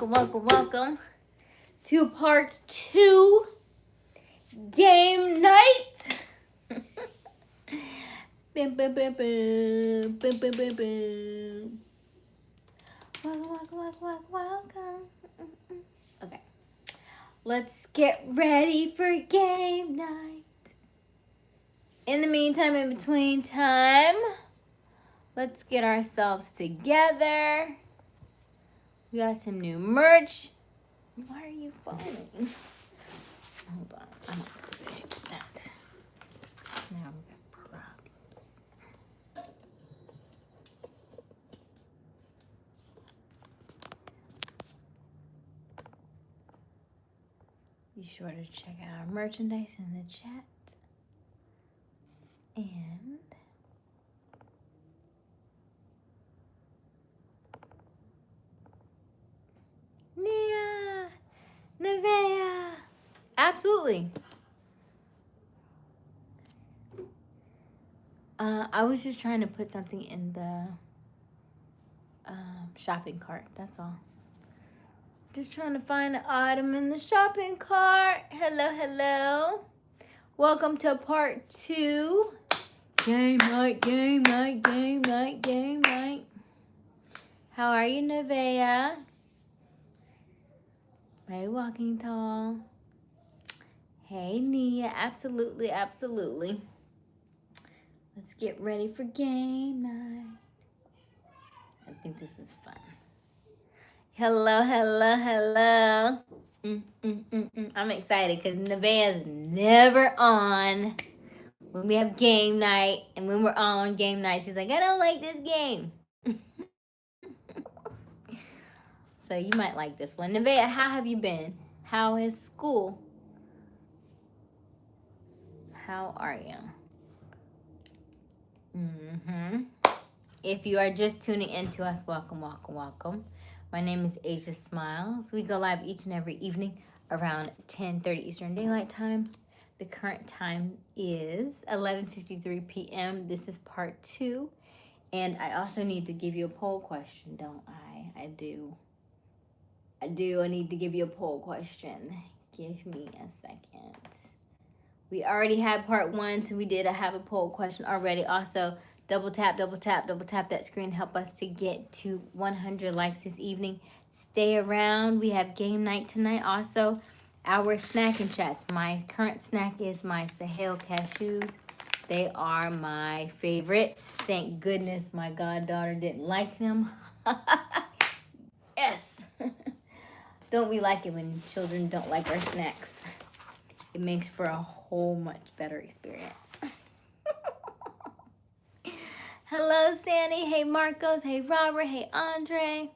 welcome to part 2 game night. Bim, bim, bim, bim, bim, bim, bim, bim. Welcome. Okay, let's get ready for game night. In the meantime, in between time, let's get ourselves together. We got some new merch. Why are you following? Hold on. I'm going to do that. Now we got problems. Be sure to check out our merchandise in the chat. And Nia, Nevaeh, absolutely. I was just trying to put something in the shopping cart. That's all. Just trying to find an item in the shopping cart. Hello. Welcome to part 2. Game night. How are you, Nevaeh? Hey, Walking Tall. Hey, Nia. Absolutely. Let's get ready for game night. I think this is fun. Hello. I'm excited because Nevaeh's never on when we have game night. And when we're on game night, she's like, I don't like this game. So you might like this one. Nevaeh, how have you been? How is school? How are you? If you are just tuning in to us, welcome. My name is Aysia Smiles. We go live each and every evening around 10:30 Eastern Daylight Time. The current time is 11:53 p.m. This is part 2. And I also need to give you a poll question, don't I? I do. I need to give you a poll question. Give me a second. We already had part 1, so we did have a poll question already. Also, double tap that screen. Help us to get to 100 likes this evening. Stay around. We have game night tonight. Also, our snack and chats. My current snack is my Sahel cashews. They are my favorites. Thank goodness my goddaughter didn't like them. Yes. Don't we like it when children don't like our snacks? It makes for a whole much better experience. Hello, Sandy. Hey, Marcos. Hey, Robert. Hey, Andre.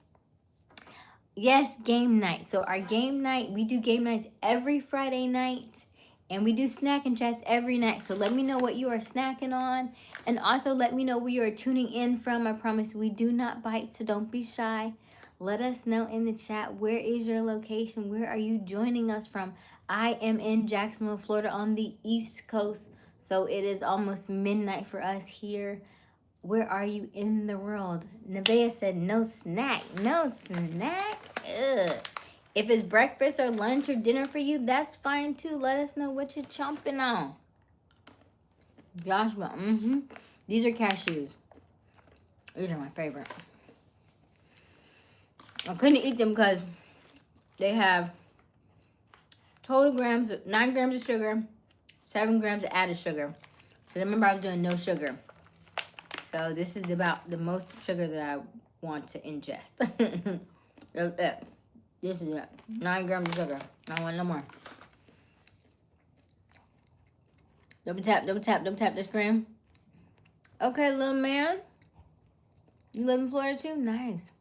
Yes, game night. So our game night, we do game nights every Friday night. And we do snack and chats every night. So let me know what you are snacking on. And also let me know where you are tuning in from. I promise we do not bite, so don't be shy. Let us know in the chat, where is your location? Where are you joining us from? I am in Jacksonville, Florida on the East Coast. So it is almost midnight for us here. Where are you in the world? Nevaeh said no snack. Ugh. If it's breakfast or lunch or dinner for you, that's fine too. Let us know what you're chomping on. Joshua, These are cashews. These are my favorite. I couldn't eat them because they have total grams of 9 grams of sugar, 7 grams of added sugar. So remember, I was doing no sugar. So this is about the most sugar that I want to ingest. This is it. 9 grams of sugar. I want no more. Double tap the screen. Okay, little man. You live in Florida too? Nice.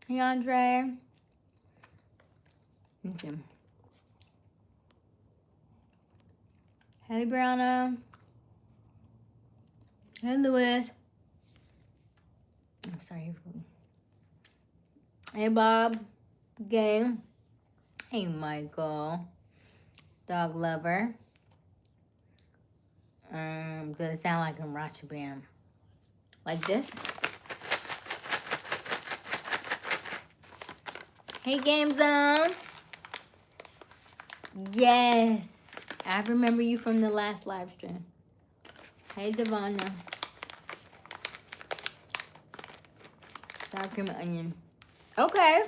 Hey, Andre. Let's see. Hey, Brianna. Hey, Louis. I'm sorry. Hey, Bob. Gang. Hey, Michael. Dog lover. Does it sound like a Racha Bam? Like this? Hey, Game Zone. Yes. I remember you from the last live stream. Hey, Devonna. Sour cream and onion. Okay.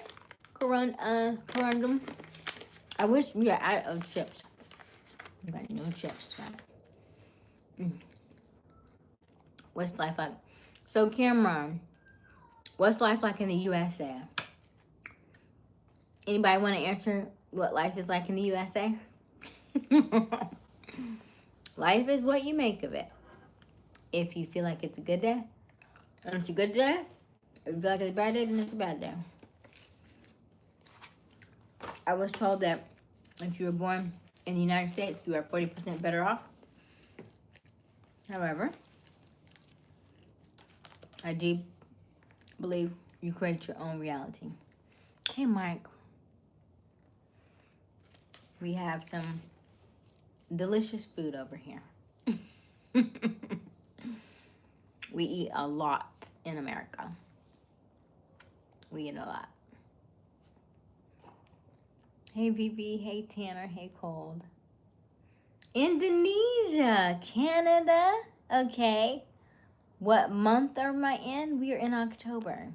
Corundum. I wish we were out of chips. We got no chips. What's life like? So, Cameron, what's life like in the USA? Anybody want to answer what life is like in the USA? Life is what you make of it. If you feel like it's a good day, then it's a good day. If you feel like it's a bad day, then it's a bad day. I was told that if you were born in the United States, you are 40% better off. However, I do believe you create your own reality. Hey, Mike. We have some delicious food over here. We eat a lot in America. We eat a lot. Hey, BB. Hey, Tanner. Hey, Cold. Indonesia. Canada. Okay. What month am I in? We are in October.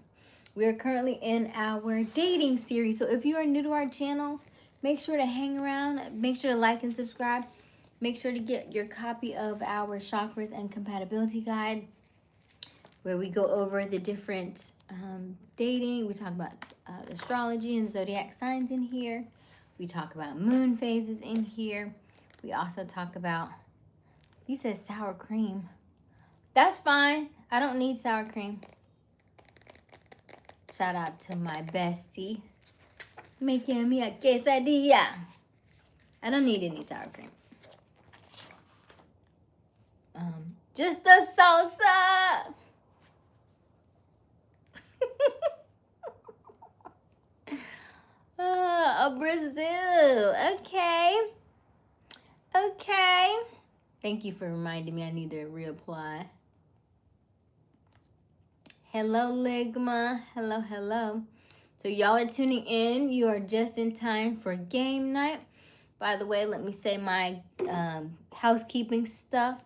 We are currently in our dating series. So if you are new to our channel, make sure to hang around. Make sure to like and subscribe. Make sure to get your copy of our chakras and compatibility guide, where we go over the different dating. We talk about astrology and zodiac signs in here. We talk about moon phases in here. We also talk about, you said sour cream. That's fine. I don't need sour cream. Shout out to my bestie making me a quesadilla. I don't need any sour cream. Just the salsa. Brazil. Okay. Okay. Thank you for reminding me I need to reapply. Hello, Ligma. Hello, hello. So y'all are tuning in. You are just in time for game night. By the way, let me say my housekeeping stuff,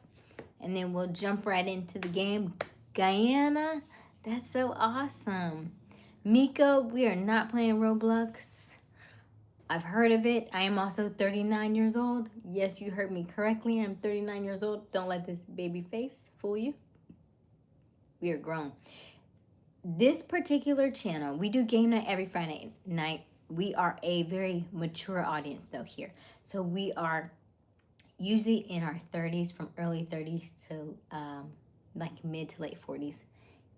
and then we'll jump right into the game. Guyana, that's so awesome. Miko, we are not playing Roblox. I've heard of it. I am also 39 years old. Yes, you heard me correctly. I'm 39 years old. Don't let this baby face fool you. We are grown. This particular channel, we do game night every Friday night. We are a very mature audience though here. So we are usually in our 30s, from early 30s to like mid to late 40s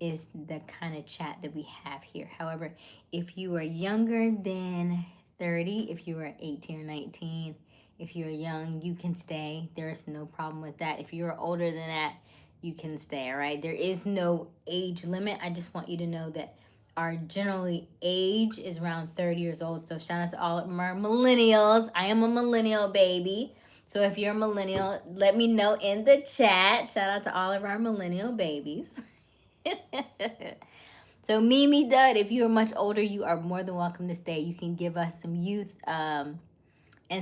is the kind of chat that we have here. However, if you are younger than 30, if you are 18 or 19, if you're young, you can stay. There's no problem with that. If you're older than that, you can stay, all right? There is no age limit. I just want you to know that our generally age is around 30 years old. So shout out to all of our millennials. I am a millennial baby. So if you're a millennial, let me know in the chat. Shout out to all of our millennial babies. So Mimi Dud, if you are much older, you are more than welcome to stay. You can give us some youth and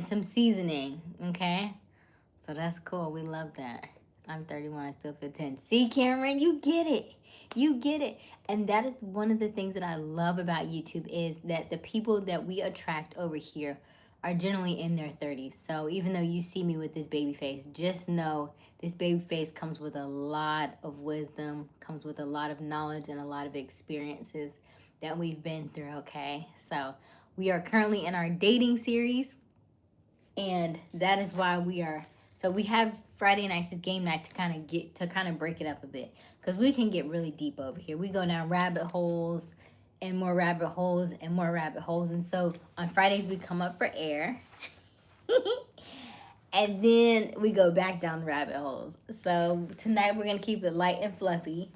some seasoning, okay? So that's cool. We love that. I'm 31. I still feel 10. See, Cameron, you get it. You get it. And that is one of the things that I love about YouTube is that the people that we attract over here are generally in their 30s. So even though you see me with this baby face, just know this baby face comes with a lot of wisdom, comes with a lot of knowledge and a lot of experiences that we've been through, okay? So we are currently in our dating series, and that is why we are, so we have Friday nights as game night to kind of break it up a bit, because we can get really deep over here. We go down rabbit holes and more rabbit holes and more rabbit holes. And so on Fridays we come up for air and then we go back down the rabbit holes. So tonight we're gonna keep it light and fluffy,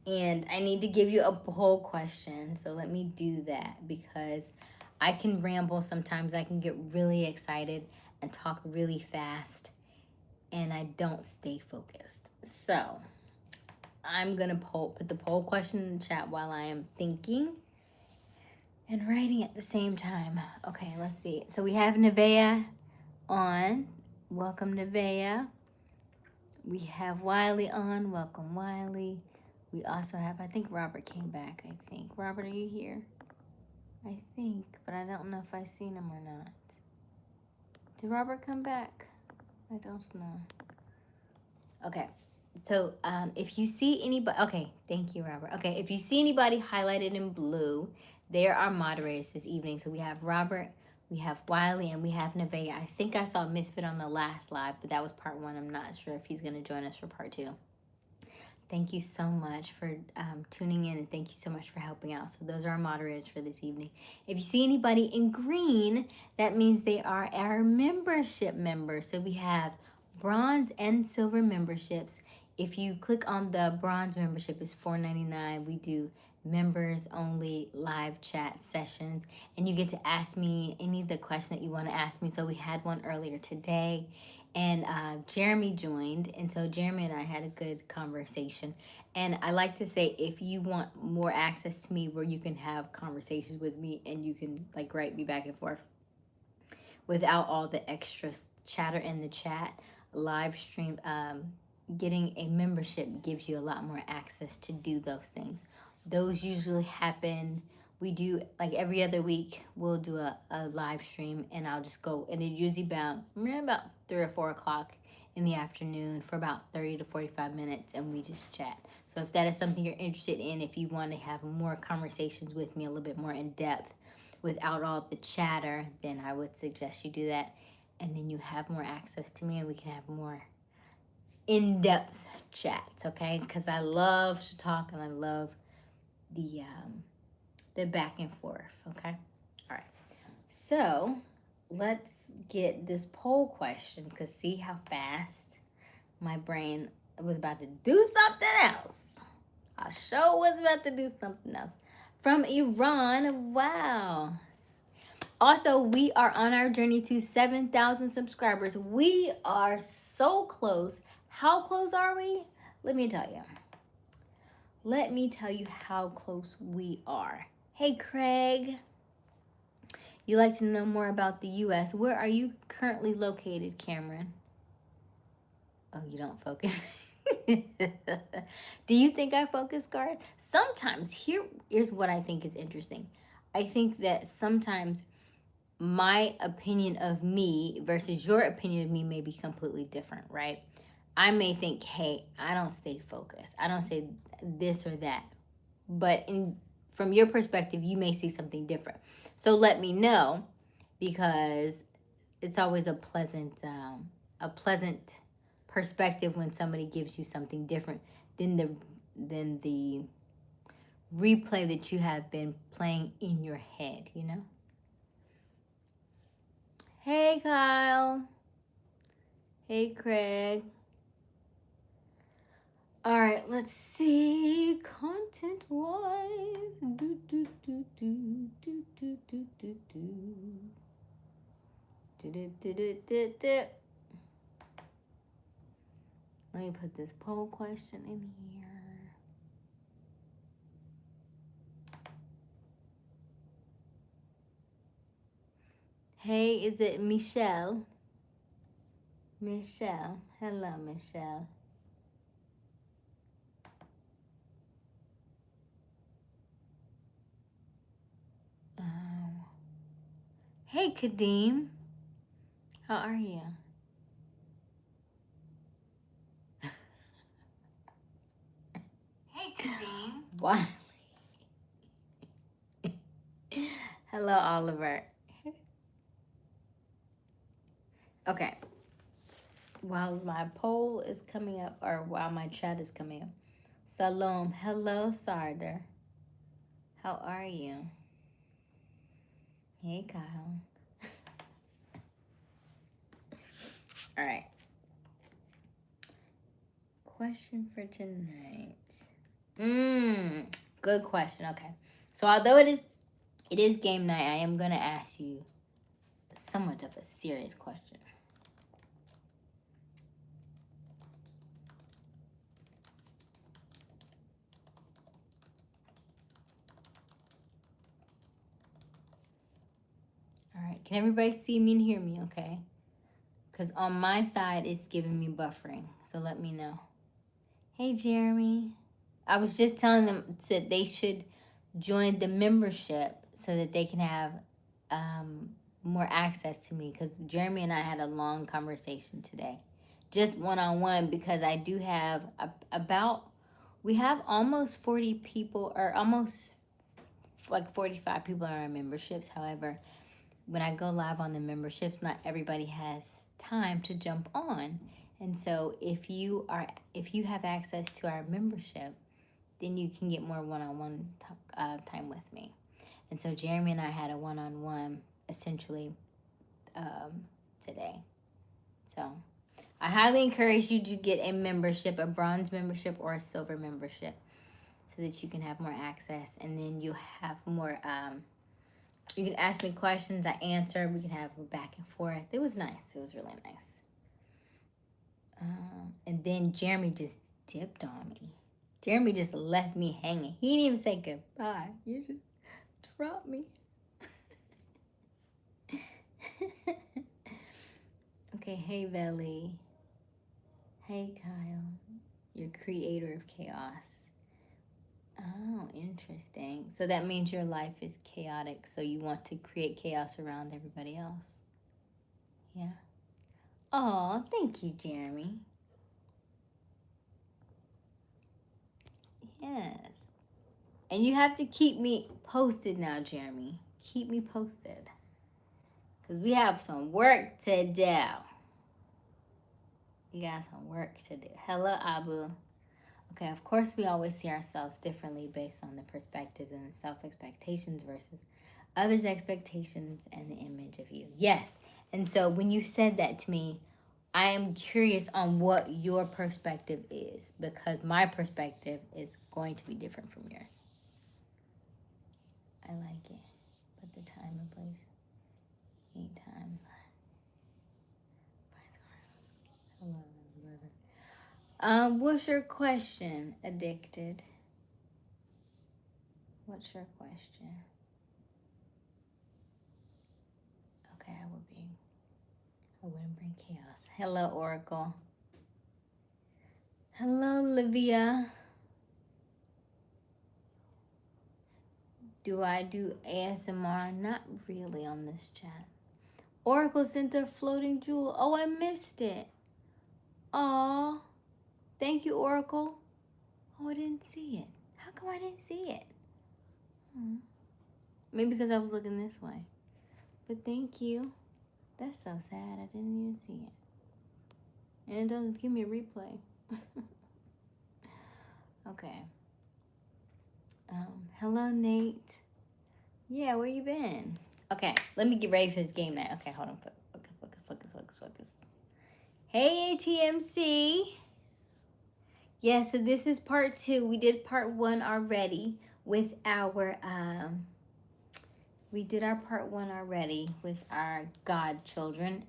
and I need to give you a poll question. So let me do that, because I can ramble sometimes. I can get really excited and talk really fast, and I don't stay focused. So I'm gonna put the poll question in the chat while I am thinking. and writing at the same time. Okay, let's see. So we have Nevaeh on. Welcome, Nevaeh. We have Wiley on. Welcome, Wiley. We also have, I think Robert came back, I think. Robert, are you here? I think, but I don't know if I seen him or not. Did Robert come back? I don't know. Okay. So if you see anybody, okay, thank you, Robert. Okay, if you see anybody highlighted in blue, they are our moderators this evening. So we have Robert, we have Wiley, and we have Nevaeh. I think I saw Misfit on the last live, but that was part 1. I'm not sure if he's going to join us for part 2. Thank you so much for tuning in, and thank you so much for helping out. So those are our moderators for this evening. If you see anybody in green, that means they are our membership members. So we have bronze and silver memberships. If you click on the bronze membership, it's $4.99. We do members only live chat sessions, and you get to ask me any of the questions that you want to ask me. So we had one earlier today, and Jeremy joined, and so Jeremy and I had a good conversation. And I like to say, if you want more access to me where you can have conversations with me and you can like write me back and forth without all the extra chatter in the chat, live stream, getting a membership gives you a lot more access to do those things. Those usually happen, we do like every other week, we'll do a live stream, and I'll just go, and it usually about 3 or 4 o'clock in the afternoon for about 30 to 45 minutes, and we just chat. So if that is something you're interested in, if you want to have more conversations with me a little bit more in depth without all the chatter, then I would suggest you do that. And then you have more access to me, and we can have more in-depth chats, okay? Because I love to talk, and I love the back and forth, okay? All right. So let's get this poll question, because see how fast my brain was about to do something else. I sure was about to do something else. From Iran, wow. Also, we are on our journey to 7,000 subscribers. We are so close. How close are we? Let me tell you. Let me tell you how close we are. Hey, Craig. You like to know more about the U.S. Where are you currently located, Cameron? Oh, you don't focus. Do you think I focus, Garth? Sometimes, here's what I think is interesting. I think that sometimes my opinion of me versus your opinion of me may be completely different, right? I may think, hey, I don't stay focused. I don't say this or that. But from your perspective, you may see something different. So let me know, because it's always a pleasant perspective when somebody gives you something different than the replay that you have been playing in your head, you know? Hey, Kyle. Hey, Craig. All right, let's see. Content-wise. Let me put this poll question in here. Hey, is it Michelle? Michelle. Hello, Michelle. Hey, Kadeem. How are you? Hey, Kadeem. Why? Hello, Oliver. Okay. While my poll is coming up, or while my chat is coming up. Salom. Hello, Sardar. How are you? Hey, Kyle. All right. Question for tonight. Good question. Okay. So although it is game night, I am gonna ask you somewhat of a serious question. Can everybody see me and hear me? Okay. Because on my side, it's giving me buffering. So let me know. Hey, Jeremy. I was just telling them that they should join the membership so that they can have more access to me. Because Jeremy and I had a long conversation today. Just one-on-one, because I do have we have almost 40 people, or almost like 45 people in our memberships. However, when I go live on the memberships, not everybody has time to jump on. And so if you have access to our membership, then you can get more one-on-one time with me. And so Jeremy and I had a one-on-one essentially today. So I highly encourage you to get a membership, a bronze membership or a silver membership, so that you can have more access, and then you have more you can ask me questions, I answer, we can have a back and forth. It was nice. It was really nice. And then Jeremy just dipped on me. Jeremy just left me hanging. He didn't even say goodbye. You just dropped me. Okay, hey Belly. Hey Kyle. You're creator of chaos. Oh, interesting. So that means your life is chaotic, so you want to create chaos around everybody else. Yeah. Oh, thank you, Jeremy. Yes. And you have to keep me posted now, Jeremy. Keep me posted. Because we have some work to do. We got some work to do. Hello, Abu. Okay, of course, we always see ourselves differently based on the perspectives and self-expectations versus others' expectations and the image of you. Yes. And so when you said that to me, I am curious on what your perspective is, because my perspective is going to be different from yours. I like it. But the time and place ain't time. Hello, brother. What's your question, Addicted? What's your question? Okay, I wouldn't bring chaos. Hello, Oracle. Hello, Livia. Do I do ASMR? Not really on this chat. Oracle sent a floating jewel. Oh, I missed it. Aw. Thank you, Oracle. Oh, I didn't see it. How come I didn't see it? Maybe because I was looking this way. But thank you. That's so sad. I didn't even see it. And it doesn't give me a replay. Okay. Hello, Nate. Yeah, where you been? Okay, let me get ready for this game night. Okay, hold on. Focus. Hey, ATMC. Yeah, so this is part 2. We did part 1 already with our part 1 already with our godchildren.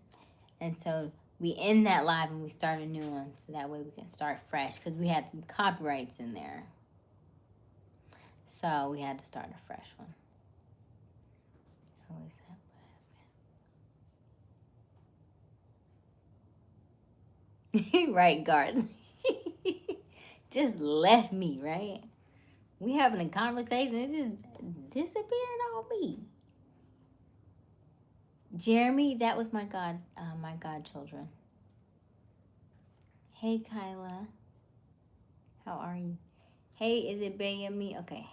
And so we end that live and we start a new one, so that way we can start fresh, because we had some copyrights in there. So we had to start a fresh one. How is that? What happened? Right, Garden. Just left me, right? We having a conversation, it just disappeared on me. Jeremy, that was my godchildren. Hey, Kyla. How are you? Hey, is it Bayami? Okay,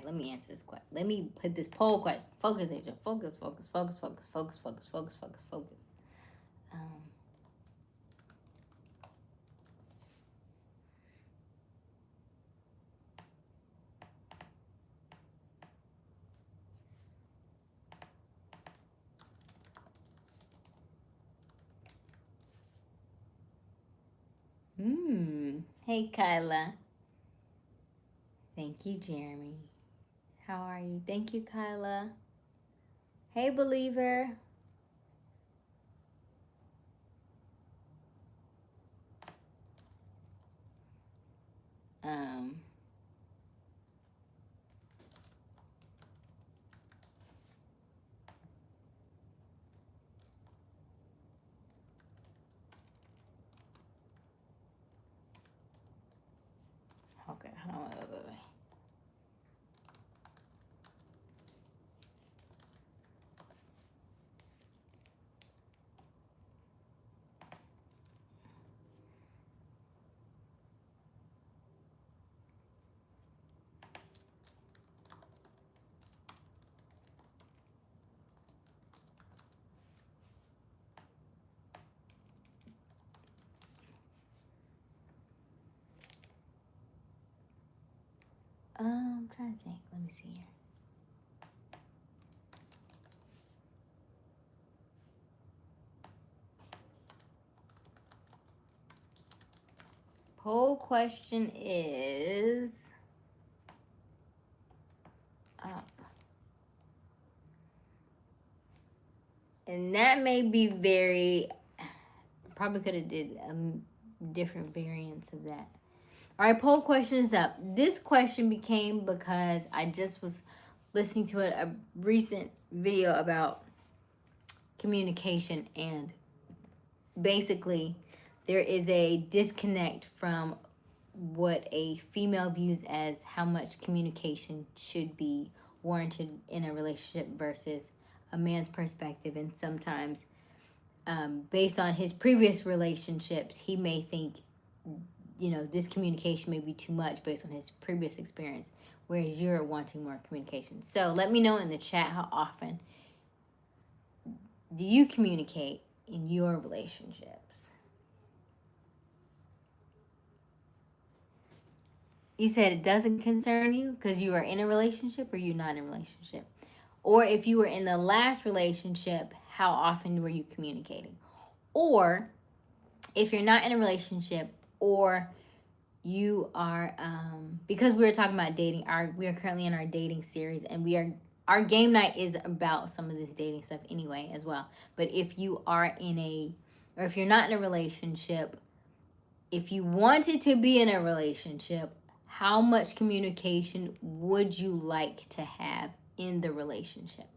let me answer this question. Let me put this poll question. Focus, Asia. Focus. Hey, Kyla. Thank you, Jeremy. How are you? Thank you, Kyla. Hey, Believer. I'm trying to think. Let me see here. Poll question is up. And that may be very, probably could have did different variants of that. All right, poll question is up. This question became because I just was listening to a recent video about communication, and basically there is a disconnect from what a female views as how much communication should be warranted in a relationship versus a man's perspective. And sometimes based on his previous relationships, he may think, you know, this communication may be too much based on his previous experience, whereas you're wanting more communication. So let me know in the chat, how often do you communicate in your relationships? You said it doesn't concern you because you are in a relationship, or you're not in a relationship? Or if you were in the last relationship, how often were you communicating? Or if you're not in a relationship, or you are, because we were talking about dating, we are currently in our dating series, and our game night is about some of this dating stuff anyway as well. But if you are or if you're not in a relationship, if you wanted to be in a relationship, how much communication would you like to have in the relationship?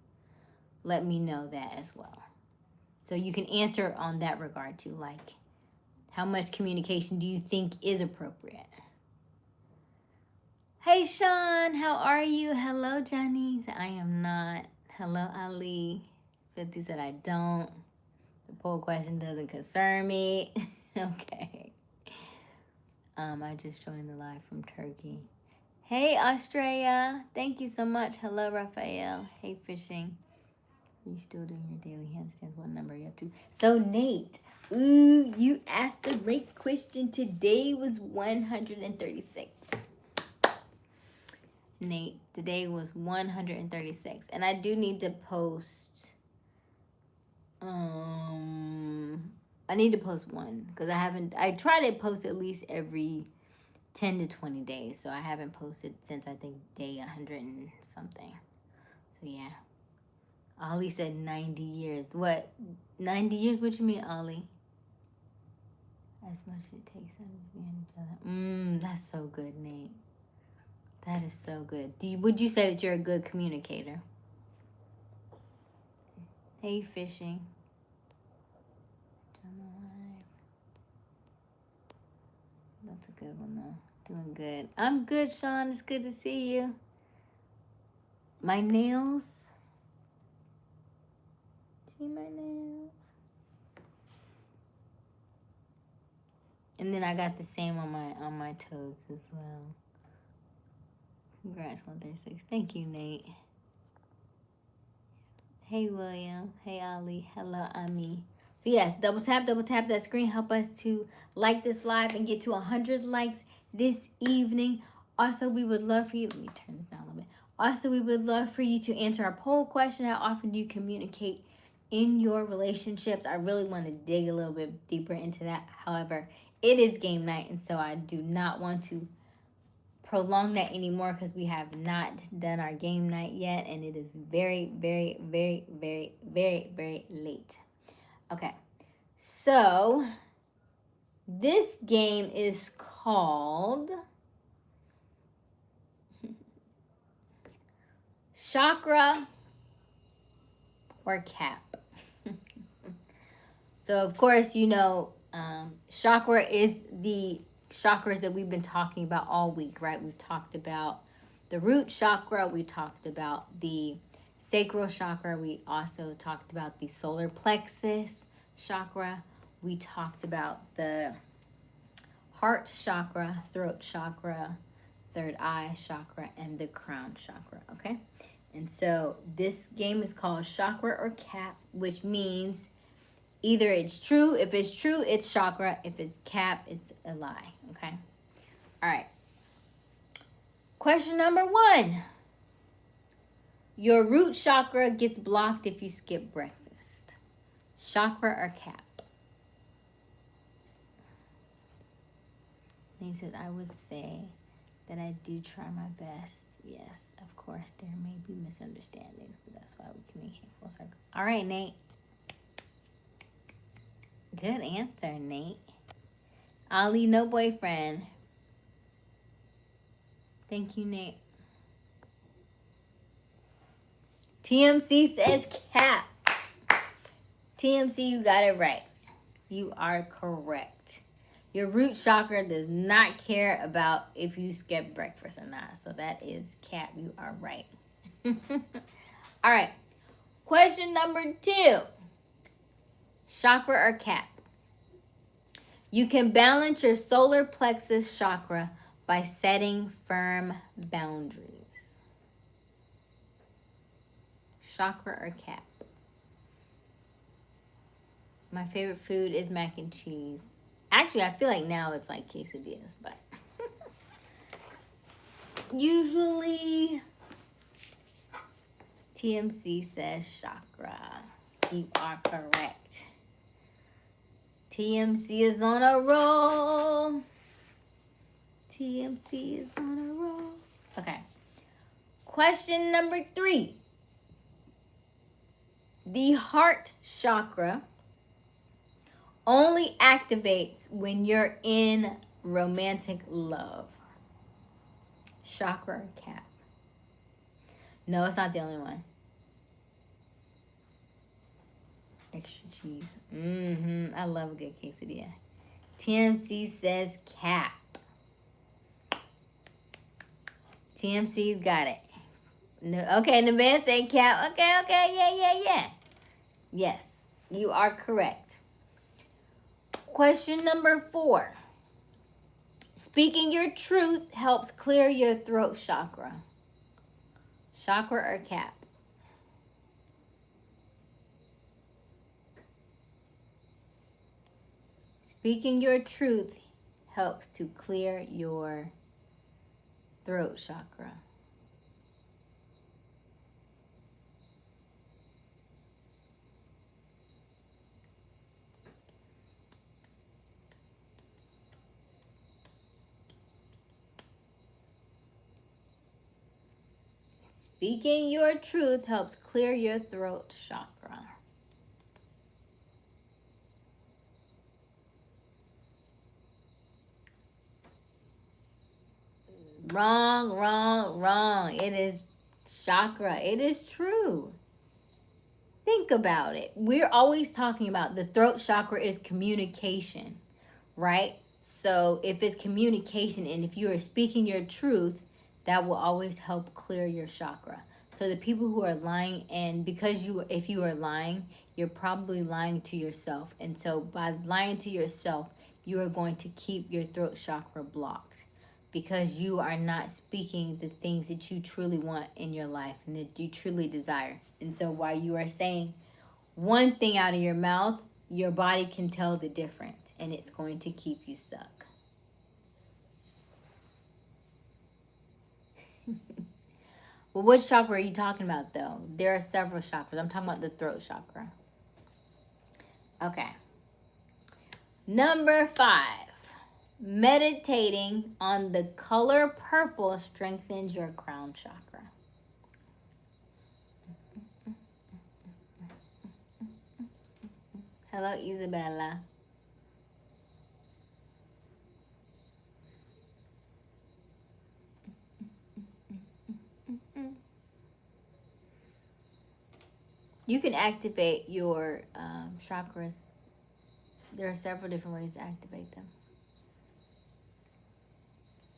Let me know that as well. So you can answer on that regard too, like how much communication do you think is appropriate? Hey Sean, how are you? Hello Johnny. I am not. Hello Ali. 50 said I don't. The poll question doesn't concern me. Okay. I just joined the live from Turkey. Hey Australia. Thank you so much. Hello Raphael. Hey Fishing. Are you still doing your daily handstands? What number are you up to? So Nate, ooh, you asked a great question. Today was 136. Nate, today was 136. And I do need to post, I need to post one because I try to post at least every 10 to 20 days. So I haven't posted since I think day 100 and something. So yeah. Ollie said 90 years. What? 90 years? What you mean, Ollie? As much as it takes them to be in each other. That's so good, Nate. That is so good. Would you say that you're a good communicator? Hey, Fishing. That's a good one, though. Doing good. I'm good, Sean. It's good to see you. My nails. See my nails? And then I got the same on my toes as well. Congrats, 136. Thank you, Nate. Hey, William. Hey, Ali. Hello, Ami. So, yes, double tap that screen. Help us to like this live and get to 100 likes this evening. Also, we would love for you. Let me turn this down a little bit. Also, we would love for you to answer our poll question. How often do you communicate in your relationships? I really want to dig a little bit deeper into that. However, it is game night, and so I do not want to prolong that anymore because we have not done our game night yet, and it is very, very, very, very, very, very late. Okay, so this game is called Chakra or Cap. So of course, you know, chakra is the chakras that we've been talking about all week, right? We've talked about the root chakra. We talked about the sacral chakra. We also talked about the solar plexus chakra. We talked about the heart chakra, throat chakra, third eye chakra, and the crown chakra, okay? And so this game is called chakra or cap, which means either it's true. If it's true, it's chakra. If it's cap, it's a lie, okay? All right. Question number 1. Your root chakra gets blocked if you skip breakfast. Chakra or cap? He said, I would say that I do try my best. Yes, of course, there may be misunderstandings, but that's why we communicate full circle. All right, Nate. Good answer, Nate. Ali, no boyfriend. Thank you, Nate. TMC says cap. TMC, you got it right. You are correct. Your root chakra does not care about if you skip breakfast or not. So that is cap. You are right. All right. Question number 2. Chakra or cap? You can balance your solar plexus chakra by setting firm boundaries. Chakra or cap? My favorite food is mac and cheese. Actually, I feel like now it's like quesadillas, but usually TMC says chakra. You are correct. TMC is on a roll. TMC is on a roll. Okay. Question number 3. The heart chakra only activates when you're in romantic love. Chakra or cap? No, it's not the only one. Extra cheese. I love a good quesadilla. TMC says cap. TMC's got it. No, okay, the man said cap. Okay, yeah. Yes, you are correct. Question number 4. Speaking your truth helps clear your throat chakra. Chakra or cap? Speaking your truth helps to clear your throat chakra. Speaking your truth helps clear your throat chakra. Wrong. It is chakra. It is true. Think about it. We're always talking about the throat chakra is communication, right? So if it's communication and if you are speaking your truth, that will always help clear your chakra. So the people who are lying, and because if you are lying, you're probably lying to yourself. And so by lying to yourself, you are going to keep your throat chakra blocked because you are not speaking the things that you truly want in your life and that you truly desire. And so while you are saying one thing out of your mouth, your body can tell the difference and it's going to keep you stuck. Well, which chakra are you talking about, though? There are several chakras. I'm talking about the throat chakra. Okay. Number 5. Meditating on the color purple strengthens your crown chakra. Hello, Isabella. You can activate your chakras. There are several different ways to activate them.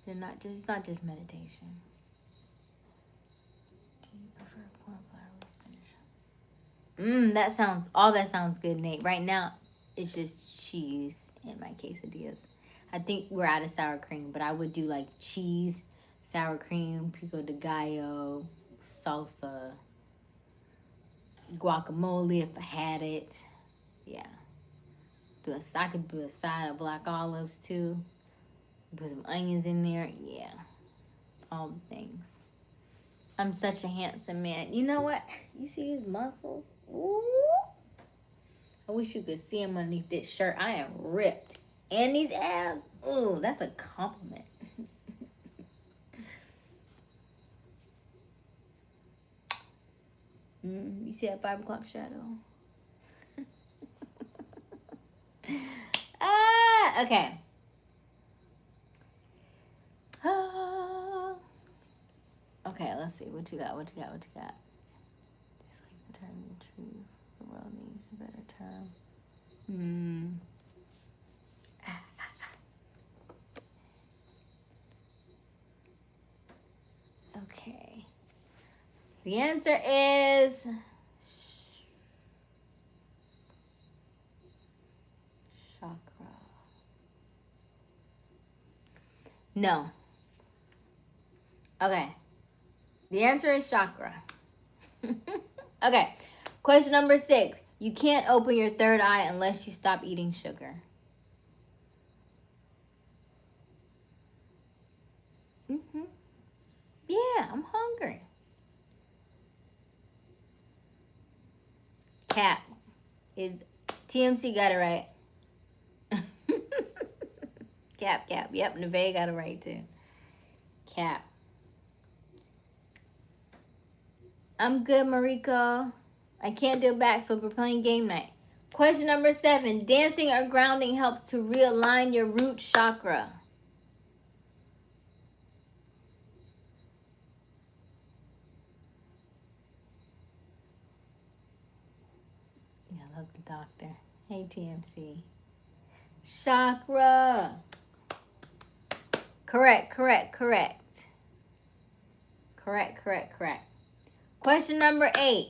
It's not just meditation. Do you prefer corn flour or spinach? That sounds good, Nate. Right now, it's just cheese in my quesadillas. I think we're out of sour cream, but I would do like cheese, sour cream, pico de gallo, salsa, guacamole if I had it. Yeah. I could do a side of black olives too. Put some onions in there. Yeah. All the things. I'm such a handsome man. You know what? You see his muscles? Ooh. I wish you could see him underneath this shirt. I am ripped. And these abs. Ooh, that's a compliment. You see that 5 o'clock shadow? Okay. Okay, let's see. What you got? It's like the term of truth. The world needs a better term. Okay. The answer is chakra. No. Okay. The answer is chakra. Okay. Question number 6. You can't open your third eye unless you stop eating sugar. Yeah, I'm hungry. Cap. TMC got it right. Cap. Yep, Neve got it right too. Cap. I'm good, Mariko. I can't do a backflip. We're playing game night. Question number 7. Dancing or grounding helps to realign your root chakra. Yeah, I love the doctor. Hey, TMC. Chakra. Correct. Question number 8.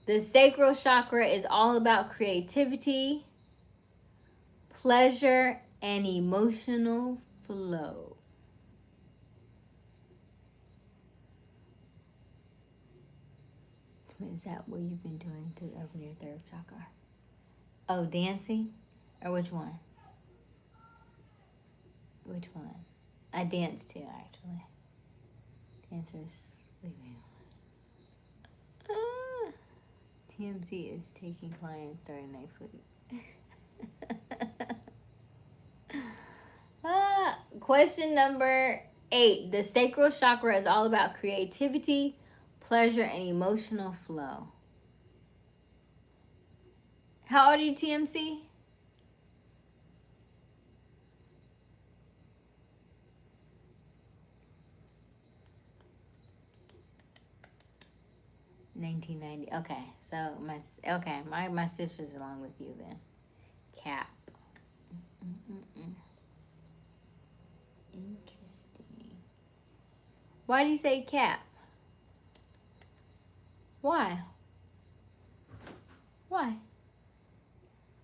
The sacral chakra is all about creativity, pleasure, and emotional flow. Is that what you've been doing to open your third chakra? Oh, dancing? Or which one? Which one? I dance too, actually. The answer is sleeping. TMZ is taking clients starting next week. Question number 8. The sacral chakra is all about creativity, pleasure, and emotional flow. How old are you, TMC? $19.90. Okay, so my sister's along with you then. Cap. Interesting. Why do you say cap? Why? Why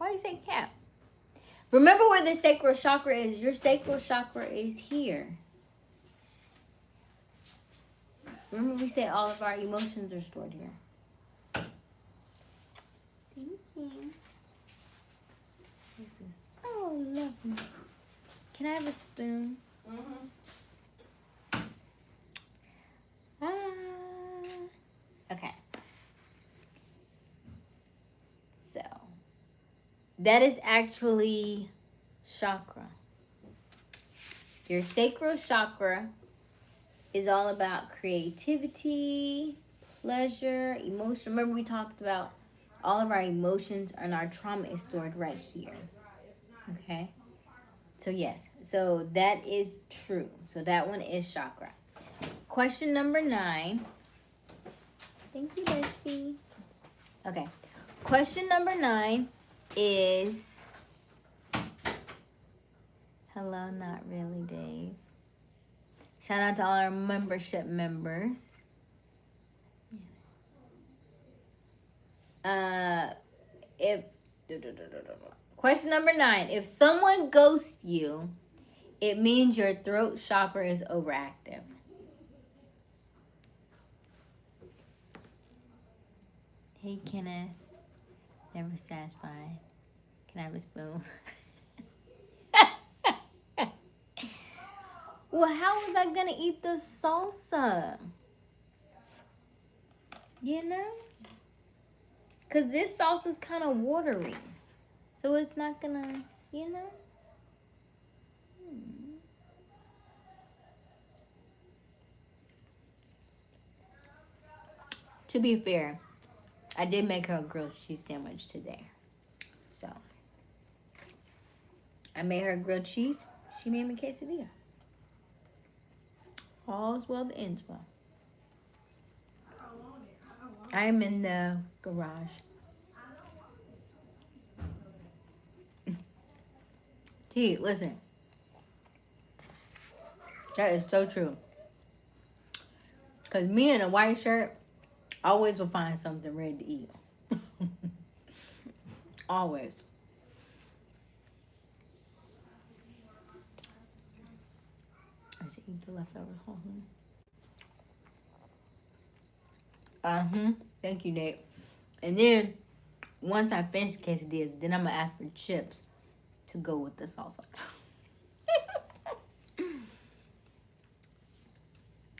do you say cap? Remember where the sacral chakra is. Your sacral chakra is here. Remember we say all of our emotions are stored here. Thank you. Oh, lovely. Can I have a spoon? Okay. So, that is actually chakra. Your sacral chakra is all about creativity, pleasure, emotion. Remember we talked about all of our emotions and our trauma is stored right here. Okay? So yes, so that is true. So that one is chakra. Question number 9. Thank you, bestie. Okay. Question number 9 is... Hello, not really, Dave. Shout out to all our membership members. If question number 9, if someone ghosts you, it means your throat chakra is overactive. Hey, Kenneth. Never satisfied. Can I have a spoon? Well, how was I gonna eat the salsa? You know? Because this sauce is kind of watery. So it's not gonna, you know? To be fair, I did make her a grilled cheese sandwich today. So, I made her grilled cheese. She made me quesadilla. All's well that ends well. I'm in the garage. T, listen. That is so true. Because me in a white shirt always will find something ready to eat. Always. I should eat the leftovers. Thank you, Nate. And then, once I finish the quesadillas, then I'm going to ask for chips to go with the salsa.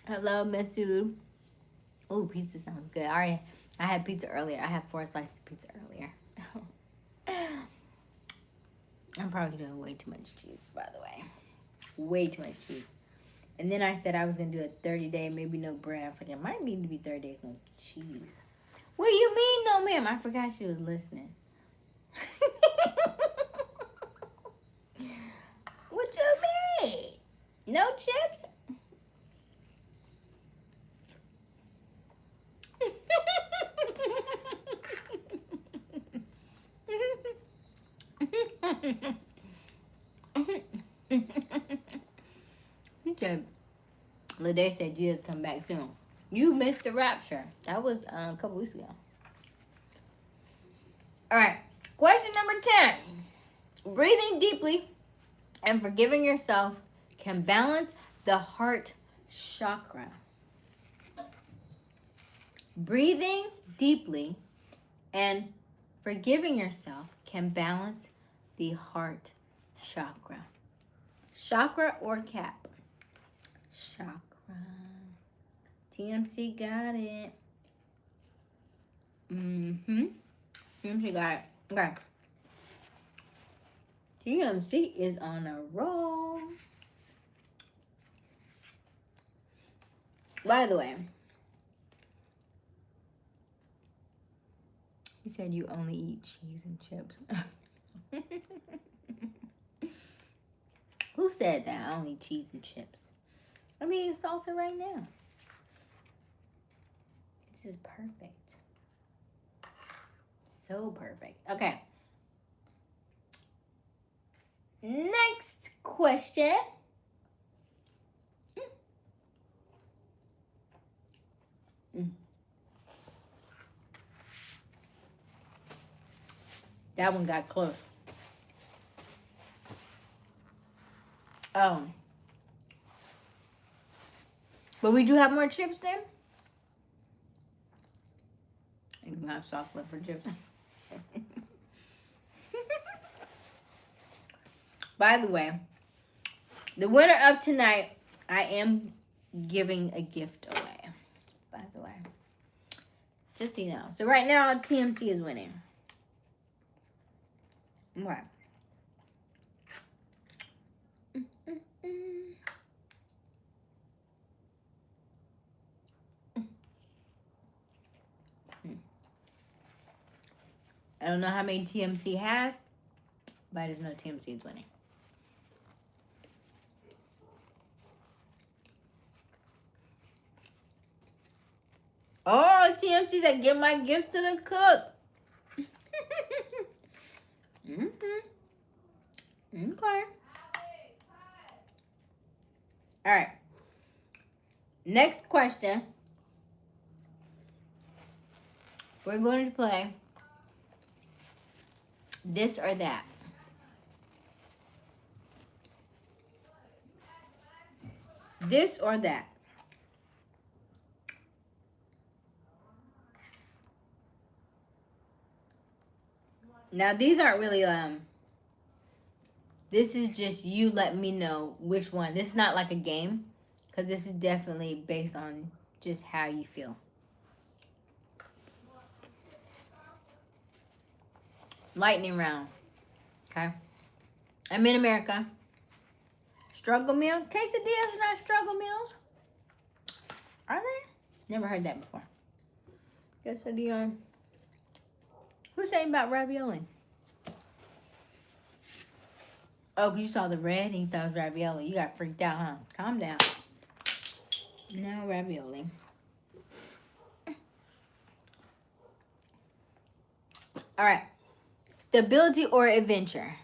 Hello, Masood. Oh, pizza sounds good. I had pizza earlier. I had 4 slices of pizza earlier. I'm probably doing way too much cheese, by the way. Way too much cheese. And then I said I was going to do a 30-day, maybe no bread. I was like, it might need to be 30 days, no cheese. What do you mean, no, ma'am? I forgot she was listening. What you mean? No chips? Lede said Jesus come back soon. You missed the rapture. That was a couple weeks ago. All right. Question number 10. Breathing deeply and forgiving yourself can balance the heart chakra. Breathing deeply and forgiving yourself can balance the heart chakra. Chakra or cap? Chakra. TMC got it. TMC got it. Okay. TMC is on a roll. By the way, he said you only eat cheese and chips. Who said that? I only eat cheese and chips. I'm eating salsa right now. This is perfect. So perfect. Okay. Next question. That one got close. But we do have more chips there. You can have soft lip for chips. By the way, the winner of tonight, I am giving a gift away. By the way. Just so you know. So right now, TMC is winning. Okay. I don't know how many TMC has, but I just know TMC is winning. Oh, TMC that give my gift to the cook. Okay. All right. Next question. We're going to play this or that. This or that. Now these aren't really this is just you let me know which one. This is not like a game, because this is definitely based on just how you feel. Lightning round. Okay. I'm in America. Struggle meal. Quesadillas are not struggle meals. Are they? Never heard that before. Quesadilla. Who's saying about ravioli? Oh, you saw the red and you thought it was ravioli. You got freaked out, huh? Calm down. No ravioli. All right. Stability or adventure?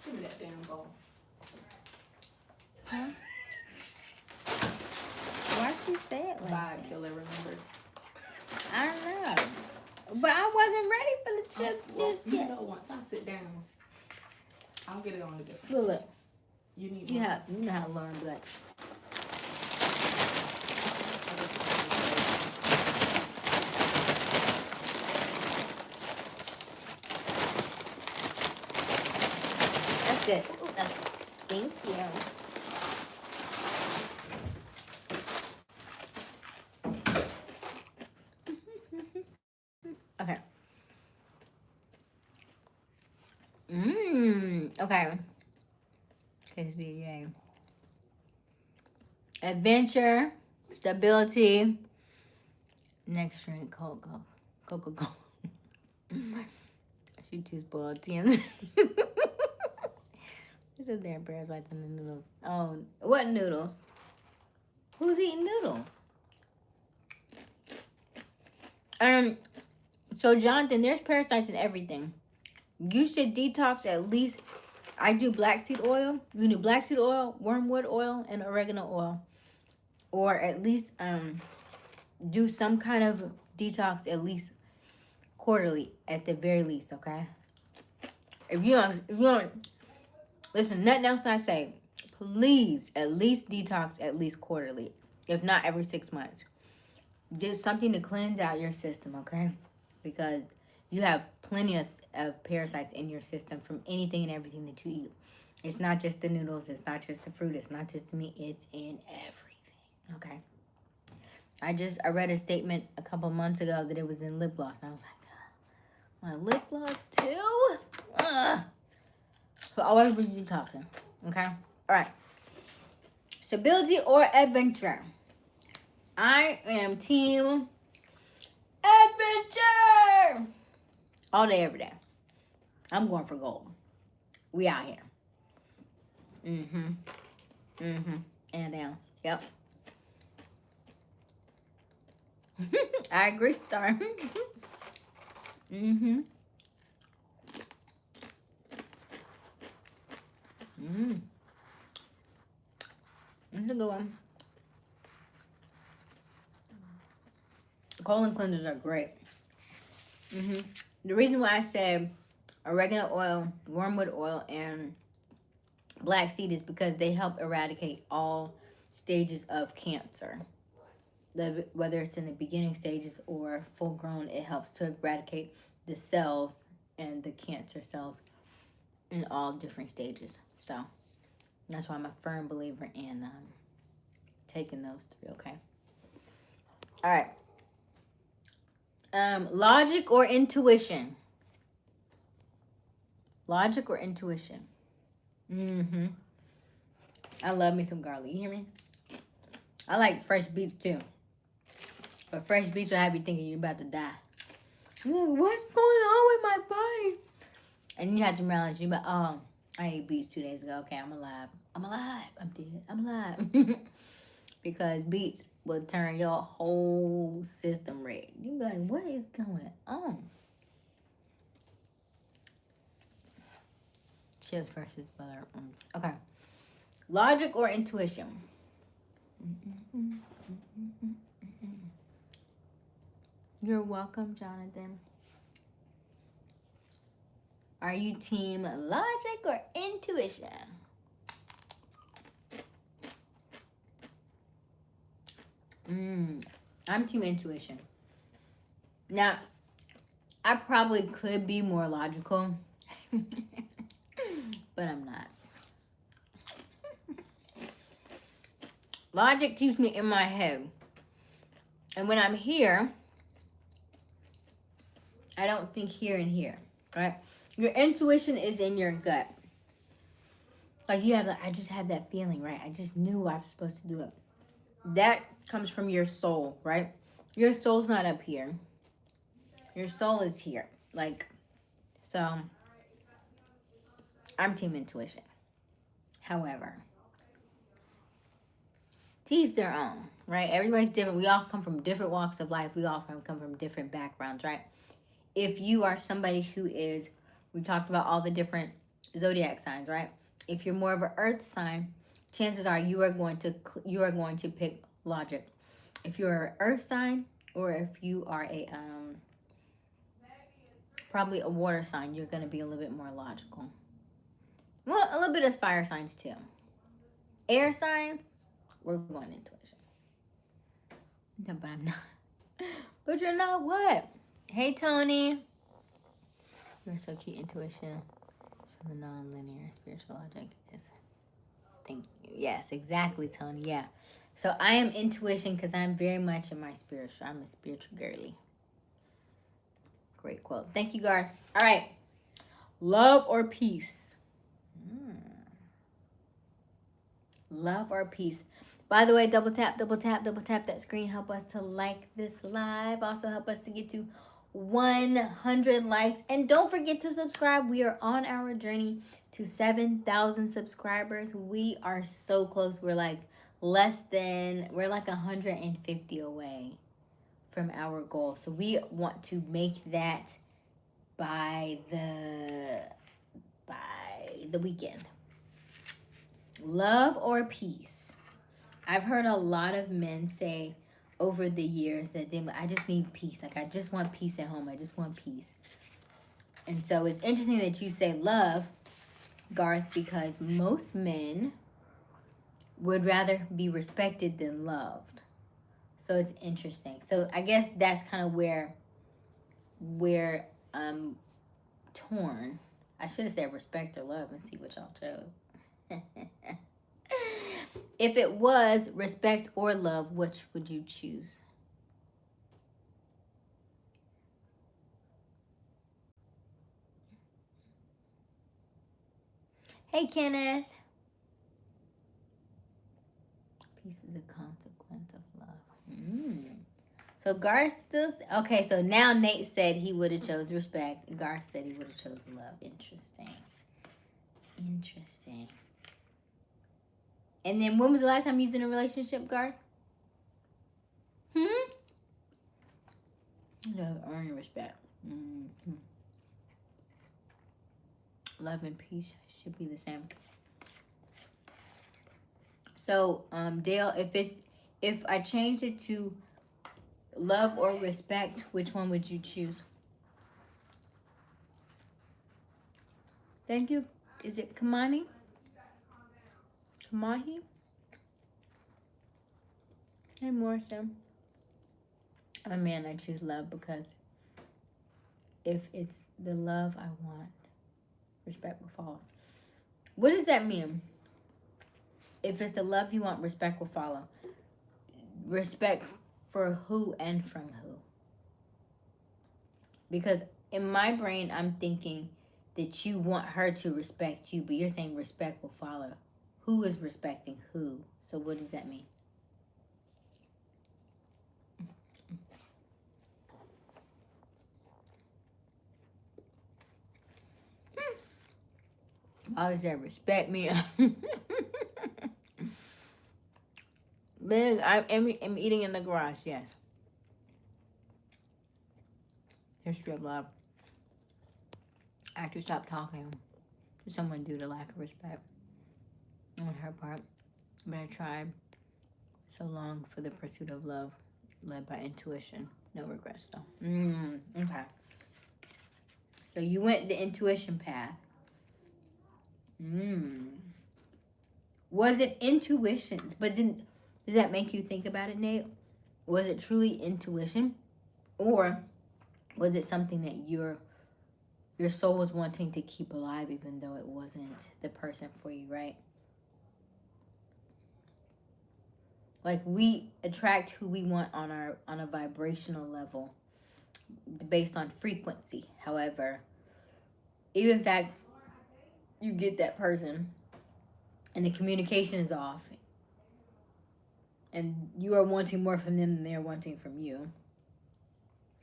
Give me that damn bowl. Huh? Why she say it like Bye, that? killer, remember. I don't know. But I wasn't ready for the chip Well, just you yet. know, once I sit down, I'll get it on a different. Look, look. You need You one. know how Lauren be like. That's good. Ooh, that's good. Thank you. Okay. Okay. Quesadilla. Adventure, stability. Next drink, Coca-Cola. She too spoiled, Tim. She said there are parasites in the noodles. Oh, what noodles? Who's eating noodles? So Jonathan, there's parasites in everything. You should detox at least. I do black seed oil. You do black seed oil, wormwood oil, and oregano oil, or at least do some kind of detox at least quarterly, at the very least. Okay. If you don't listen, nothing else I say. Please at least detox at least quarterly, if not every 6 months. Do something to cleanse out your system, okay? Because you have plenty of parasites in your system from anything and everything that you eat. It's not just the noodles. It's not just the fruit. It's not just the meat. It's in everything, okay? I read a statement a couple months ago that it was in lip gloss, and I was like, my lip gloss too? Ugh. So always be detoxing, okay? All right. Stability or adventure? I am team adventure. All day, every day. I'm going for gold. We out here. And down. Yep. I agree, Star. That's a good one. Colon cleansers are great. The reason why I said oregano oil, wormwood oil, and black seed is because they help eradicate all stages of cancer. Whether it's in the beginning stages or full grown, it helps to eradicate the cells and the cancer cells in all different stages. So that's why I'm a firm believer in taking those three, okay? All right. Logic or intuition? Logic or intuition? I love me some garlic. You hear me? I like fresh beets too. But fresh beets will have you thinking you're about to die. You're like, what's going on with my body? And you have to realize you're like, oh, I ate beets 2 days ago. Okay, I'm alive. I'm alive. I'm dead. I'm alive. Because beets will turn your whole system red. You're like, what is going on? Chips versus butter. Okay. Logic or intuition? You're welcome, Jonathan. Are you team logic or intuition? I'm team intuition. Now, I probably could be more logical, but I'm not. Logic keeps me in my head. And when I'm here, I don't think here and here, right? Your intuition is in your gut. Like you have, I just had that feeling, right? I just knew I was supposed to do it. That comes from your soul, right? Your soul's not up here. Your soul is here. Like, so I'm team intuition. However, teach their own, right? Everybody's different. We all come from different walks of life. We all come from different backgrounds, right? If you are somebody who is, we talked about all the different zodiac signs, right? If you're more of an earth sign, chances are you are going to pick logic. If you're an earth sign, or if you are a probably a water sign, you're going to be a little bit more logical. Well, a little bit of fire signs too. Air signs, we're going intuition. No, but I'm not. But you're not what? Hey, Tony. You're so cute. Intuition from the non-linear spiritual logic is. Thank you. Yes, exactly, Tony. Yeah. So I am intuition because I'm very much in my spiritual. I'm a spiritual girly. Great quote. Thank you, Garth. All right. Love or peace? Love or peace? By the way, double tap that screen. Help us to like this live. Also help us to get to 100 likes. And don't forget to subscribe. We are on our journey to 7,000 subscribers. We are so close. We're like 150 away from our goal. So we want to make that by the weekend. Love or peace? I've heard a lot of men say over the years that I just need peace. Like, I just want peace at home. I just want peace. And so it's interesting that you say love, Garth, because most men would rather be respected than loved. So it's interesting. So I guess that's kind of where I'm torn. I should have said respect or love and see what y'all chose. If it was respect or love, which would you choose? Hey, Kenneth. Peace is a consequence of love. So Garth still... Okay, so now Nate said he would have chose respect. Garth said he would have chosen love. Interesting. And then when was the last time you was in a relationship, Garth? You gotta earn respect. Love and peace should be the same. So, Dale, if I changed it to love or respect, which one would you choose? Thank you. Is it Kamani? Kamahi? Hey, Morrison. I'm a man. I choose love because if it's the love I want, respect will follow. What does that mean? If it's the love you want, respect will follow. Respect for who and from who? Because in my brain, I'm thinking that you want her to respect you, but you're saying respect will follow. Who is respecting who? So what does that mean? I was there, respect me. Then I'm eating in the garage, yes. History of love. I have to stop talking to someone due to lack of respect. on her part. But I tried so long for the pursuit of love, led by intuition. No regrets, though. Okay. So you went the intuition path. Was it intuition? But then, does that make you think about it, Nate? Was it truly intuition? Or was it something that your soul was wanting to keep alive even though it wasn't the person for you, right? Like, we attract who we want on a vibrational level based on frequency. However, even in fact, you get that person and the communication is off and you are wanting more from them than they're wanting from you.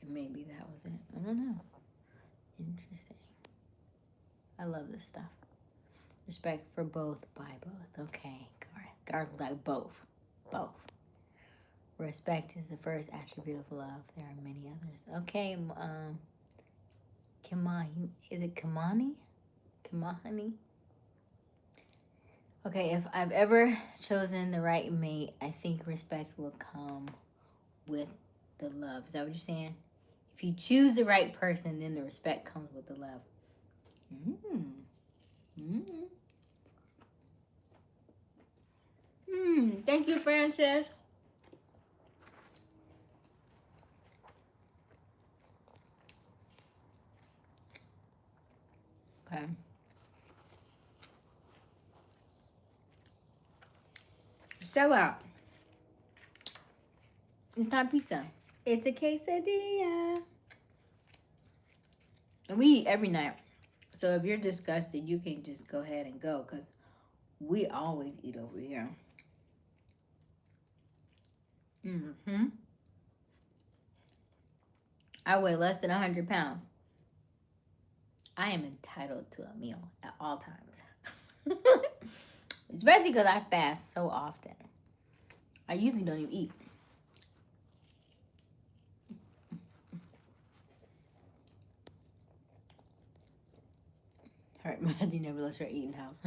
Maybe that was it. I don't know. Interesting. I love this stuff. Respect for both by both. Okay. Garth was like both. Both. Respect is the first attribute of love. There are many others. Okay. Kimani. Is it Kimani? Kimani? Okay, if I've ever chosen the right mate, I think respect will come with the love. Is that what you're saying? If you choose the right person, then the respect comes with the love. Thank you, Francis. Okay. Sell out. It's not pizza. It's a quesadilla. And we eat every night. So if you're disgusted, you can just go ahead and go because we always eat over here. I weigh less than 100 pounds. I am entitled to a meal at all times. Especially because I fast so often. I usually don't even eat. All right, Matthew never lets her eat in house.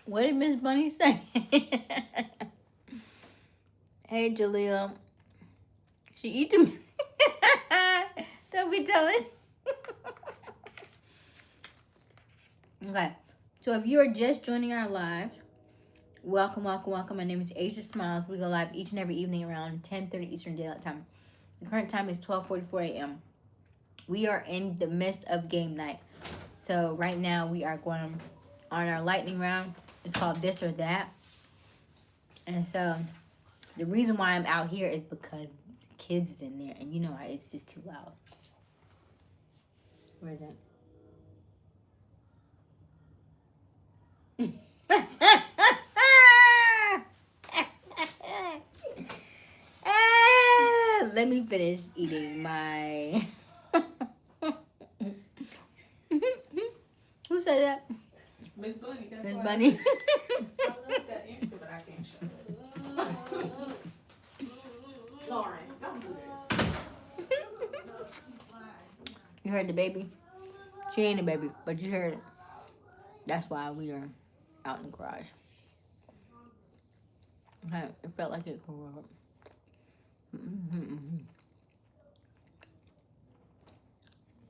What did Miss Bunny say? Hey, Jaleel. She eat to me. Don't be telling. Okay. So if you are just joining our live, welcome, welcome, welcome. My name is Aysia Smiles. We go live each and every evening around 10:30 Eastern Daylight Time. The current time is 12:44 a.m. We are in the midst of game night. So right now we are going on our lightning round. It's called This or That. And so the reason why I'm out here is because the kids is in there. And you know, it's just too loud. Where is it? Let me finish eating my... Who said that? Miss Bunny. That's Miss why Bunny. I love that answer, but I can't show it. Lauren, don't do that. You heard the baby? She ain't a baby, but you heard it. That's why we are out in the garage. Okay, it felt like it grew up. And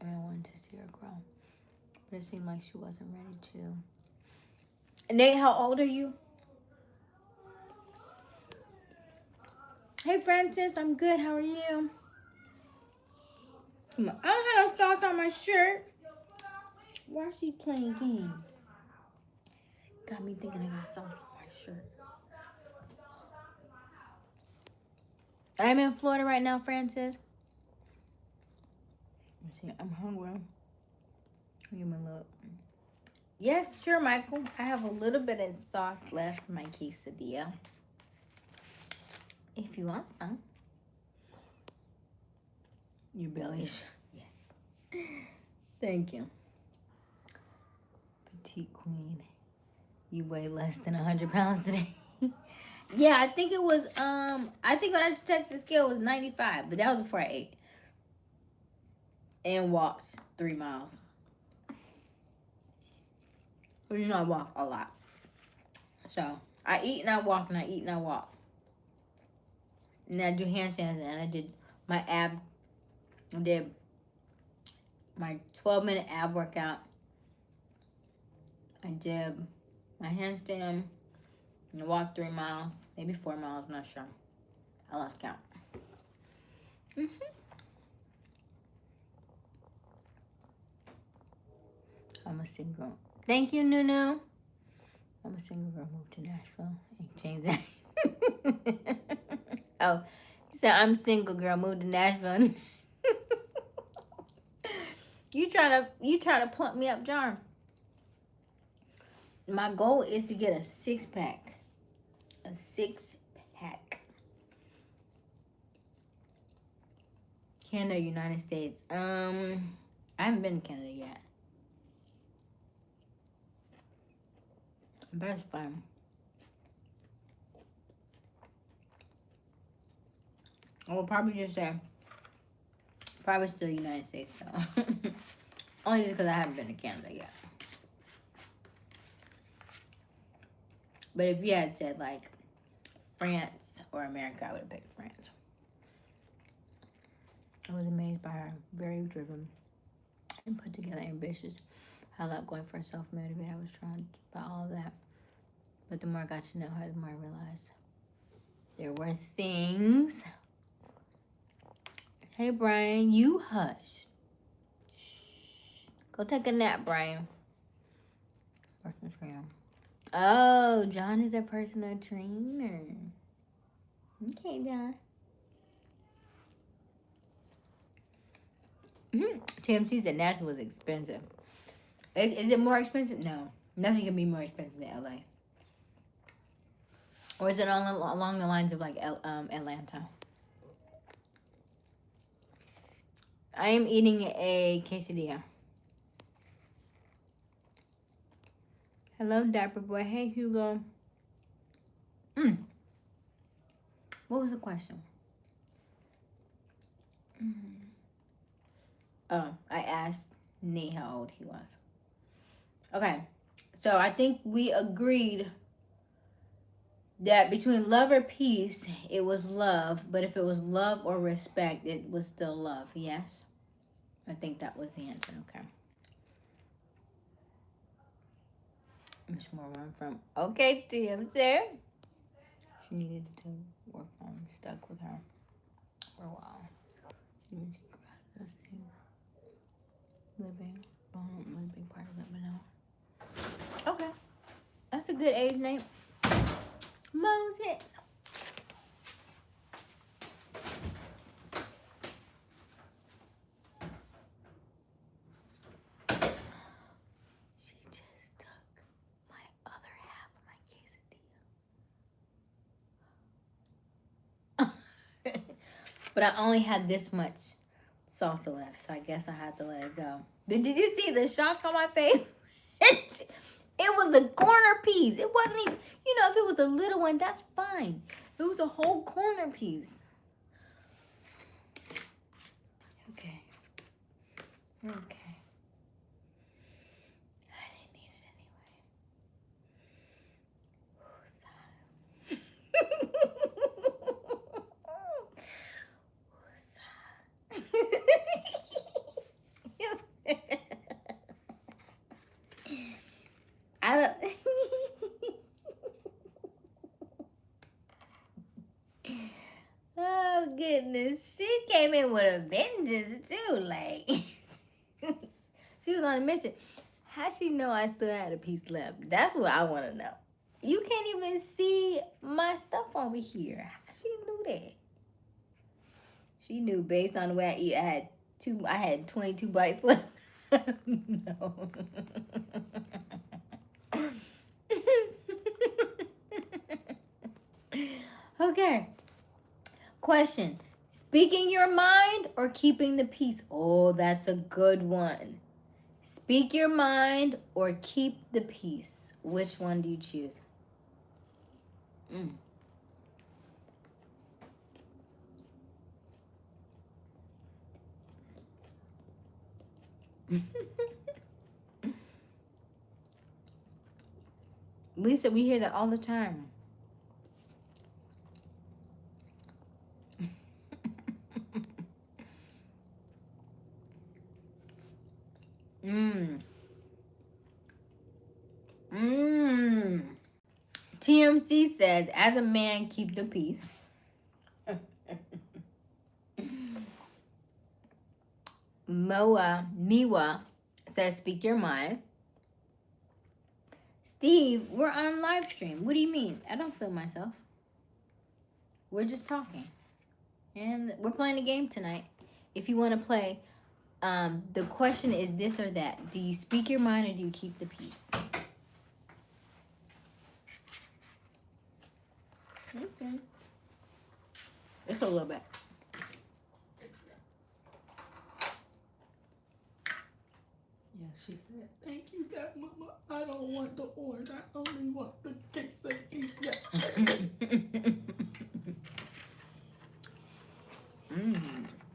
I wanted to see her grow. But it seemed like she wasn't ready to. Nate, how old are you? Hey, Francis, I'm good. How are you? Come on. I don't have no sauce on my shirt. Why is she playing games? Got me thinking I got sauce on my shirt. I'm in Florida right now, Francis. Let's see, I'm hungry. Give me a look. Yes, sure, Michael. I have a little bit of sauce left in my quesadilla. If you want some. Your belly's. Yes. Thank you. Petite queen. You weigh less than 100 pounds today. Yeah, I think it was, I think when I checked the scale it was 95, but that was before I ate. and walked 3 miles. But you know, I walk a lot. So I eat and I walk and I eat and I walk. And I do handstands and I did my ab. I did my 12-minute ab workout. I did my handstand and I walked 3 miles, maybe 4 miles, I'm not sure. I lost count. I'm a single. Thank you, Nunu. I'm a single girl, moved to Nashville and changed that. Oh, you said I'm single girl, moved to Nashville. You trying to plump me up, Jar. My goal is to get a 6-pack. A 6-pack. Canada, United States. I haven't been to Canada yet. That's fun. I will probably just say, probably still United States though. Only just because I haven't been to Canada yet. But if you had said like France or America, I would have picked France. I was amazed by her, very driven and put together, ambitious. How outgoing for self-motivated. I was trying about all of that. But the more I got to know her, the more I realized there were things. Hey, Brian, you hush. Shh. Go take a nap, Brian. Personal trainer. Oh, John is a personal trainer. Okay, John. TMC said Nashville was expensive. Is it more expensive? No. Nothing can be more expensive than LA. Or is it along the lines of like Atlanta? I am eating a quesadilla. Hello, Dapper Boy. Hey, Hugo. What was the question? Oh, I asked Nate how old he was. Okay, so I think we agreed that between love or peace, it was love. But if it was love or respect, it was still love. Yes? I think that was the answer. Okay. Much more where I'm from. Okay, TMC. She needed to work on stuck with her for a while. She needed to grow out of those things. Living. Living part of it, but no. Okay. That's a good age name. Moses. She just took my other half of my quesadilla. But I only had this much salsa left, so I guess I had to let it go. But did you see the shock on my face? It was a corner piece. It wasn't even, if it was a little one, that's fine. It was a whole corner piece. Okay. Okay. I didn't need it anyway. I don't. Oh goodness, she came in with a vengeance too. Like she was on a mission. How she know I still had a piece left? That's what I want to know. You can't even see my stuff over here. How she knew that? She knew based on the way I eat. I had 22 bites left. No. Okay. Question. Speaking your mind or keeping the peace? Oh, that's a good one. Speak your mind or keep the peace. Which one do you choose? Lisa, we hear that all the time. Mmm. Mmm. TMC says, as a man, keep the peace. Miwa says, speak your mind. Steve, we're on live stream. What do you mean? I don't feel myself. We're just talking. And we're playing a game tonight. If you want to play, the question is this or that. Do you speak your mind or do you keep the peace? Okay. It's a little bit. Yeah, she said, thank you, Godmama. I don't want the orange. I only want the quesadilla.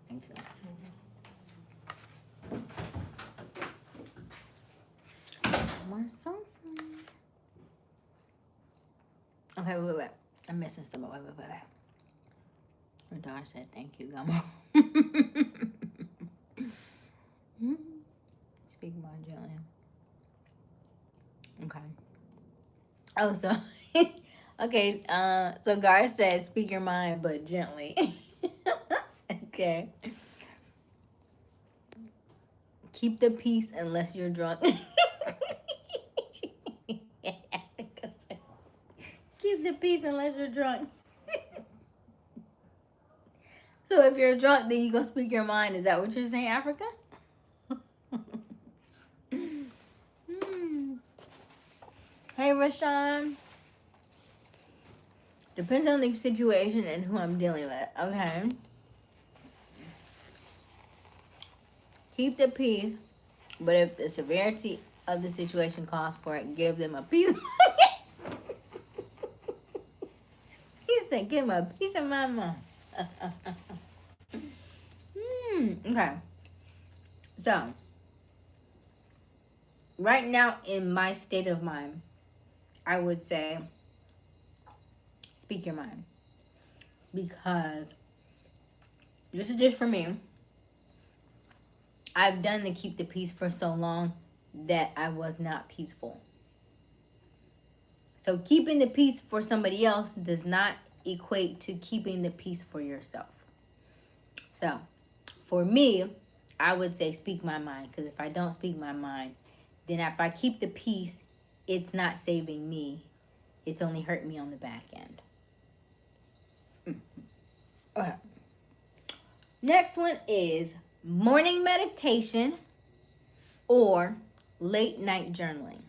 Thank you. More salsa. Okay, wait. I'm missing something. Wait. Her daughter said, thank you, Gummo. Speak more gently. Okay. Oh, so okay. So Gar says, speak your mind, but gently. Okay. Keep the peace unless you're drunk. Keep the peace unless you're drunk. So if you're drunk, then you gonna speak your mind. Is that what you're saying, Africa? Hey, Rashawn. Depends on the situation and who I'm dealing with. Okay. Keep the peace, but if the severity of the situation calls for it, give them a piece. He said, give him a piece of my mind. Okay. So, right now in my state of mind, I would say, speak your mind. Because this is just for me. I've done the keep the peace for so long that I was not peaceful. So keeping the peace for somebody else does not equate to keeping the peace for yourself. So for me, I would say speak my mind. Because if I don't speak my mind, then if I keep the peace, it's not saving me. It's only hurting me on the back end. Okay. Next one is morning meditation or late night journaling.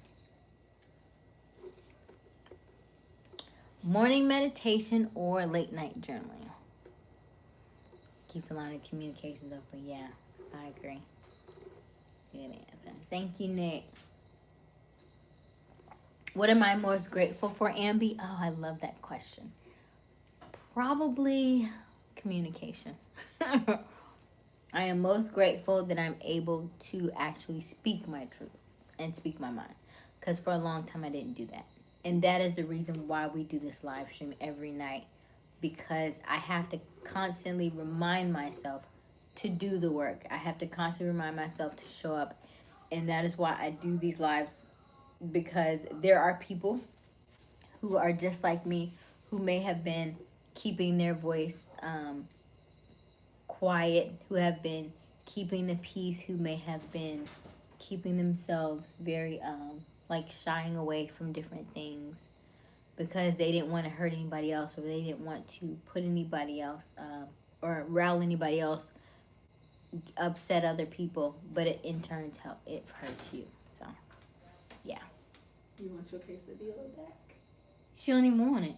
Morning meditation or late night journaling. Keeps a lot of communications open. Yeah, I agree. Good answer. Thank you, Nick. What am I most grateful for, Ambi? Oh, I love that question. Probably communication. I am most grateful that I'm able to actually speak my truth and speak my mind. Because for a long time, I didn't do that. And that is the reason why we do this live stream every night. Because I have to constantly remind myself to do the work. I have to constantly remind myself to show up. And that is why I do these lives. Because there are people who are just like me, who may have been keeping their voice quiet, who have been keeping the peace, who may have been keeping themselves very like shying away from different things because they didn't want to hurt anybody else, or they didn't want to put anybody else or rile anybody else, upset other people, but it in turn it hurts you. So yeah. You want your quesadilla back? She don't even want it.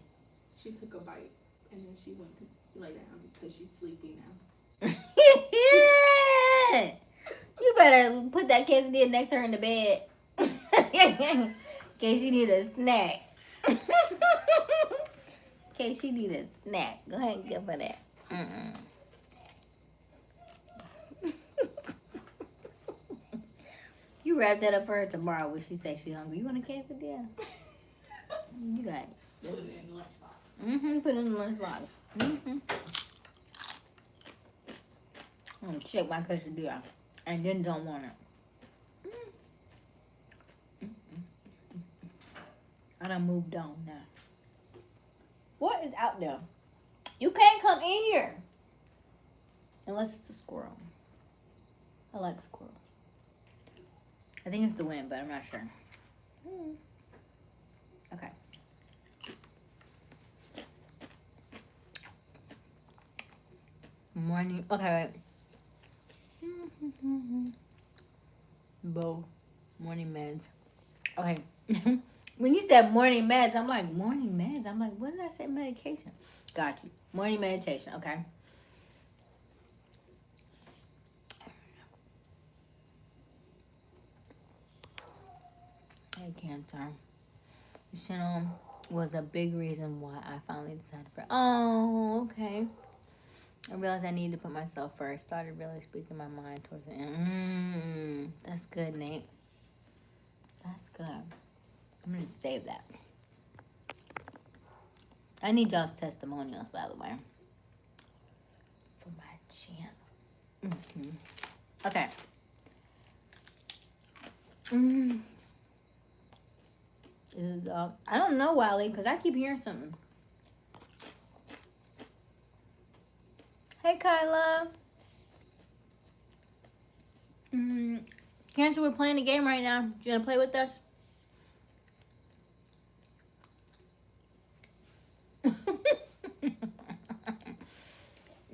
She took a bite and then she went to lay down because she's sleepy now. You better put that quesadilla next to her in the bed. In case she need a snack. In case she need a snack. Go ahead and give her that. wrap that up for her tomorrow when she says she's hungry. You want a quesadilla? You got it. Put it in the lunchbox. Put it in the lunchbox. I'm gonna check my quesadilla and then don't want it. I done moved on now. What is out there? You can't come in here unless it's a squirrel. I like squirrels. I think it's the wind, but I'm not sure. Okay. Morning. Okay, wait. Bo. Morning meds. Okay. When you said morning meds, I'm like, morning meds? I'm like, what did I say? Medication. Got you. Morning meditation. Okay. Hey, Cancer. This channel was a big reason why I finally decided to pray. Oh, okay. I realized I needed to put myself first. Started really speaking my mind towards the end. That's good, Nate. That's good. I'm going to save that. I need y'all's testimonials, by the way, for my channel. Okay. Is it a dog? I don't know, Wiley, because I keep hearing something. Hey, Kyla. Cancer, we're playing a game right now. You want to play with us?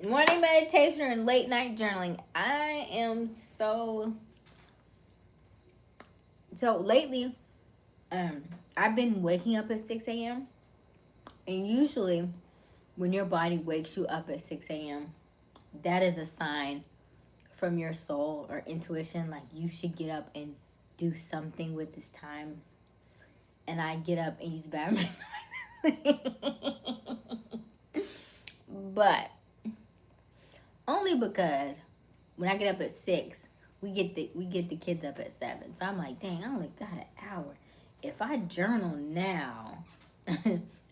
Morning meditation and late night journaling. I am so lately, I've been waking up at 6 a.m. And usually when your body wakes you up at 6 a.m., that is a sign from your soul or intuition, like you should get up and do something with this time. And I get up and use Batman. But only because when I get up at 6, we get the kids up at 7. So I'm like, dang, I only got an hour. If I journal now,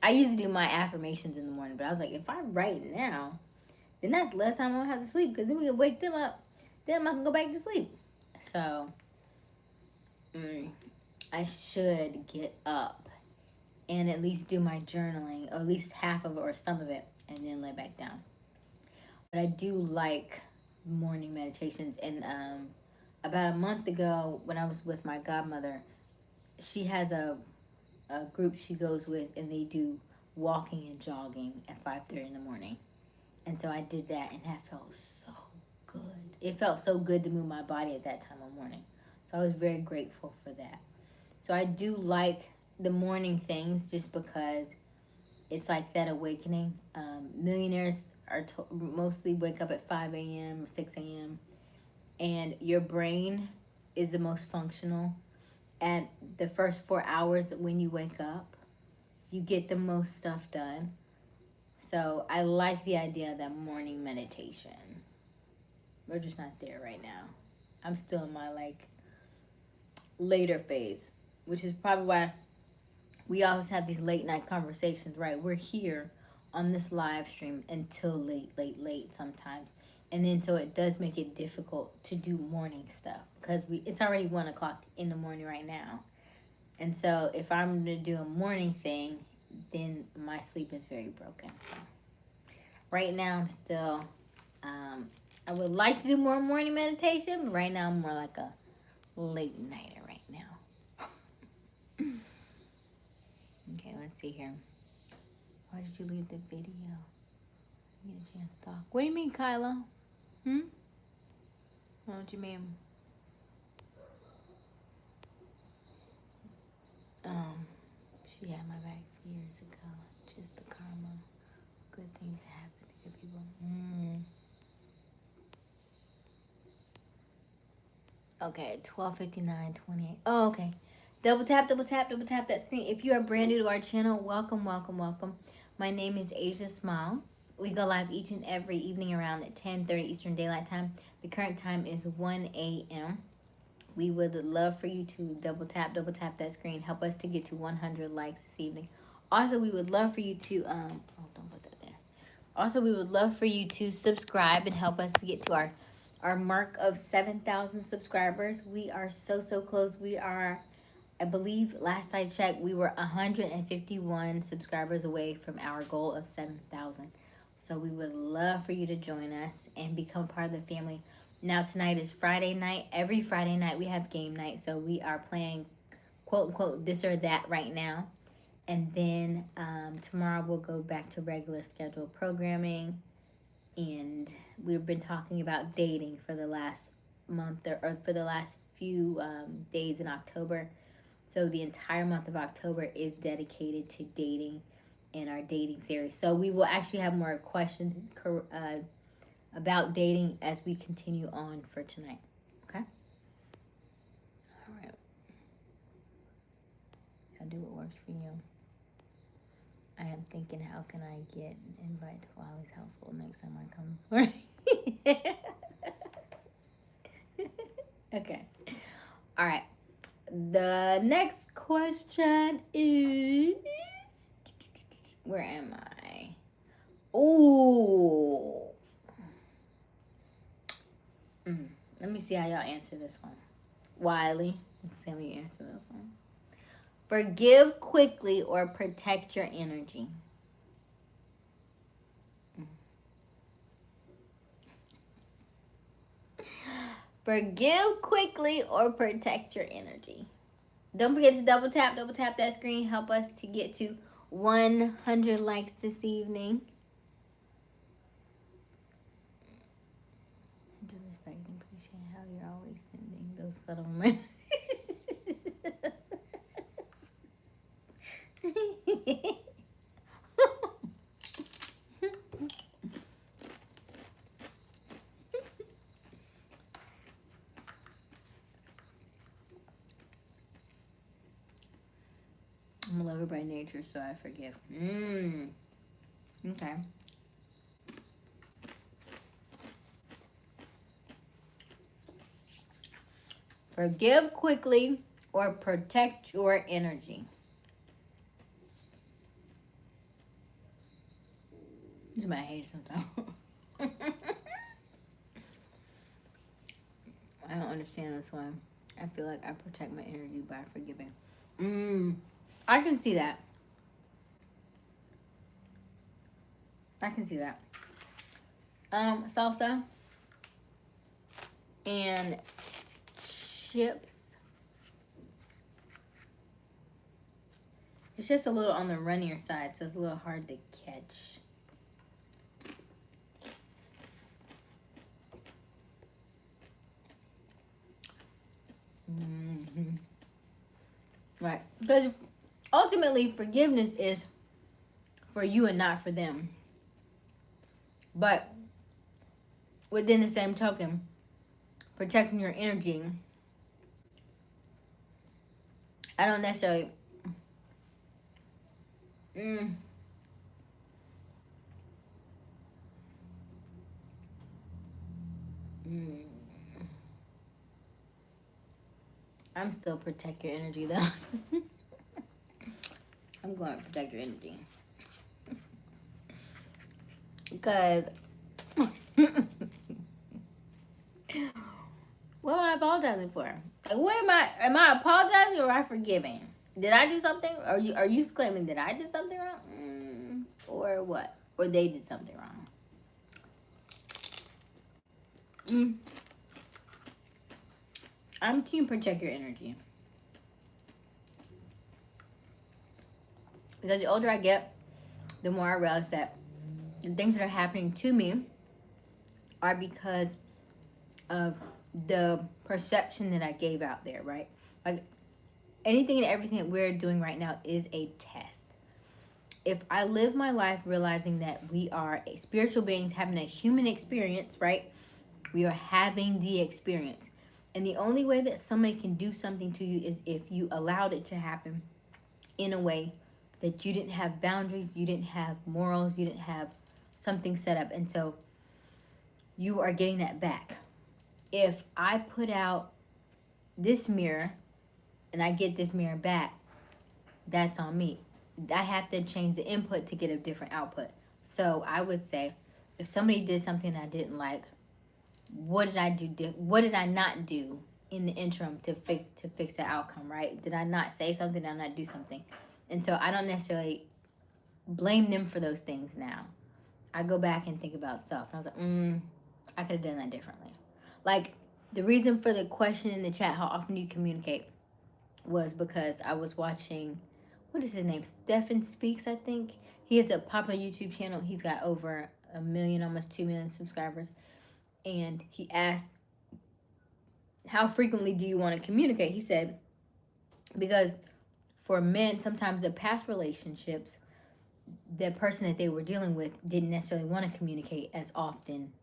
I used to do my affirmations in the morning, but I was like, if I write now, then that's less time I don't have to sleep, because then we can wake them up. Then I can go back to sleep. So I should get up and at least do my journaling, or at least half of it or some of it, and then lay back down. But I do like morning meditations. And about a month ago, when I was with my godmother, she has a group she goes with, and they do walking and jogging at 5:30 in the morning. And so I did that, and that felt so good. It felt so good to move my body at that time of morning. So I was very grateful for that. So I do like the morning things just because it's like that awakening. Millionaires are mostly wake up at 5 a.m. or 6 a.m. And your brain is the most functional at the first 4 hours when you wake up. You get the most stuff done. So I like the idea of that morning meditation. We're just not there right now. I'm still in my later phase, which is probably why we always have these late night conversations, right? We're here on this live stream until late sometimes. And then so it does make it difficult to do morning stuff, because it's already 1 o'clock in the morning right now. And so if I'm going to do a morning thing, then my sleep is very broken. So right now I'm still, I would like to do more morning meditation, but right now I'm more like a late nighter right now. Okay, let's see here. Why did you leave the video? Get a chance to talk. What do you mean, Kyla? What do you mean? She had my back years ago. Just the karma. Good things that happen to good people. Okay, 12:59:28. Oh, okay. Double tap that screen. If you are brand new to our channel, welcome. My name is Aysia Smiles. We go live each and every evening around at 10:30 Eastern Daylight Time. The current time is 1 a.m. We would love for you to double tap that screen. Help us to get to 100 likes this evening. Also, we would love for you to oh, don't put that there. Also, we would love for you to subscribe and help us to get to our mark of 7,000 subscribers. We are so close. We are, I believe, last I checked, we were 151 subscribers away from our goal of 7,000. So we would love for you to join us and become part of the family. Now tonight is Friday night. Every Friday night we have game night. So we are playing quote unquote this or that right now. And then tomorrow we'll go back to regular scheduled programming. And we've been talking about dating for the last month or for the last few days in October. So the entire month of October is dedicated to dating in our dating series. So we will actually have more questions about dating as we continue on for tonight. Okay? All right. I'll do what works for you. I am thinking, how can I get an invite to Wally's household next time I come? Okay. All right. The next question is, where am I? Ooh. Let me see how y'all answer this one. Wiley, let's see how you answer this one. Forgive quickly or protect your energy. Forgive quickly or protect your energy. Don't forget to double tap that screen. Help us to get to 100 likes this evening. I do respect and appreciate how you're always sending those subtle reminders. I'm a lover by nature, so I forgive. Okay. Forgive quickly or protect your energy. This is my hate sometimes. I don't understand this one. I feel like I protect my energy by forgiving. I can see that. I can see that. Salsa and chips. It's just a little on the runnier side, so it's a little hard to catch. Right. Because ultimately, forgiveness is for you and not for them. But within the same token, protecting your energy, I don't necessarily... I'm still protect your energy though. I'm going to protect your energy. Because what am I apologizing for? Like, what am I apologizing or am I forgiving? Did I do something? Are you claiming that I did something wrong? Or what? Or they did something wrong? I'm team protect your energy. Because the older I get, the more I realize that the things that are happening to me are because of the perception that I gave out there, right? Like, anything and everything that we're doing right now is a test. If I live my life realizing that we are spiritual beings having a human experience, right? We are having the experience. And the only way that somebody can do something to you is if you allowed it to happen in a way that you didn't have boundaries, you didn't have morals, you didn't have something set up. And so you are getting that back. If I put out this mirror and I get this mirror back, that's on me. I have to change the input to get a different output. So I would say, if somebody did something I didn't like, what did I do? What did I not do in the interim to fix the outcome? Right? Did I not say something? Did I not do something? And so I don't necessarily blame them for those things now. I go back and think about stuff. And I was like, I could have done that differently. Like, the reason for the question in the chat, how often do you communicate, was because I was watching, what is his name? Stefan Speaks, I think. He has a popular YouTube channel. He's got over 1 million, almost 2 million subscribers. And he asked, how frequently do you want to communicate? He said, because for men, sometimes the past relationships, the person that they were dealing with didn't necessarily want to communicate as often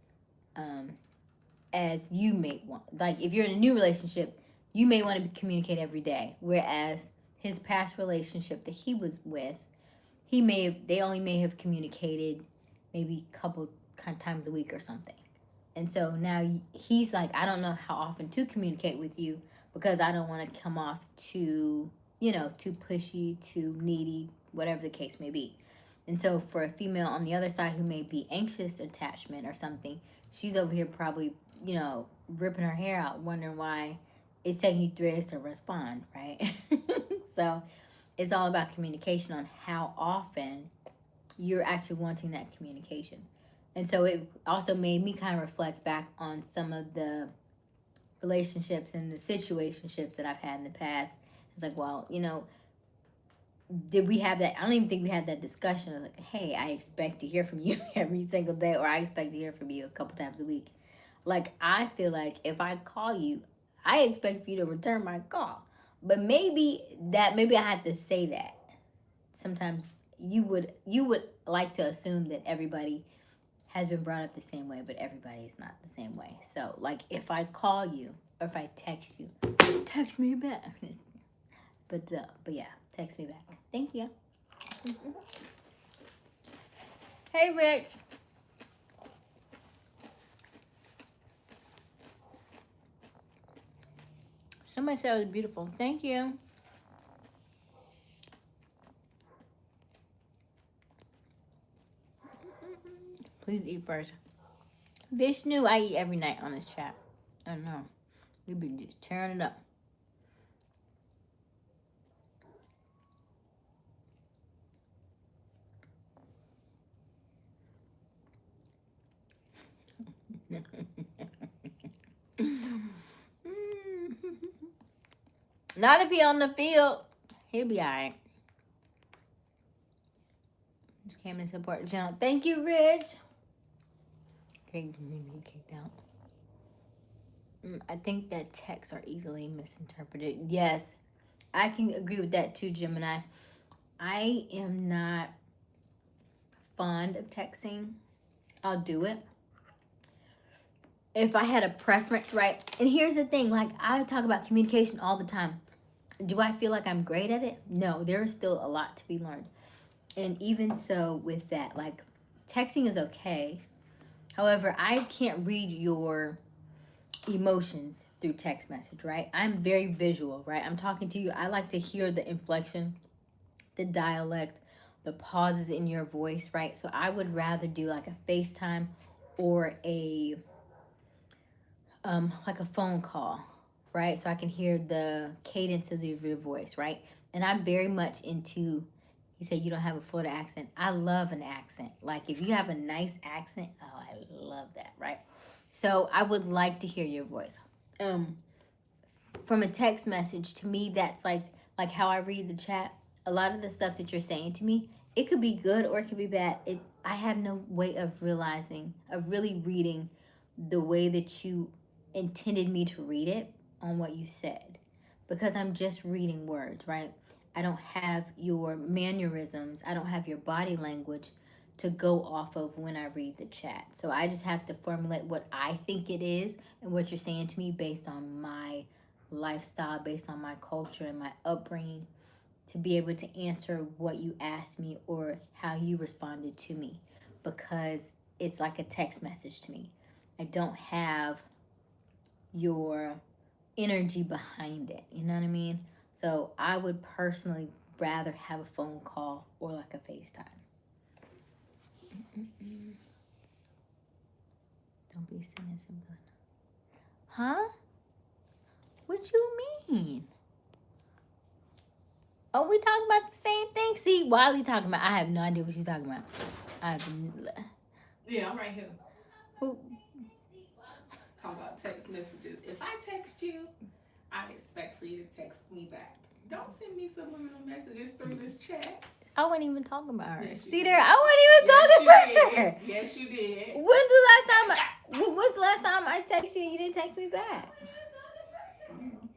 as you may want. Like, if you're in a new relationship, you may want to communicate every day, whereas his past relationship that he was with, they only may have communicated maybe a couple times a week or something. And so now he's like, I don't know how often to communicate with you, because I don't want to come off too, too pushy, too needy, whatever the case may be. And so for a female on the other side who may be anxious attachment or something, she's over here probably, ripping her hair out, wondering why it's taking you 3 days to respond, right? So it's all about communication on how often you're actually wanting that communication. And so it also made me kind of reflect back on some of the relationships and the situationships that I've had in the past. It's like, well, did we have that? I don't even think we had that discussion of like, hey, I expect to hear from you every single day, or I expect to hear from you a couple times a week. Like, I feel like if I call you, I expect for you to return my call. But maybe I had to say that. Sometimes you would like to assume that everybody has been brought up the same way, but everybody is not the same way. So, like, if I call you or if I text you, text me back. But yeah, text me back. Thank you. Hey, Rich. Somebody said it was beautiful. Thank you. Please eat first. Vishnu, I eat every night on this chat. I don't know. We've been just tearing it up. Not if he on the field. He'll be alright. Just came to support the channel. Thank you, Rich. Okay, kicked out. I think that texts are easily misinterpreted. Yes, I can agree with that too, Gemini. I am not fond of texting. I'll do it if I had a preference, right? And here's the thing, like, I talk about communication all the time. Do I feel like I'm great at it? No, there is still a lot to be learned. And even so with that, like, texting is okay. However, I can't read your emotions through text message, right? I'm very visual, right? I'm talking to you. I like to hear the inflection, the dialect, the pauses in your voice, right? So I would rather do like a FaceTime or a like a phone call, right? So I can hear the cadences of your voice, right? And I'm very much into, you say you don't have a Florida accent. I love an accent. Like, if you have a nice accent, oh, I love that, right? So I would like to hear your voice. From a text message, to me, that's like how I read the chat. A lot of the stuff that you're saying to me, it could be good or it could be bad. I have no way of really reading the way that you intended me to read it on what you said, because I'm just reading words, right? I don't have your mannerisms. I don't have your body language to go off of when I read the chat. So I just have to formulate what I think it is and what you're saying to me based on my lifestyle, based on my culture and my upbringing, to be able to answer what you asked me or how you responded to me, because it's like a text message to me. I don't have your energy behind it. You know what I mean? So I would personally rather have a phone call or like a FaceTime. Don't be innocent. Huh? What you mean? Oh, we talking about the same thing? See, Wiley talking about. I have no idea what she's talking about. Yeah, I'm right here. Who? Talking about text messages. If I text you, I expect for you to text me back. Don't send me subliminal messages through this chat. I wasn't even talking about her. Yes, you See did. there, I wasn't even talking about her. Yes, you did. When's the last time I texted you and you didn't text me back?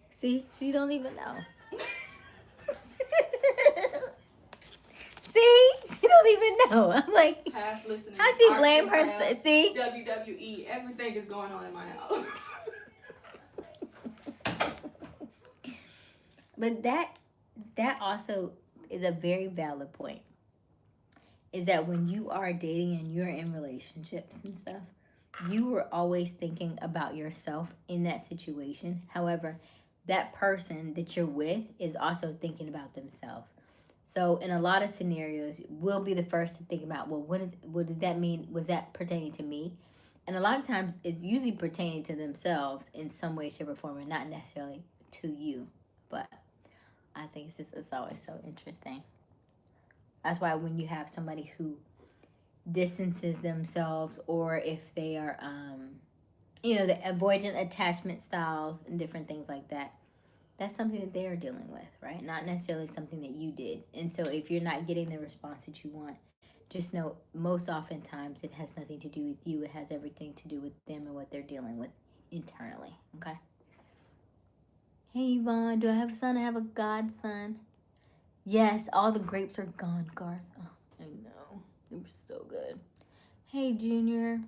See, she don't even know. See, she don't even know. I'm like, half listening. How she blame her? See, WWE, everything is going on in my house. But that also is a very valid point. Is that when you are dating and you're in relationships and stuff, you are always thinking about yourself in that situation. However, that person that you're with is also thinking about themselves. So in a lot of scenarios, we'll be the first to think about, well, what did that mean? Was that pertaining to me? And a lot of times it's usually pertaining to themselves in some way, shape, or form, and not necessarily to you. But I think it's always so interesting. That's why when you have somebody who distances themselves, or if they are, the avoidant attachment styles and different things like that, that's something that they are dealing with, right? Not necessarily something that you did. And so if you're not getting the response that you want, just know most oftentimes it has nothing to do with you. It has everything to do with them and what they're dealing with internally, okay? Hey, Yvonne, do I have a son? I have a godson. Yes, all the grapes are gone, Garth. Oh, I know. They were so good. Hey, Junior.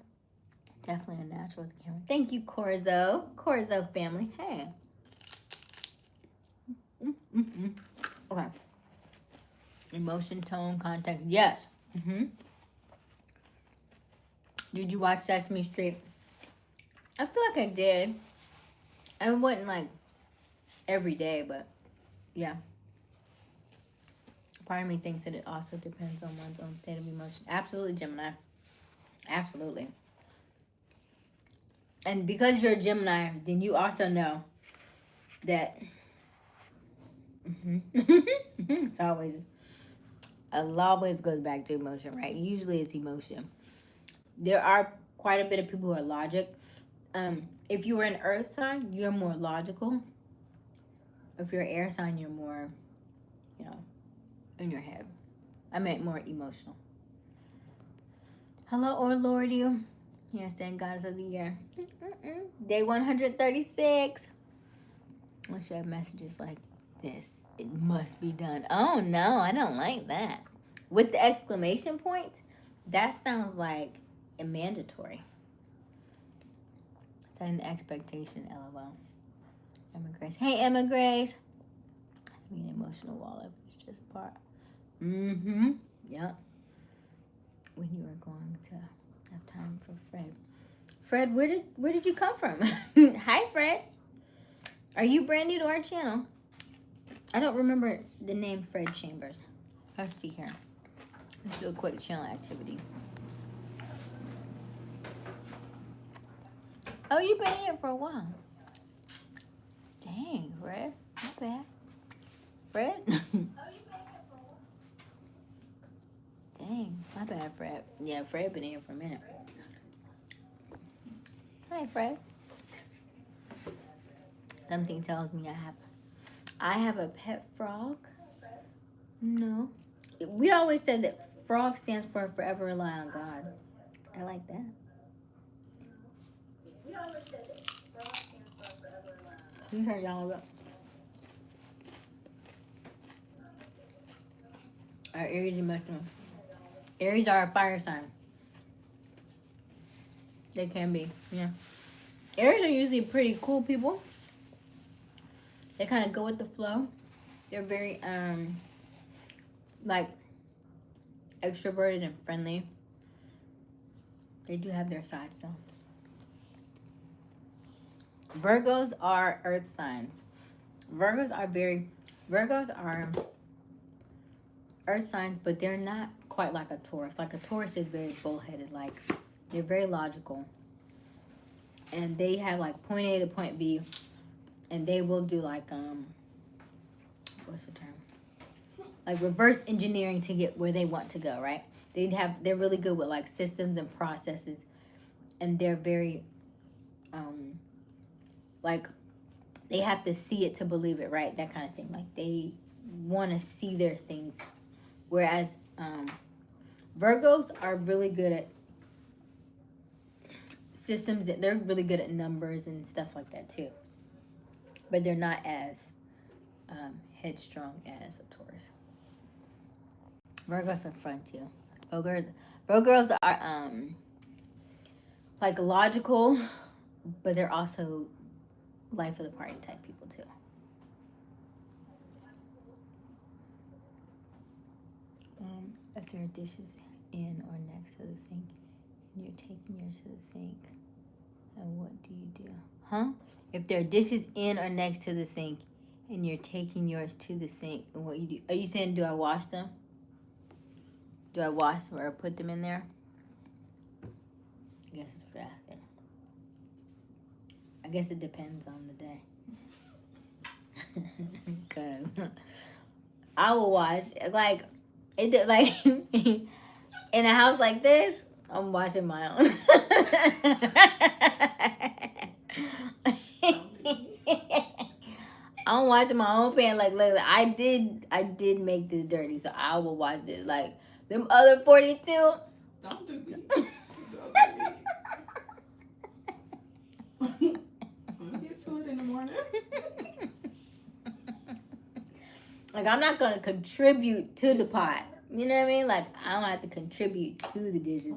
Definitely a natural with the camera. Thank you, Corzo. Corzo family. Hey. Okay. Emotion, tone, context. Yes. Did you watch Sesame Street? I feel like I did. I wasn't like every day, but yeah. Part of me thinks that it also depends on one's own state of emotion. Absolutely, Gemini. Absolutely. And because you're a Gemini, then you also know that it always goes back to emotion, right? Usually it's emotion. There are quite a bit of people who are logic. If you were an earth sign, you're more logical. If you're an air sign, you're more, in your head. I meant more emotional. Hello, or Lord, you. Stand Goddess of the Year. Day 136. Once you have messages like this, it must be done. Oh no, I don't like that. With the exclamation point, that sounds like a mandatory. Setting the expectation, LOL. Emma Grace. Hey, Emma Grace. I mean, emotional wall up is just part. Yep. When you are going to have time for Fred. Fred, where did you come from? Hi, Fred. Are you brand new to our channel? I don't remember the name Fred Chambers. Let's see here. Let's do a quick channel activity. Oh, you've been here for a while. Dang, Fred. Not bad. Fred? Dang, my bad, Fred. Yeah, Fred been here for a minute. Hi, Fred. Something tells me I have a pet frog. No. We always said that frog stands for forever rely on God. I like that. We always said that frog stands for forever rely on God. You heard y'all about. Our Aries emotional. Aries are a fire sign. They can be, yeah. Aries are usually pretty cool people. They kind of go with the flow. They're very, like, extroverted and friendly. They do have their sides, though. Virgos are earth signs. Virgos are earth signs, but they're not quite like a Taurus. Like a Taurus is very bullheaded. Like they're very logical, and they have like point A to point B, and they will do like what's the term? Like reverse engineering to get where they want to go. Right? They're really good with like systems and processes, and they're very like they have to see it to believe it, right? That kind of thing. Like they want to see their things, whereas Virgos are really good at systems. They're really good at numbers and stuff like that too, but they're not as headstrong as a Taurus. Virgos are fun too. Virgos are like logical, but they're also life of the party type people too. If there are dishes in or next to the sink and you're taking yours to the sink, and what do you do? Huh? If there are dishes in or next to the sink and you're taking yours to the sink, and what you do? Are you saying, do I wash them? Do I wash them or put them in there? I guess it's what you're asking. I guess it depends on the day. Cause I will wash like it like in a house like this. I'm washing my own. I'm washing my own pan. Like look, I did make this dirty, so I will wash this. Like them other 42. Don't do me. I'll get to it in the morning. Like I'm not gonna contribute to the pot. You know what I mean? Like I don't have to contribute to the dishes.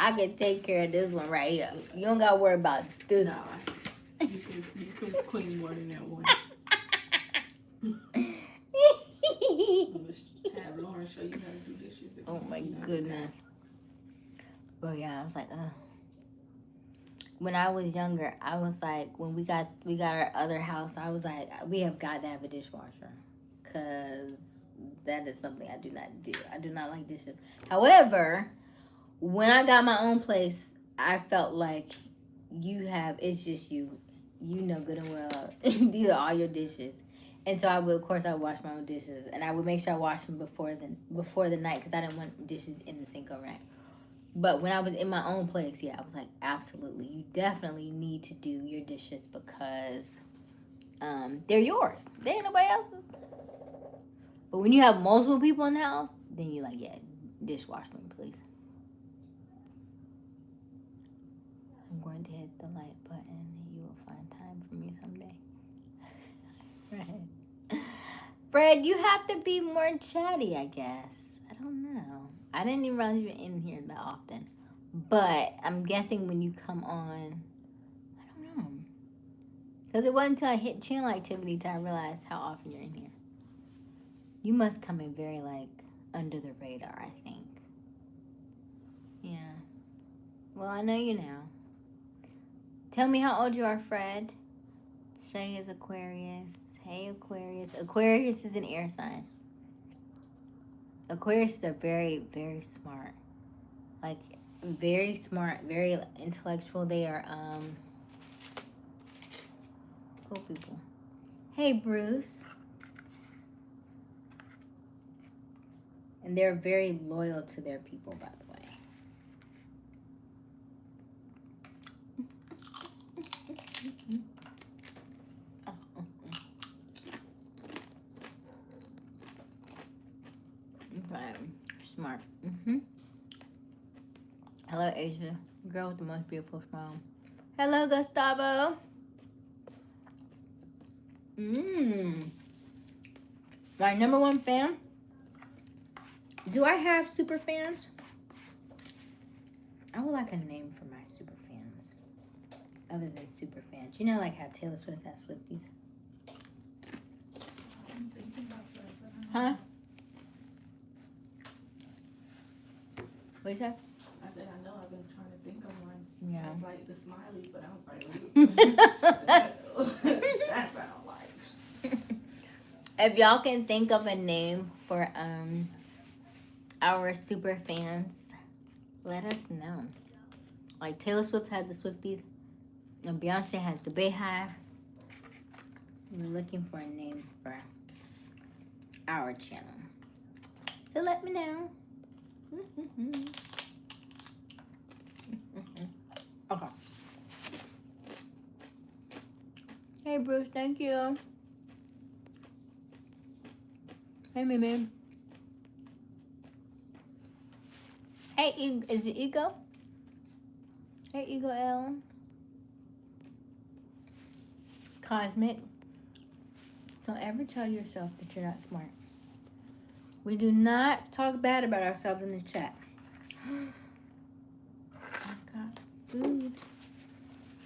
I can take care of this one right here. You don't gotta worry about this. No, you can clean more than that one. Have Lauren show you how to do dishes. Oh my goodness. But yeah, I was like, when I was younger, I was like, when we got our other house, I was like, we have got to have a dishwasher, cause that is something I do not do. I do not like dishes. However, when I got my own place, I felt like it's just you know good and well these are all your dishes. And so I would wash my own dishes, and I would make sure I wash them before the night, because I didn't want dishes in the sink overnight. But when I was in my own place, yeah, I was like, absolutely, you definitely need to do your dishes, because they're yours. They ain't nobody else's. But when you have multiple people in the house, then you're like, yeah, dishwash me, please. I'm going to hit the like button. You will find time for me someday. Right. Fred, you have to be more chatty, I guess. I don't know. I didn't even realize you were in here that often. But I'm guessing when you come on, I don't know. Because it wasn't until I hit channel activity till I realized how often you're in here. You must come in very, like, under the radar, I think. Yeah. Well, I know you now. Tell me how old you are, Fred. Shay is Aquarius. Hey, Aquarius. Aquarius is an air sign. Aquarius are very, very smart. Like, very smart, very intellectual. They are, cool people. Hey, Bruce. And they're very loyal to their people, by the way. Smart. Hello, Aysia. Girl with the most beautiful smile. Hello, Gustavo. My number one fan. Do I have super fans? I would like a name for my super fans, other than super fans. You know, like how Taylor Swift has Swifties. Huh? What you say? I said, I know, I've been trying to think of one. Yeah. I was like, the smileys, but I was like, that's what I don't like. If y'all can think of a name for our super fans, let us know. Like Taylor Swift had the Swifties, and Beyonce has the Bayhive. We're looking for a name for our channel, so let me know. Okay. Hey Bruce, thank you. Hey Mimi. Hey, is it Ego? Hey, Ego L. Cosmic. Don't ever tell yourself that you're not smart. We do not talk bad about ourselves in the chat. I got food.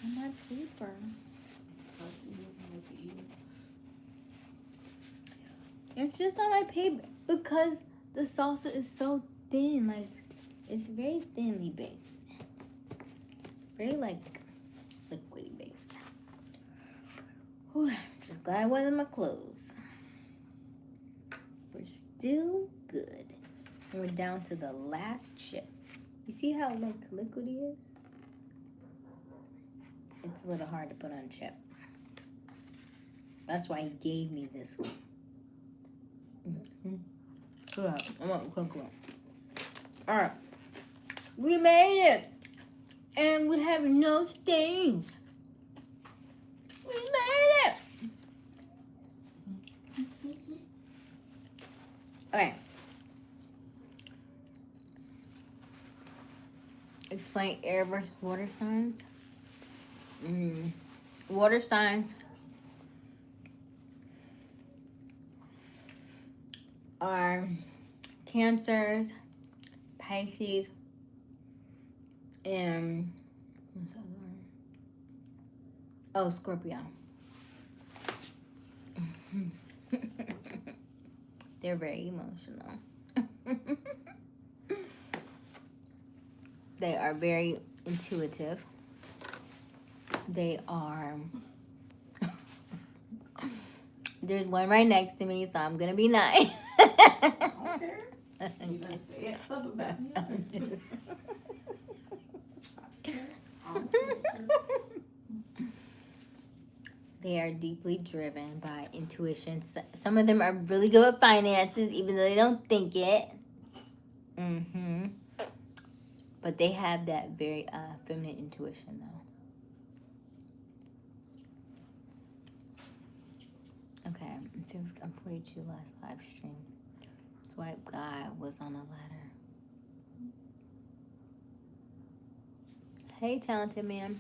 I'm not paper. It's just on my paper because the salsa is so thin. Like, it's very thinly based. Very, like, liquidy based. Whew, just glad it wasn't my clothes. We're still good. And we're down to the last chip. You see how, like, liquidy is? It's a little hard to put on chip. That's why he gave me this one. I want coconut. Alright. We made it! And we have no stains. We made it! Okay. Explain air versus water signs. Water signs are Cancers, Pisces, and what's the other one? Oh, Scorpio. They're very emotional. They are very intuitive. They are. There's one right next to me, so I'm gonna be nice. Okay. You gonna say it up about me? They are deeply driven by intuition. Some of them are really good with finances, even though they don't think it. But they have that very feminine intuition, though. Okay, I'm 42 last live stream. Swipe guy was on a ladder. Hey, talented man.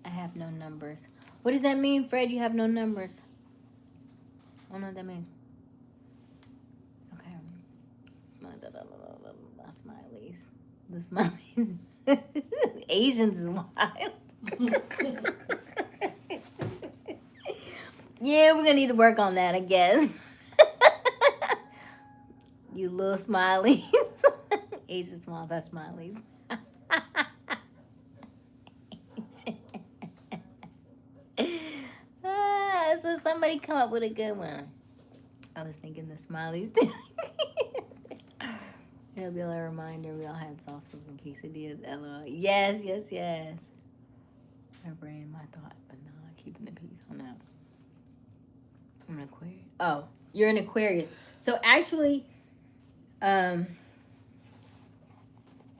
I have no numbers. What does that mean, Fred? You have no numbers. I don't know what that means. Okay. Smileys. The smileys. Asians is wild. Yeah, we're gonna need to work on that, I guess. You little smileys. Asian smiles, that's smileys. So somebody come up with a good one. I was thinking the smileys too. It'll be a reminder we all had salsas and quesadillas. LOL. Yes. My brain, my thought, but no, keeping the peace on that. I'm an Aquarius. Oh, you're an Aquarius. So actually,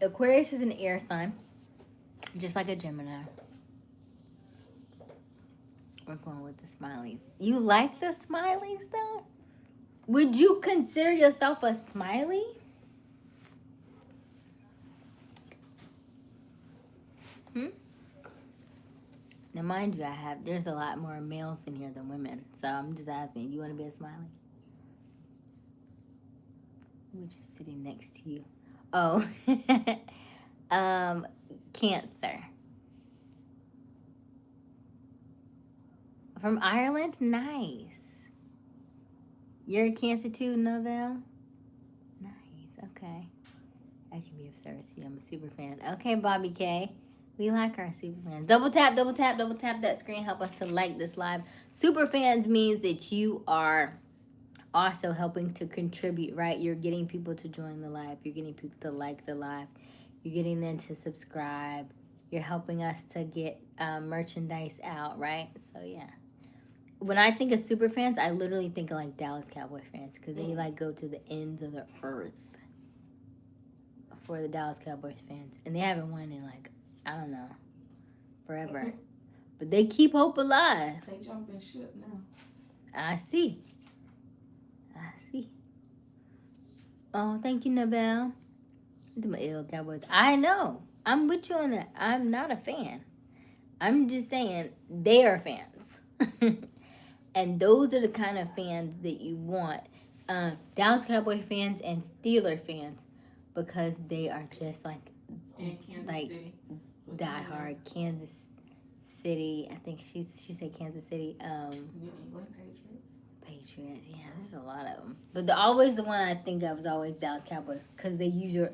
Aquarius is an air sign, just like a Gemini. We're going with the smileys. You like the smileys, though? Would you consider yourself a smiley? Now, mind you, there's a lot more males in here than women. So I'm just asking, you want to be a smiley? Which is sitting next to you? Oh, Cancer. From Ireland? Nice. You're a Cancer too, Novelle? Nice, okay. I can be of service to you. I'm a super fan. Okay, Bobby K. We like our super fans. Double tap, double tap, double tap that screen. Help us to like this live. Super fans means that you are also helping to contribute, right? You're getting people to join the live. You're getting people to like the live. You're getting them to subscribe. You're helping us to get merchandise out, right? So, yeah. When I think of super fans, I literally think of like Dallas Cowboy fans because they like go to the ends of the earth for the Dallas Cowboys fans. And they haven't won in like, I don't know, forever. But they keep hope alive. They jumping ship now. I see. Oh, thank you, Nabel. My ill Cowboys. I know. I'm with you on that. I'm not a fan. I'm just saying they are fans. And those are the kind of fans that you want. Dallas Cowboy fans and Steeler fans, because they are just like City. diehard Kansas City. I think she said Kansas City. New England Patriots. Yeah, there's a lot of them. But always the one I think of is always Dallas Cowboys because they use your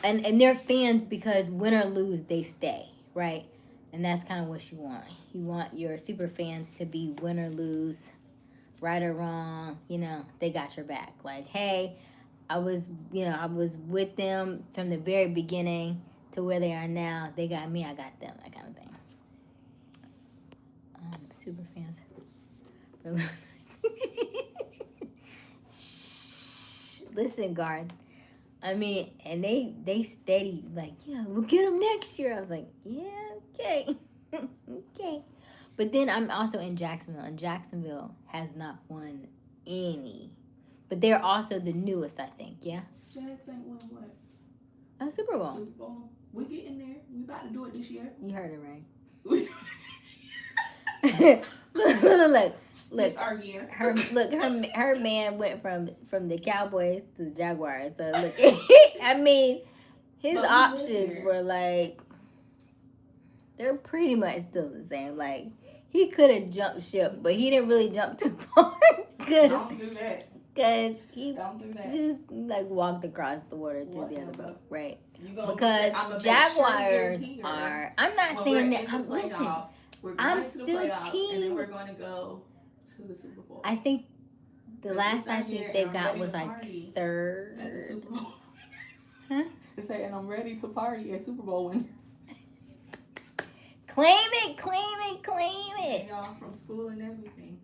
and they're fans because win or lose they stay, right? And that's kind of what you want. You want your super fans to be win or lose, right or wrong. You know, they got your back. Like, hey, I was with them from the very beginning to where they are now. They got me, I got them, that kind of thing. Super fans. For losers. Listen, Garth. I mean, and they steady, like, yeah, we'll get them next year. I was like, yeah, okay. Okay. But then I'm also in Jacksonville, and Jacksonville has not won any. But they're also the newest, I think, yeah? Jags ain't won what? A Super Bowl. Super Bowl. We getting there. We about to do it this year. You heard it right. We doing it this year. Look. It's our year. Her man went from the Cowboys to the Jaguars. So look, I mean, his options were like they're pretty much still the same. Like he could have jumped ship, but he didn't really jump too far. Don't do that. Because he Don't do that. just like walked across the water to the other boat, right? Because Jaguars are. I'm not saying that. Listen, we're going I'm to the still playoffs, team. and then we're going to go to the Super Bowl. I think the last I think they got was like third. At the Super Bowl. Huh? They say, and I'm ready to party at Super Bowl winners. Claim it, claim it, claim it. And y'all from school and everything.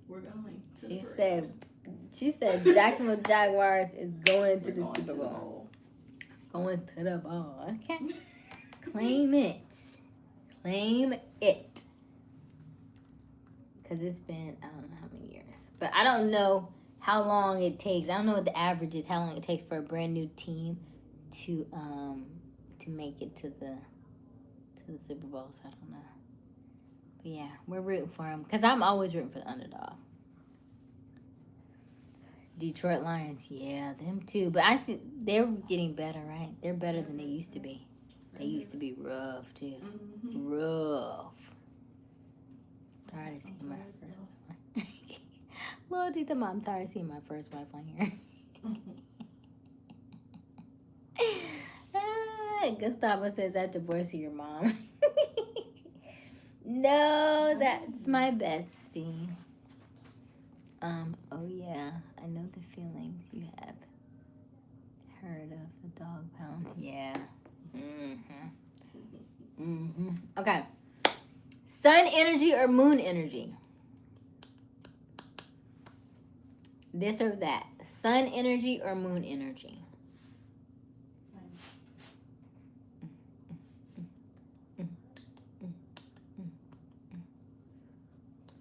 We're going. She said Jacksonville Jaguars is going to the Super Bowl. Going to the bowl. Okay. Claim it. Claim it. Because it's been, I don't know how many years. But I don't know how long it takes. I don't know what the average is, how long it takes for a brand new team to make it to the Super Bowl. So I don't know. But yeah, we're rooting for them. Because I'm always rooting for the underdog. Detroit Lions, yeah, them too. But I think they're getting better, right? They're better than they used to be. They used to be rough too. Mm-hmm. Rough. Tired of seeing my first wife. Loyalty to mom. Tired of seeing my first wife on here. Gustavo says that divorcing your mom. No, that's my bestie. Oh yeah, I know the feelings you have heard of the dog pound. Yeah. Okay. Sun energy or moon energy? This or that. Sun energy or moon energy?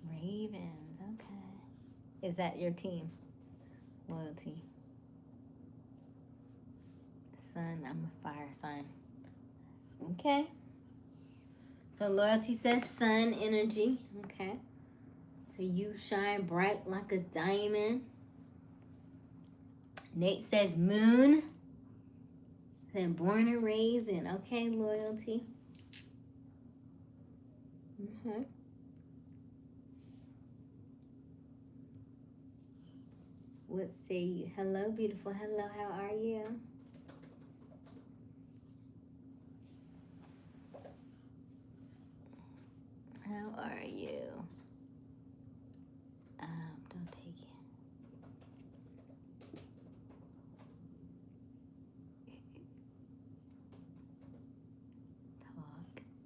Ravens, okay. Is that your team? Loyalty. Sun, I'm a fire sign. Okay. So Loyalty says sun energy. Okay. So you shine bright like a diamond. Nate says moon. Then born and raised in. Okay, Loyalty. Okay. What say you? Hello, beautiful. Hello, how are you?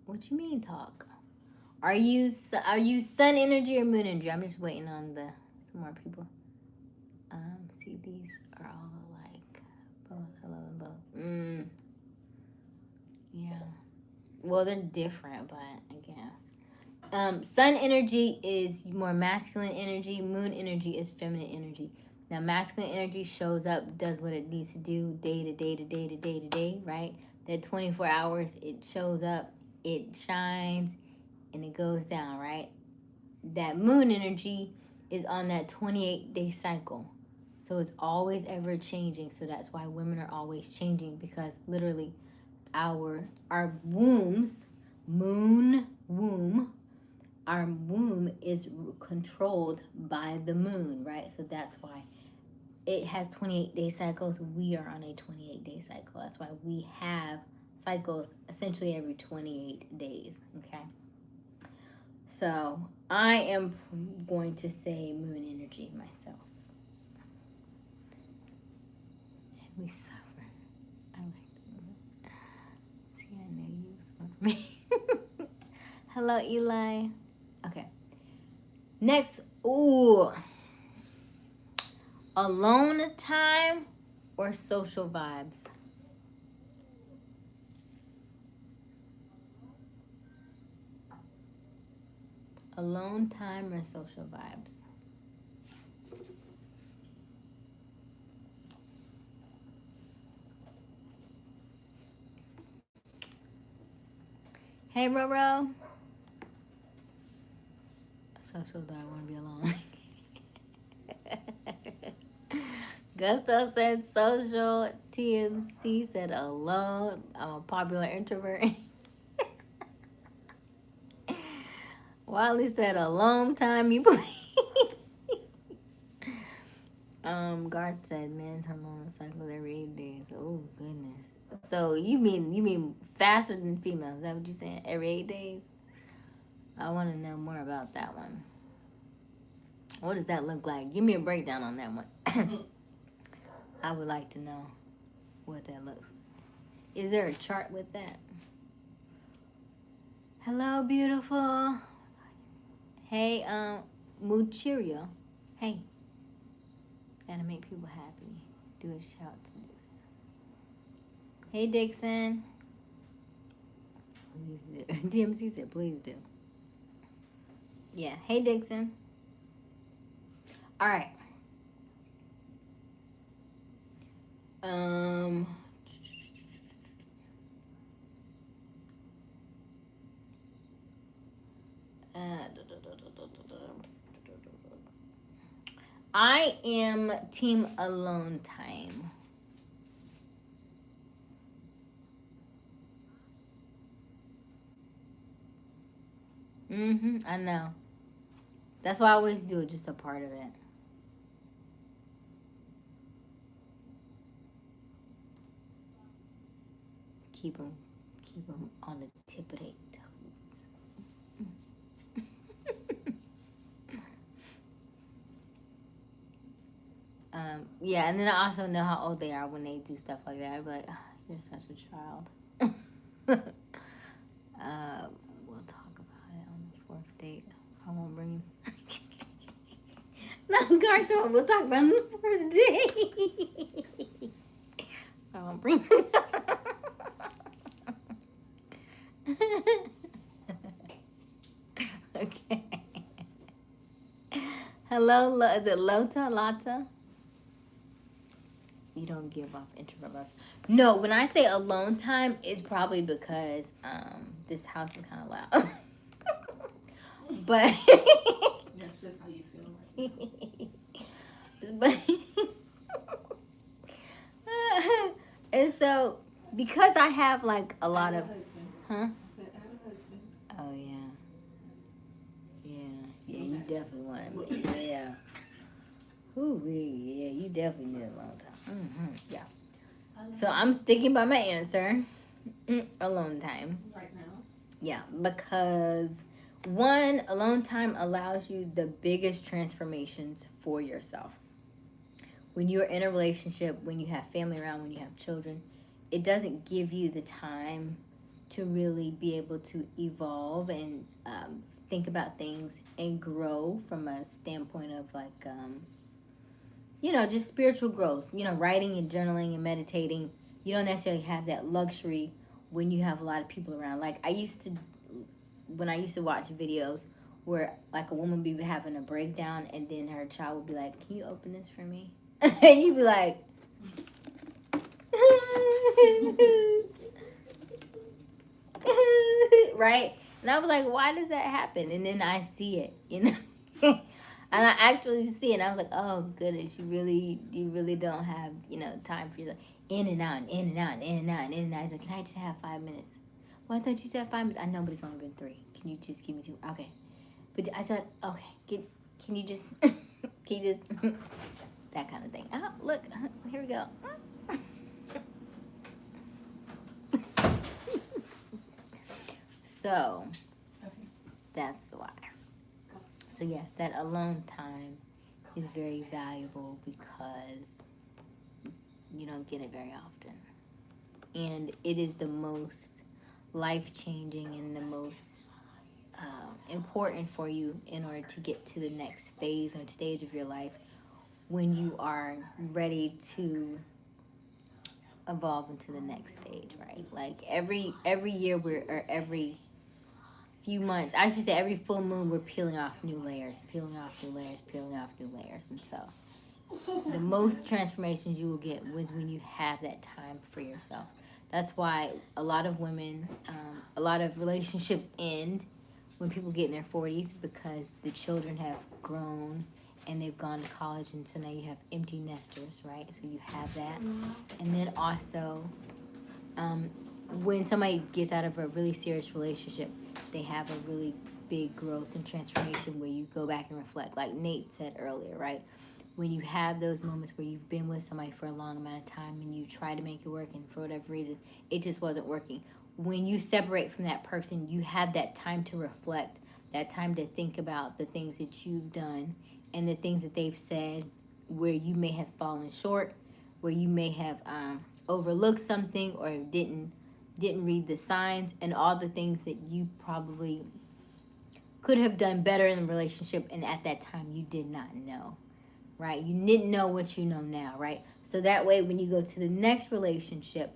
What you mean talk? Are you sun energy or moon energy? I'm just waiting on some more people. See, these are all alike. Both, hello, and both. Yeah. Well, they're different, but I guess. Sun energy is more masculine energy. Moon energy is feminine energy. Now, masculine energy shows up, does what it needs to do, day to day to day to day to day, right? That 24 hours, it shows up, it shines, and it goes down, right? That moon energy is on that 28-day cycle. So it's always ever changing. So that's why women are always changing, because literally our wombs, our womb is controlled by the moon, right? So that's why it has 28-day cycles. We are on a 28-day cycle. That's why we have cycles essentially every 28 days, okay? So I am going to say moon energy myself. And we suffer. I like to. See, I know you suffer me. Hello, Eli. Okay. Next, alone time or social vibes? Alone time or social vibes? Hey, Roro. Social, though I want to be alone. Gusto said social. TMC said alone. I'm a popular introvert. Wiley said alone time. You please. Garth said men's hormonal cycles every 8 days. Oh goodness. So you mean faster than females? Is that what you're saying? Every 8 days? I want to know more about that one. What does that look like? Give me a breakdown on that one. I would like to know what that looks like. Is there a chart with that? Hello, beautiful. Hey, Muchirio. Hey. Gotta make people happy. Do a shout to Dixon. Hey, Dixon. Please do. DMC said, please do. Yeah. Hey, Dixon. All right. I am team alone time. I know. That's why I always do it, just a part of it. Keep them on the tip of their toes. Yeah, and then I also know how old they are when they do stuff like that. But you're such a child. We'll talk about it on the 4th date. I won't bring him. No, Garth, we'll talk about it on the 4th date. I won't bring him. Okay. Hello, is it Lata? You don't give off introvert vibes. No, when I say alone time, it's probably because this house is kind of loud. But that's just how you feel right but and so because I have like a lot of huh? I said I have a husband. Oh yeah, you definitely want to. Yeah. Ooh, yeah, you definitely need a long time. Yeah. So I'm sticking by my answer. Alone time. Right now. Yeah, because one, alone time allows you the biggest transformations for yourself. When you're in a relationship, when you have family around, when you have children, it doesn't give you the time to really be able to evolve and think about things and grow from a standpoint of like just spiritual growth. Writing and journaling and meditating. You don't necessarily have that luxury when you have a lot of people around. Like when I used to watch videos where like a woman be having a breakdown and then her child would be like, "Can you open this for me?" And you'd be like, right? And I was like, why does that happen? And then I see it, and I actually see it. And I was like, oh goodness, you really don't have time for yourself. In and out, in and out, in and out, in and out. So can I just have 5 minutes? Well, I thought you said 5 minutes. I know, but it's only been 3. Can you just give me 2? Okay. But I thought, okay, can you just that kind of thing. Oh, look, here we go. So that's why. So yes, that alone time is very valuable because you don't get it very often. And it is the most life-changing and the most important for you in order to get to the next phase or stage of your life when you are ready to evolve into the next stage, right? Like every year or every few months, I should say every full moon, we're peeling off new layers, peeling off new layers, peeling off new layers. And so the most transformations you will get was when you have that time for yourself. That's why a lot of women, a lot of relationships end when people get in their 40s because the children have grown and they've gone to college, and so now you have empty nesters, right? So you have that. And then also, when somebody gets out of a really serious relationship, they have a really big growth and transformation where you go back and reflect. Like Nate said earlier, right? When you have those moments where you've been with somebody for a long amount of time and you try to make it work, and for whatever reason, it just wasn't working. When you separate from that person, you have that time to reflect, that time to think about the things that you've done and the things that they've said where you may have fallen short, where you may have overlooked something or didn't read the signs, and all the things that you probably could have done better in the relationship, and at that time you did not know, right? You didn't know what you know now, right? So that way when you go to the next relationship,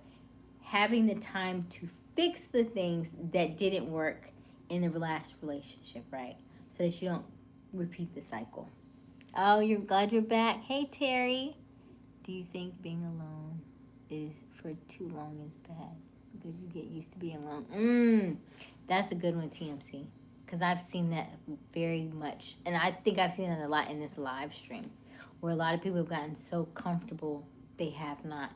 having the time to fix the things that didn't work in the last relationship, right? So that you don't repeat the cycle. Oh, you're glad you're back. Hey, Terry. Do you think being alone is for too long is bad? Because you get used to being alone. That's a good one, TMC. Because I've seen that very much. And I think I've seen it a lot in this live stream, where a lot of people have gotten so comfortable they have not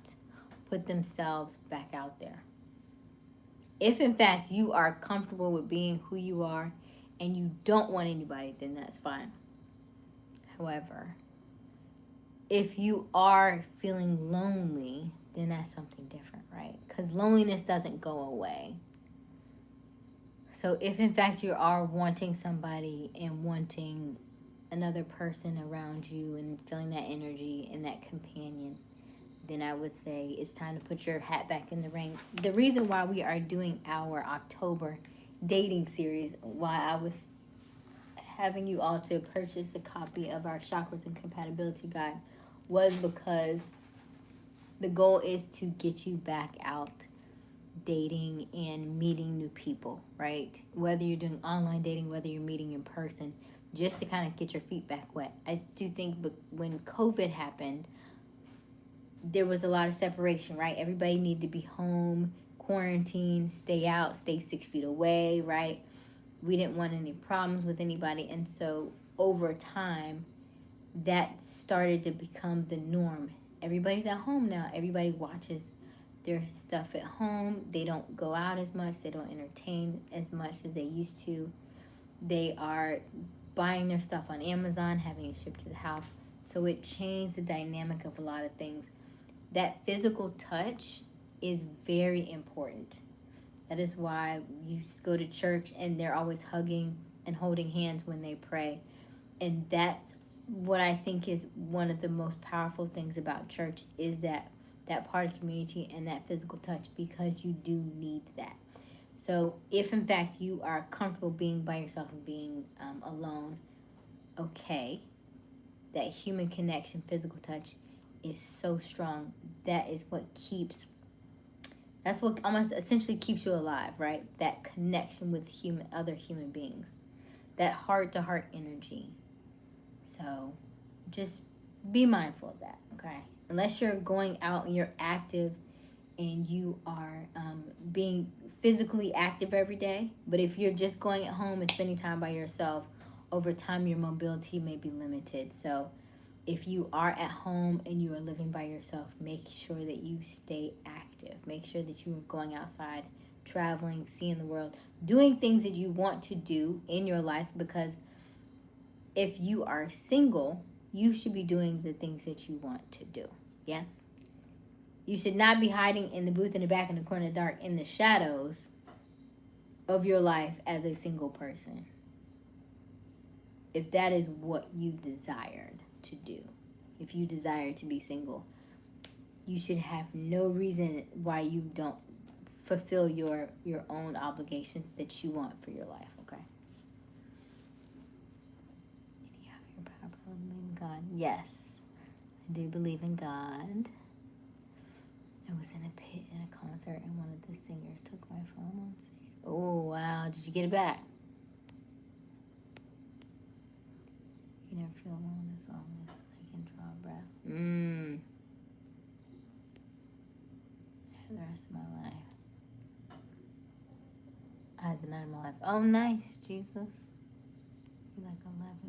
put themselves back out there. If, in fact, you are comfortable with being who you are and you don't want anybody, then that's fine. However, if you are feeling lonely, then that's something different, right? Because loneliness doesn't go away. So if, in fact, you are wanting somebody and wanting another person around you and feeling that energy and that companion, then I would say it's time to put your hat back in the ring. The reason why we are doing our October dating series, why I was having you all to purchase a copy of our Chakras and Compatibility Guide, was because the goal is to get you back out dating and meeting new people, right? Whether you're doing online dating, whether you're meeting in person, just to kind of get your feet back wet. I do think when COVID happened, there was a lot of separation, right? Everybody needed to be home, quarantine, stay out, stay 6 feet away, right? We didn't want any problems with anybody. And so over time, that started to become the norm. Everybody's at home now. Everybody watches their stuff at home. They don't go out as much. They don't entertain as much as they used to. They are buying their stuff on Amazon, having it shipped to the house. So it changed the dynamic of a lot of things. That physical touch is very important. That is why you go to church and they're always hugging and holding hands when they pray. And that's what I think is one of the most powerful things about church, is that part of community and that physical touch, because you do need that. So if in fact you are comfortable being by yourself and being alone, okay, that human connection, physical touch is so strong. That is what keeps, that's what almost essentially keeps you alive, right? That connection with other human beings, that heart to heart energy. So just be mindful of that, okay? Unless you're going out and you're active and you are being physically active every day. But if you're just going at home and spending time by yourself, over time your mobility may be limited. So if you are at home and you are living by yourself, make sure that you stay active. Make sure that you are going outside, traveling, seeing the world, doing things that you want to do in your life, because if you are single, you should be doing the things that you want to do. Yes? You should not be hiding in the booth in the back in the corner of the dark in the shadows of your life as a single person. If that is what you desired to do, if you desire to be single, you should have no reason why you don't fulfill your own obligations that you want for your life, okay? Any higher power, believe in God? Yes, I do believe in God. I was in a pit in a concert and one of the singers took my phone on stage. Oh, wow. Did you get it back? You never feel alone as long as I can draw a breath. I have the rest of my life. I had the night of my life. Oh, nice, Jesus. You're like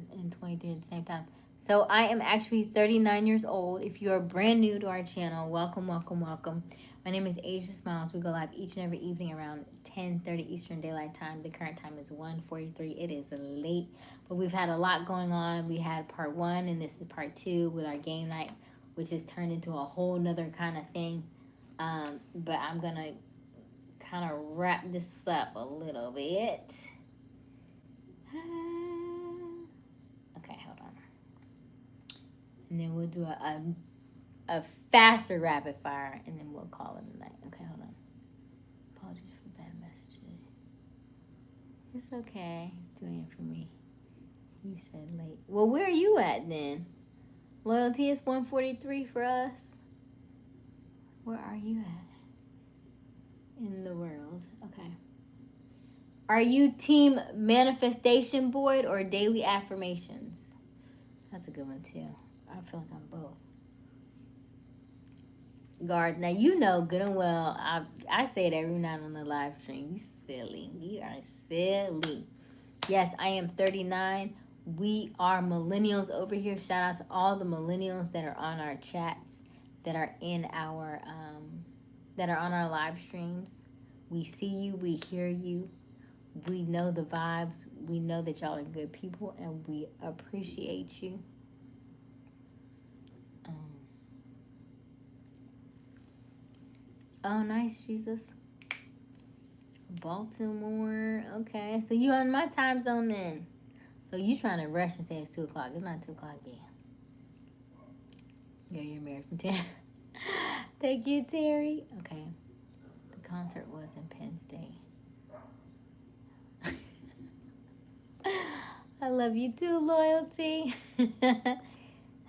11 and 23 at the same time. So I am actually 39 years old. If you are brand new to our channel, welcome, welcome, welcome. My name is Aysia Smiles. We go live each and every evening around 10:30 Eastern Daylight Time. The current time is 1:43. It is late, but we've had a lot going on. We had part 1, and this is part 2 with our game night, which has turned into a whole nother kind of thing. But I'm going to kind of wrap this up a little bit. Okay, hold on. And then we'll do a faster rapid fire, and then we'll call it a night. Okay, hold on. Apologies for bad messages. It's okay. It's doing it for me. You said late. Well, where are you at then? Loyalty is 143 for us. Where are you at in the world? Okay. Are you team manifestation Boyd or daily affirmations? That's a good one too. I feel like I'm both. Guard, now you know good and well, I say it every night on the live stream. You silly. You are silly. Yes, I am 39. We are millennials over here. Shout out to all the millennials that are on our chats, that are in our that are on our live streams. We see you, we hear you, we know the vibes, we know that y'all are good people, and we appreciate you. Oh, nice, Jesus. Baltimore. Okay, so you on my time zone then. So you trying to rush and say it's 2 o'clock. It's not 2 o'clock yet. Yeah, you're American time. Thank you, Terry. Okay. The concert was in Penn State. I love you too, Loyalty.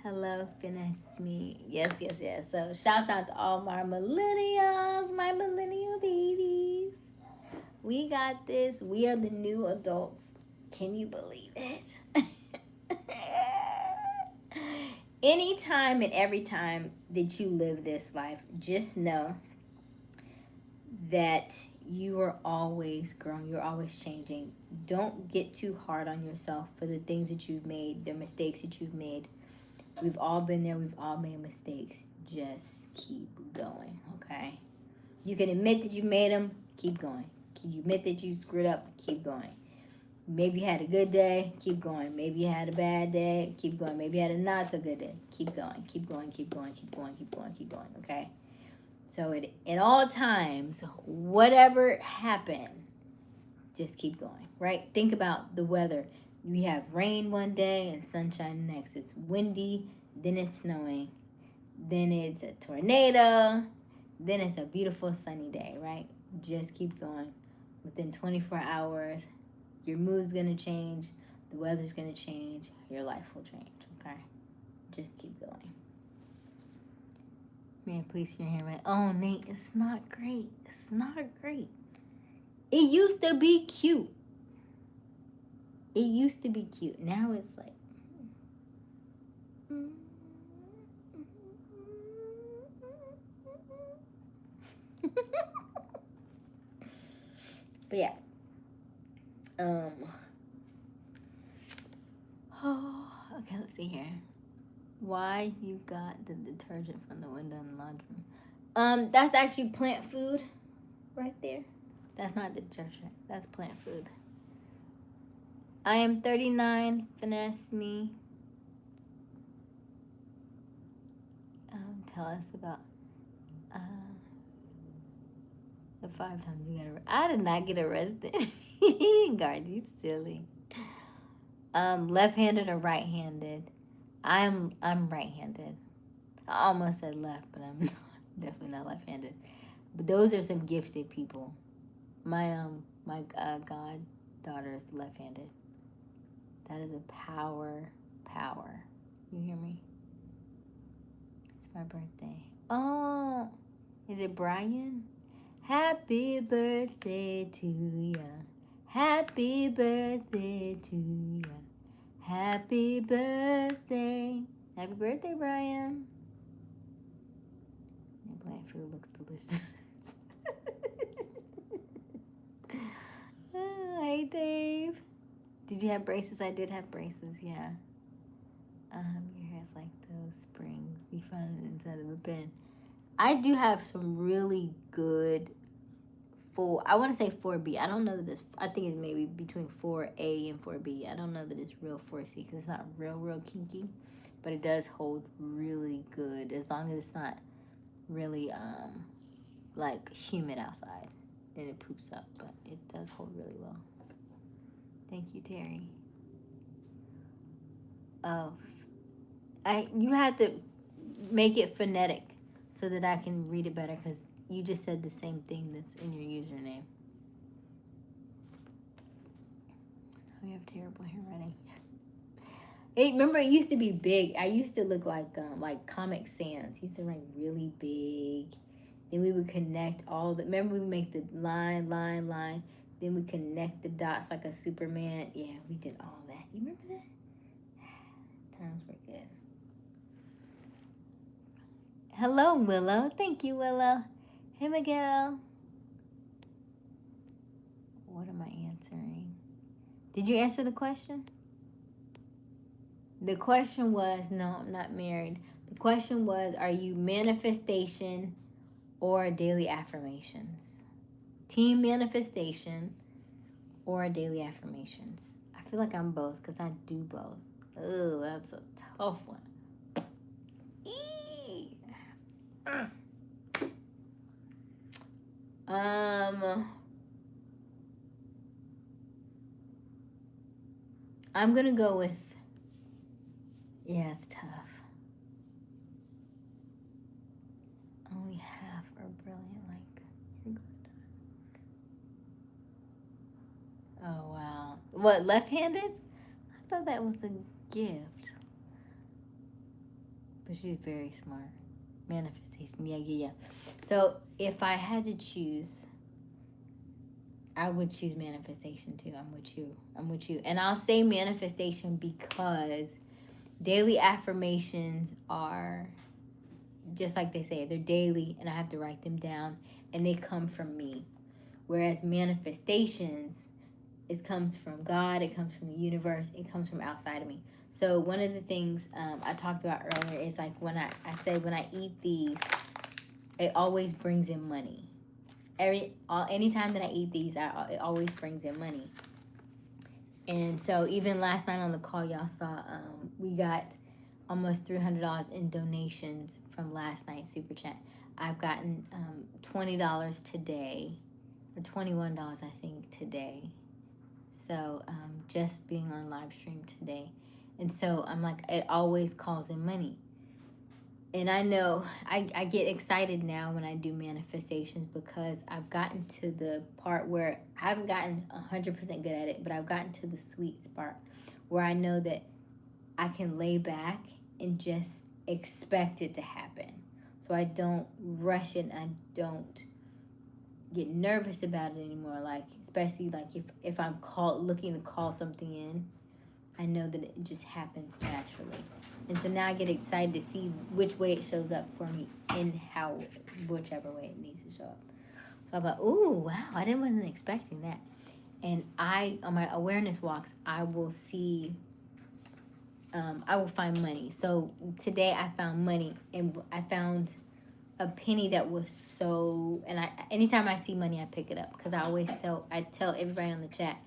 Hello, finesse me. Yes, yes, yes. So shouts out to all my millennials, my millennial babies. We got this. We are the new adults. Can you believe it? Anytime and every time that you live this life, just know that you are always growing. You're always changing. Don't get too hard on yourself for the things that you've made, the mistakes that you've made. We've all been there. We've all made mistakes. Just keep going, okay? You can admit that you made them. Keep going. You admit that you screwed up. Keep going. Maybe you had a good day. Keep going. Maybe you had a bad day. Keep going. Maybe you had a not so good day. Keep going. Keep going. Keep going. Keep going. Keep going. Keep going. Okay? So at all times, whatever happened, just keep going, right? Think about the weather. We have rain one day and sunshine next. It's windy, then it's snowing, then it's a tornado, then it's a beautiful sunny day, right? Just keep going. within 24 hours, your mood's gonna change, the weather's gonna change, your life will change, okay? Just keep going. Man, please hear him. Oh, Nate, it's not great. It's not great. It used to be cute. It used to be cute. Now it's like. But yeah. Oh, okay, let's see here. Why you got the detergent from the window in the laundry? That's actually plant food right there. That's not detergent. That's plant food. I am 39. Finesse me. Tell us about the 5 times you got arrested. I did not get arrested. God, you silly. Left-handed or right-handed? I'm right-handed. I almost said left, but I'm definitely not left-handed. But those are some gifted people. My goddaughter is left-handed. That is a power. You hear me? It's my birthday. Oh, is it Brian? Happy birthday to ya. Happy birthday to ya. Happy birthday. Happy birthday, Brian. Your plant food looks delicious. Oh, hey, Dave. Did you have braces? I did have braces, yeah. Your hair's like those springs. You found it inside of a pen. I do have some really good I want to say 4B. I don't know that I think it's maybe between 4A and 4B. I don't know that it's real 4C because it's not real kinky. But it does hold really good as long as it's not really like humid outside. Then it poops up. But it does hold really well. Thank you, Terry. Oh, you had to make it phonetic so that I can read it better because you just said the same thing that's in your username. Oh, you have terrible handwriting. Hey, remember it used to be big. I used to look like Comic Sans. Used to write really big. Then we would connect remember we would make the line. Then we connect the dots like a Superman. Yeah, we did all that. You remember that? Times were good. Hello, Willow. Thank you, Willow. Hey, Miguel. What am I answering? Did you answer the question? The question was, no, I'm not married. The question was, are you manifestation or daily affirmations? Team manifestation or daily affirmations? I feel like I'm both because I do both. Oh, that's a tough one. I'm gonna go with, yeah, it's tough. Only half are brilliant, like, you're good. Oh, wow. What, left-handed? I thought that was a gift. But she's very smart. Manifestation, yeah. So if I had to choose, I would choose manifestation too. I'm with you. And I'll say manifestation because daily affirmations are just like they say, they're daily and I have to write them down and they come from me. Whereas manifestations, it comes from God, it comes from the universe, it comes from outside of me. So one of the things I talked about earlier is like when I said when I eat these, it always brings in money. Anytime that I eat these, it always brings in money. And so even last night on the call, y'all saw we got almost $300 in donations from last night's super chat. I've gotten $20 today, or $21 I think today. So just being on live stream today. And so I'm like, it always calls in money. And I know I get excited now when I do manifestations because I've gotten to the part where I haven't gotten 100% good at it, but I've gotten to the sweet spot where I know that I can lay back and just expect it to happen. So I don't rush it and I don't get nervous about it anymore. Like, especially like if I'm looking to call something in, I know that it just happens naturally. And so now I get excited to see which way it shows up for me in whichever way it needs to show up. So I'm like, ooh, wow, wasn't expecting that. And on my awareness walks, I will find money. So today I found money, and I found a penny that was and anytime I see money, I pick it up, because I tell everybody on the chat,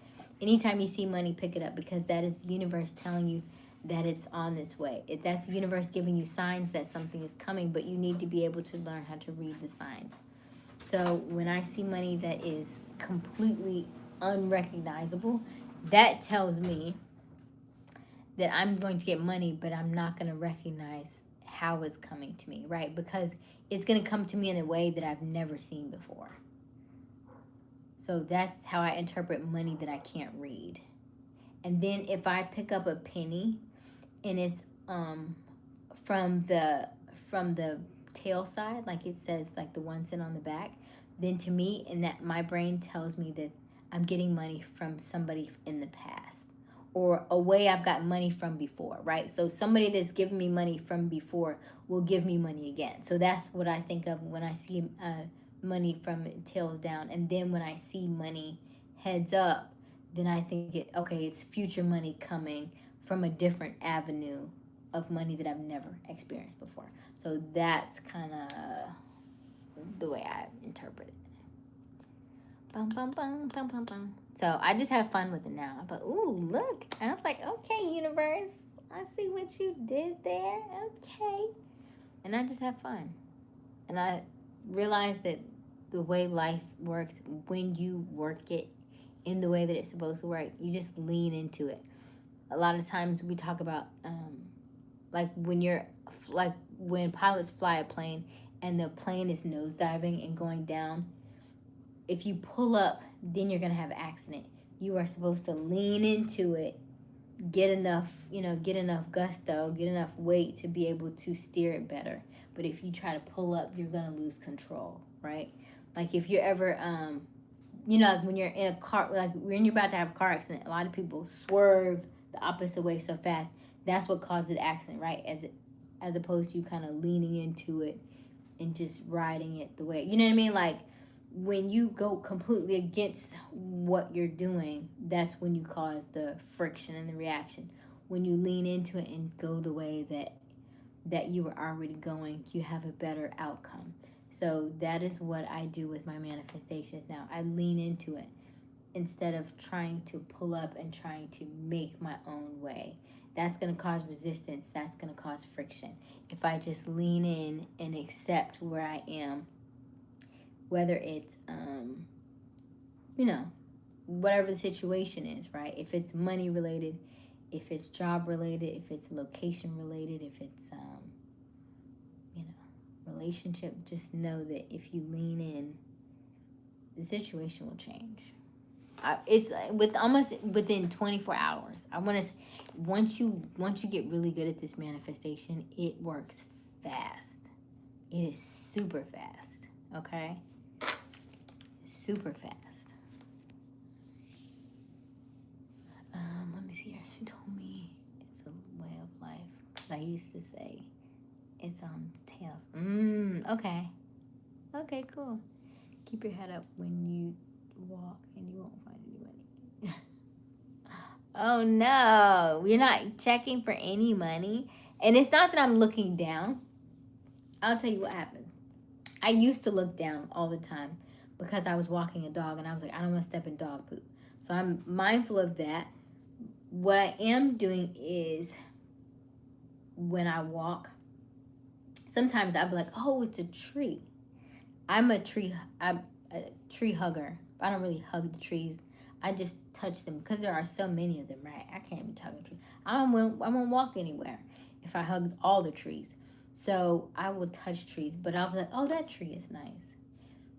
anytime you see money, pick it up, because that is the universe telling you that it's on its way. That's the universe giving you signs that something is coming, but you need to be able to learn how to read the signs. So when I see money that is completely unrecognizable, that tells me that I'm going to get money, but I'm not going to recognize how it's coming to me, right? Because it's going to come to me in a way that I've never seen before. So that's how I interpret money that I can't read. And then if I pick up a penny and it's from the tail side, like it says, like the 1 cent on the back, then to me, and that my brain tells me that I'm getting money from somebody in the past, or a way I've got money from before, right? So somebody that's given me money from before will give me money again. So that's what I think of when I see money from tails down. And then when I see money heads up, then I think it's future money coming from a different avenue of money that I've never experienced before. So that's kind of the way I interpret it. Bum, bum, bum, bum, bum, bum. So I just have fun with it now. But ooh, look. And I was like, okay, universe, I see what you did there. Okay. And I just have fun. And I realized that the way life works, when you work it in the way that it's supposed to work, you just lean into it. A lot of times we talk about when pilots fly a plane and the plane is nosediving and going down. If you pull up, then you're going to have an accident. You are supposed to lean into it, get enough gusto, get enough weight to be able to steer it better. But if you try to pull up, you're going to lose control, right? Like if you're ever, like when you're in a car, like when you're about to have a car accident, a lot of people swerve the opposite way so fast. That's what causes the accident, right? As opposed to you kind of leaning into it and just riding it the way, you know what I mean? Like, when you go completely against what you're doing, that's when you cause the friction and the reaction. When you lean into it and go the way that you were already going, you have a better outcome. So that is what I do with my manifestations now. I lean into it instead of trying to pull up and trying to make my own way. That's going to cause resistance. That's going to cause friction. If I just lean in and accept where I am, whether it's, whatever the situation is, right? If it's money related, if it's job related, if it's location related, if it's, relationship, just know that if you lean in, the situation will change. It's with almost within 24 hours. I want to, once you get really good at this manifestation, it works fast. It is super fast, okay? Super fast. Let me see here. She told me it's a way of life. Because I used to say it's on the tails. Okay. Okay, cool. Keep your head up when you walk and you won't find any money. Oh no. You're not checking for any money. And it's not that I'm looking down. I'll tell you what happens. I used to look down all the time because I was walking a dog and I was like, I don't want to step in dog poop. So I'm mindful of that. What I am doing is when I walk, sometimes I'll be like, oh, it's a tree. I'm a tree hugger. I don't really hug the trees. I just touch them because there are so many of them, right? I can't even hug a tree. I won't walk anywhere if I hug all the trees. So I will touch trees, but I'll be like, oh, that tree is nice.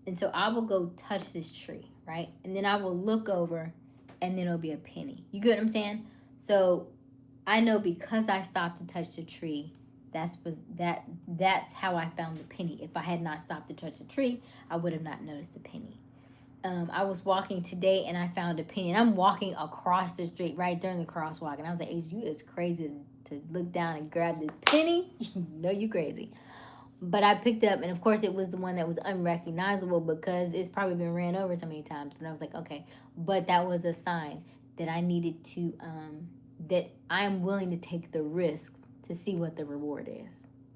And so I will go touch this tree, right? And then I will look over and then it'll be a penny. You get what I'm saying? So I know because I stopped to touch the tree, that's how I found the penny. If I had not stopped to touch the tree, I would have not noticed the penny. I was walking today and I found a penny. And I'm walking across the street right during the crosswalk. And I was like, "Hey, you is crazy to look down and grab this penny. You know you crazy." But I picked it up, and of course, it was the one that was unrecognizable because it's probably been ran over so many times. And I was like, okay, but that was a sign that I needed to, that I am willing to take the risks to see what the reward is,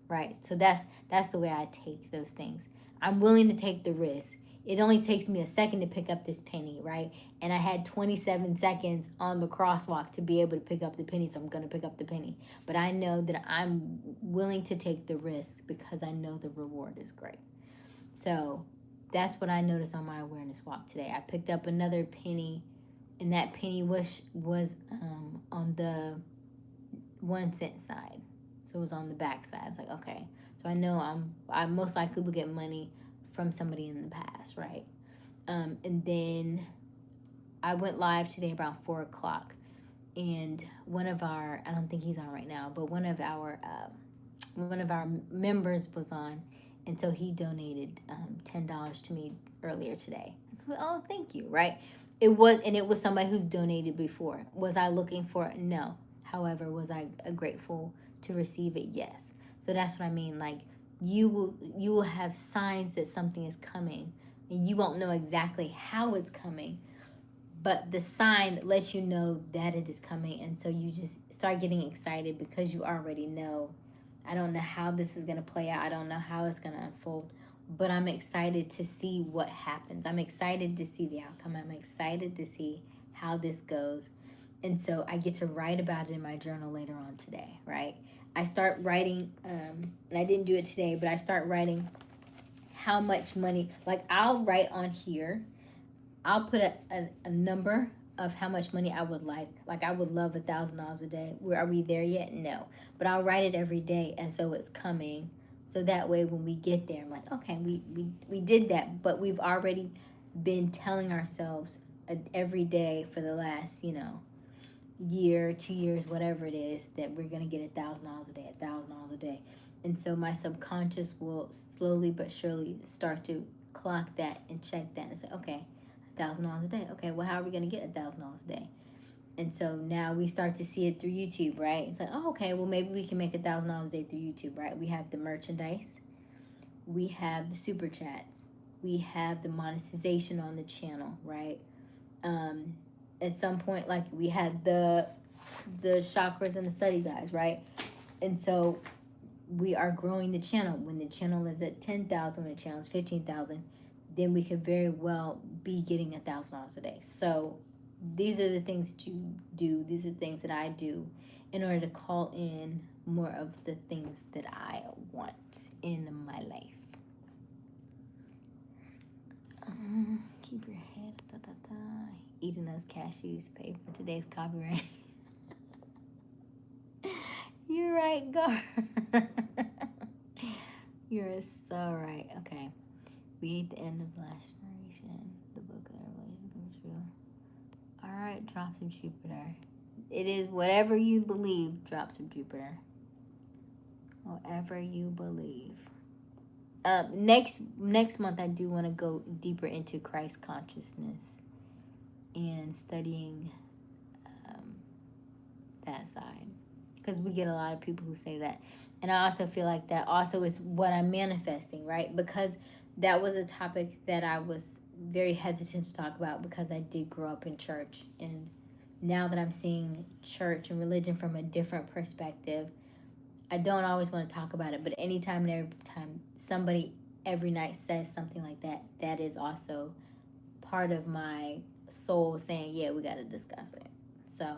right? So that's the way I take those things. I'm willing to take the risk. It only takes me a second to pick up this penny, right? And I had 27 seconds on the crosswalk to be able to pick up the penny, so I'm going to pick up the penny. But I know that I'm willing to take the risk because I know the reward is great. So that's what I noticed on my awareness walk today. I picked up another penny, and that penny was on the 1 cent side. So it was on the back side. I was like, okay. So I know I most likely will get money from somebody in the past, right? And then I went live today about 4 o'clock, and one of our, I don't think he's on right now, but one of our members was on, and so he donated $10 to me earlier today. So, oh, thank you, right? It was somebody who's donated before. Was I looking for it? No. However, was I grateful to receive it? Yes. So that's what I mean. Like, you will have signs that something is coming, and you won't know exactly how it's coming, but the sign lets you know that it is coming, and so you just start getting excited because you already know. I don't know how this is going to play out. I don't know how it's going to unfold, but I'm excited to see what happens. I'm excited to see the outcome. I'm excited to see how this goes. And so I get to write about it in my journal later on today, right? I start writing, and I didn't do it today, but I start writing how much money, like I'll write on here, I'll put a number of how much money I would like. Like I would love $1,000 a day. Are we there yet? No. But I'll write it every day, and so it's coming. So that way when we get there, I'm like, okay, we did that. But we've already been telling ourselves every day for the last, year, 2 years, whatever it is, that we're going to get $1,000 a day, $1,000 a day. And so my subconscious will slowly but surely start to clock that and check that and say, okay, $1,000 a day. Okay, well, how are we going to get $1,000 a day? And so now we start to see it through YouTube, right? It's like, oh, okay, well, maybe we can make $1,000 a day through YouTube, right? We have the merchandise, we have the super chats, we have the monetization on the channel, right? At some point, like we had the chakras and the study guys, right? And so we are growing the channel. When the channel is at 10,000, when the channel is 15,000, then we could very well be getting $1,000 a day. So these are the things that you do. These are the things that I do in order to call in more of the things that I want in my life. Keep your head. Eating those cashews. Pay for today's copyright. You're right, Gar. You're so right. Okay. We ate the end of the last generation. The book of Revelation comes true. All right, drops of Jupiter. It is whatever you believe, drops of Jupiter. Whatever you believe. Next month, I do want to go deeper into Christ consciousness and studying that side, because we get a lot of people who say that, and I also feel like that also is what I'm manifesting, right? Because that was a topic that I was very hesitant to talk about because I did grow up in church, and now that I'm seeing church and religion from a different perspective, I don't always want to talk about it, but anytime and every time somebody every night says something like that, that is also part of my soul saying, yeah, we got to discuss it. So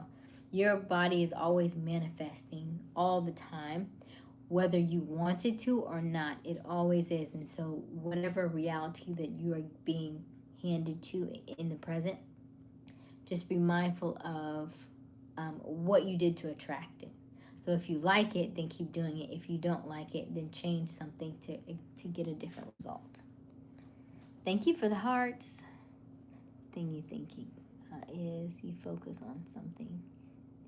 your body is always manifesting all the time, whether you want it to or not. It always is. And so whatever reality that you are being handed to in the present, just be mindful of what you did to attract it. So if you like it, then keep doing it. If you don't like it, then change something to get a different result. Thank you for the hearts. Thing you thinking is you focus on something,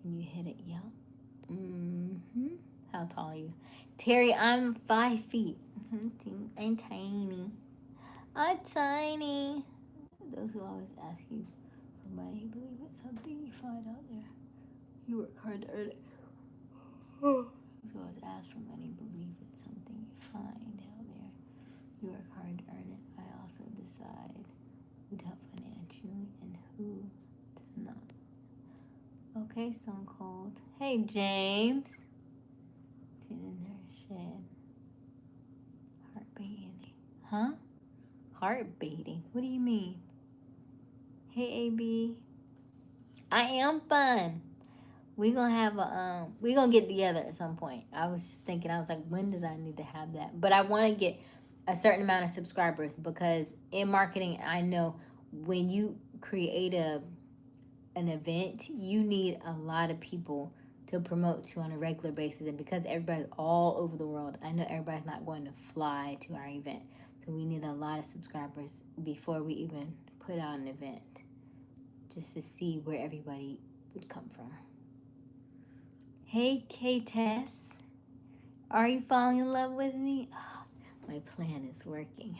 and you hit it. Yep. How tall are you? Terry, I'm 5 feet. I'm tiny. I'm tiny. Those who always ask you for money, believe it's something you find out there. You work hard to earn it. Those who always ask for money, believe it's something you find out there. You work hard to earn it. I also decide who to help financially and who to not. Okay, Stone Cold. Hey, James. In her shed. Heart beating. Huh? Heart beating? What do you mean? Hey, AB. I am fun. We gonna have we gonna get together at some point. I was just thinking, I was like, when does I need to have that? But I want to get a certain amount of subscribers, because in marketing, I know when you create an event, you need a lot of people to promote to on a regular basis. And because everybody's all over the world, I know everybody's not going to fly to our event. So we need a lot of subscribers before we even put out an event, just to see where everybody would come from. Hey, K-Tess. Are you falling in love with me? Oh, my plan is working.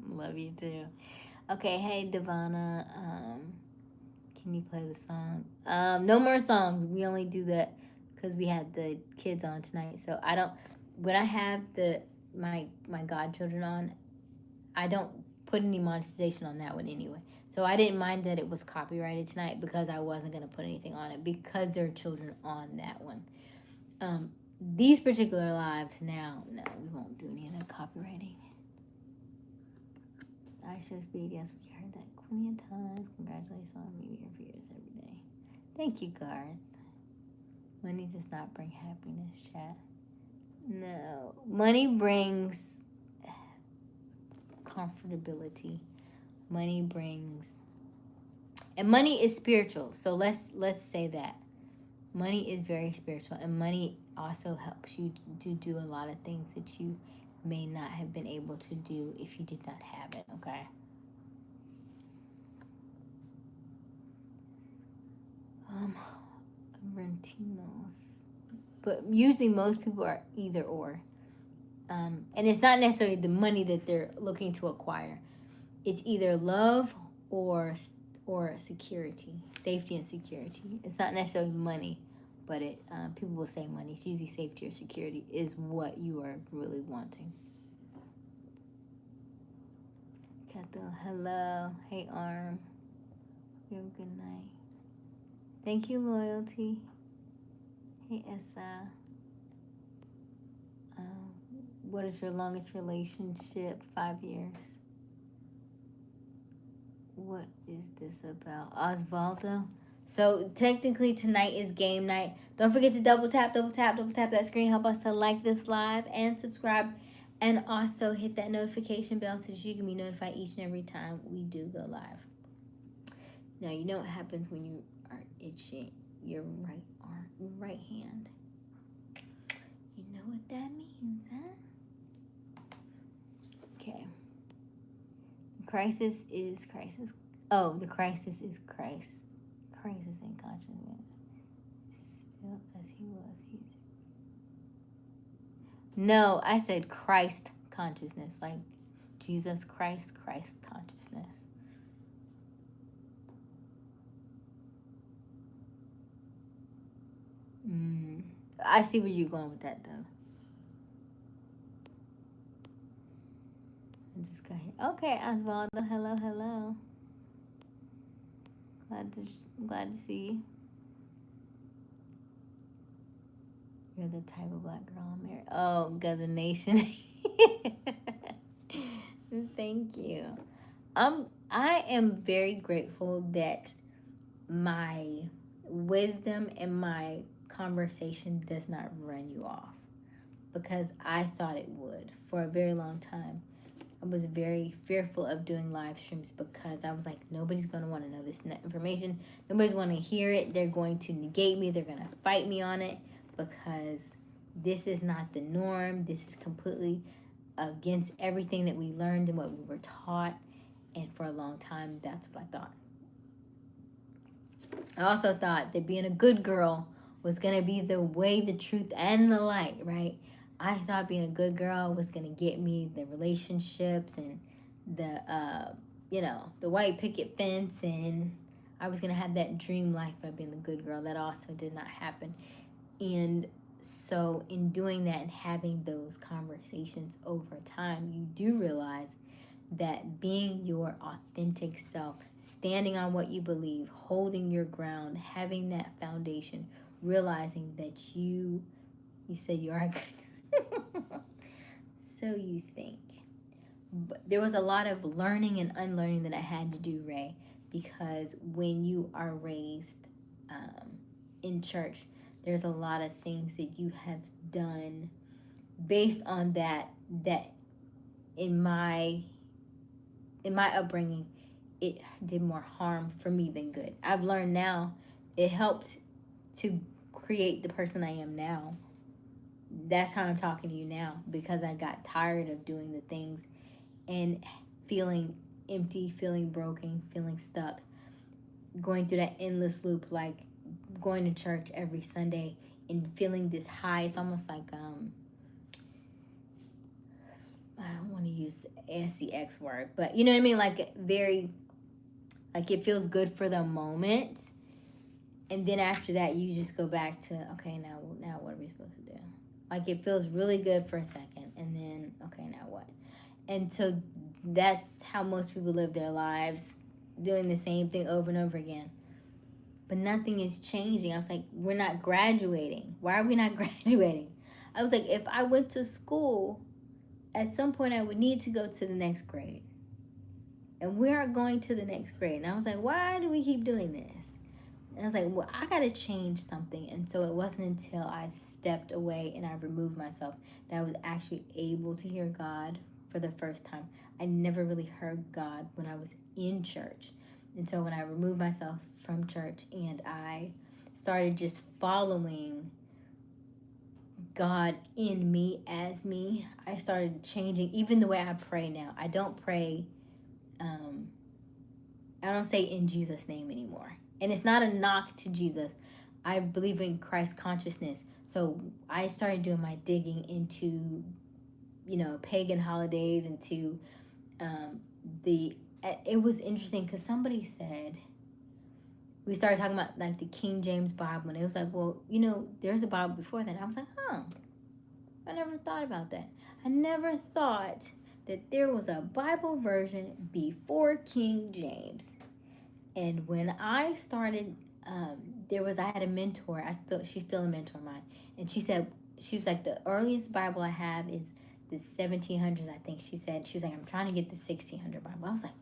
Love you too. Okay, hey, Devana. Can you play the song? No more songs. We only do that because we had the kids on tonight. So I don't. When I have my godchildren on, I don't put any monetization on that one anyway. So I didn't mind that it was copyrighted tonight, because I wasn't gonna put anything on it because there are children on that one. These particular lives now, no, we won't do any of the copywriting. I should be a guest. We heard that plenty of times. Congratulations on meeting your viewers every day. Thank you, Garth. Money does not bring happiness, chat. No. Money brings comfortability. Money brings, and money is spiritual. So let's say that. Money is very spiritual, and money also helps you to do a lot of things that you may not have been able to do if you did not have it, okay? Rentinos. But usually most people are either or. And it's not necessarily the money that they're looking to acquire. It's either love or security, safety and security. It's not necessarily money, but people will say money. It's usually safety or security is what you are really wanting. Hello. Hey, Arm. You have a good night. Thank you, Loyalty. Hey, Essa. What is your longest relationship? 5 years. What is this about? Osvaldo? So technically tonight is game night. Don't forget to double tap that screen. Help us to like this live and subscribe. And also hit that notification bell so that you can be notified each and every time we do go live. Now, you know what happens when you are itching your right arm, your right hand. You know what that means, huh? Okay. Crisis is crisis. Oh, the crisis is Christ. Crisis in consciousness. Still as he was, he's. No, I said Christ consciousness, like Jesus Christ, Christ consciousness. I see where you're going with that, though. I just got here. Okay, Osvaldo. Hello. Glad to see you. You're the type of black girl I'm married. Oh, Gother Nation. Thank you. I am very grateful that my wisdom and my conversation does not run you off, because I thought it would for a very long time. I was very fearful of doing live streams because I was like, nobody's going to want to know this information. Nobody's going to hear it. They're going to negate me. They're going to fight me on it because this is not the norm. This is completely against everything that we learned and what we were taught. And for a long time, that's what I thought. I also thought that being a good girl was going to be the way, the truth, and the light, right? I thought being a good girl was going to get me the relationships and the, the white picket fence, and I was going to have that dream life of being a good girl. That also did not happen. And so in doing that and having those conversations over time, you do realize that being your authentic self, standing on what you believe, holding your ground, having that foundation, realizing that you said you are good. So you think. But there was a lot of learning and unlearning that I had to do, Ray, because when you are raised in church, there's a lot of things that you have done based on that in my upbringing, it did more harm for me than good. I've learned now it helped to create the person I am now. That's how I'm talking to you now, because I got tired of doing the things and feeling empty, feeling broken, feeling stuck, going through that endless loop, like going to church every Sunday and feeling this high. It's almost like I don't want to use the SEX word, but you know what I mean? Like very, like it feels good for the moment. And then after that, you just go back to, okay, now what are we supposed to do? Like it feels really good for a second. And then, okay, now what? And so that's how most people live their lives, doing the same thing over and over again. But nothing is changing. I was like, we're not graduating. Why are we not graduating? I was like, if I went to school, at some point I would need to go to the next grade. And we aren't going to the next grade. And I was like, why do we keep doing this? And I was like, well, I got to change something. And so it wasn't until I stepped away and I removed myself that I was actually able to hear God for the first time. I never really heard God when I was in church. And so when I removed myself from church and I started just following God in me, as me, I started changing even the way I pray now. I don't pray, I don't say in Jesus' name anymore. And it's not a knock to Jesus. I believe in Christ consciousness. So I started doing my digging into, pagan holidays, into it was interesting because somebody said, we started talking about like the King James Bible, and it was like, well, there's a Bible before that. And I was like, I never thought about that. I never thought that there was a Bible version before King James. And when I started, I had a mentor. She's still a mentor of mine, and she was like, the earliest Bible I have is the 1700s. I think she's like, I'm trying to get the 1600 Bible. I was like,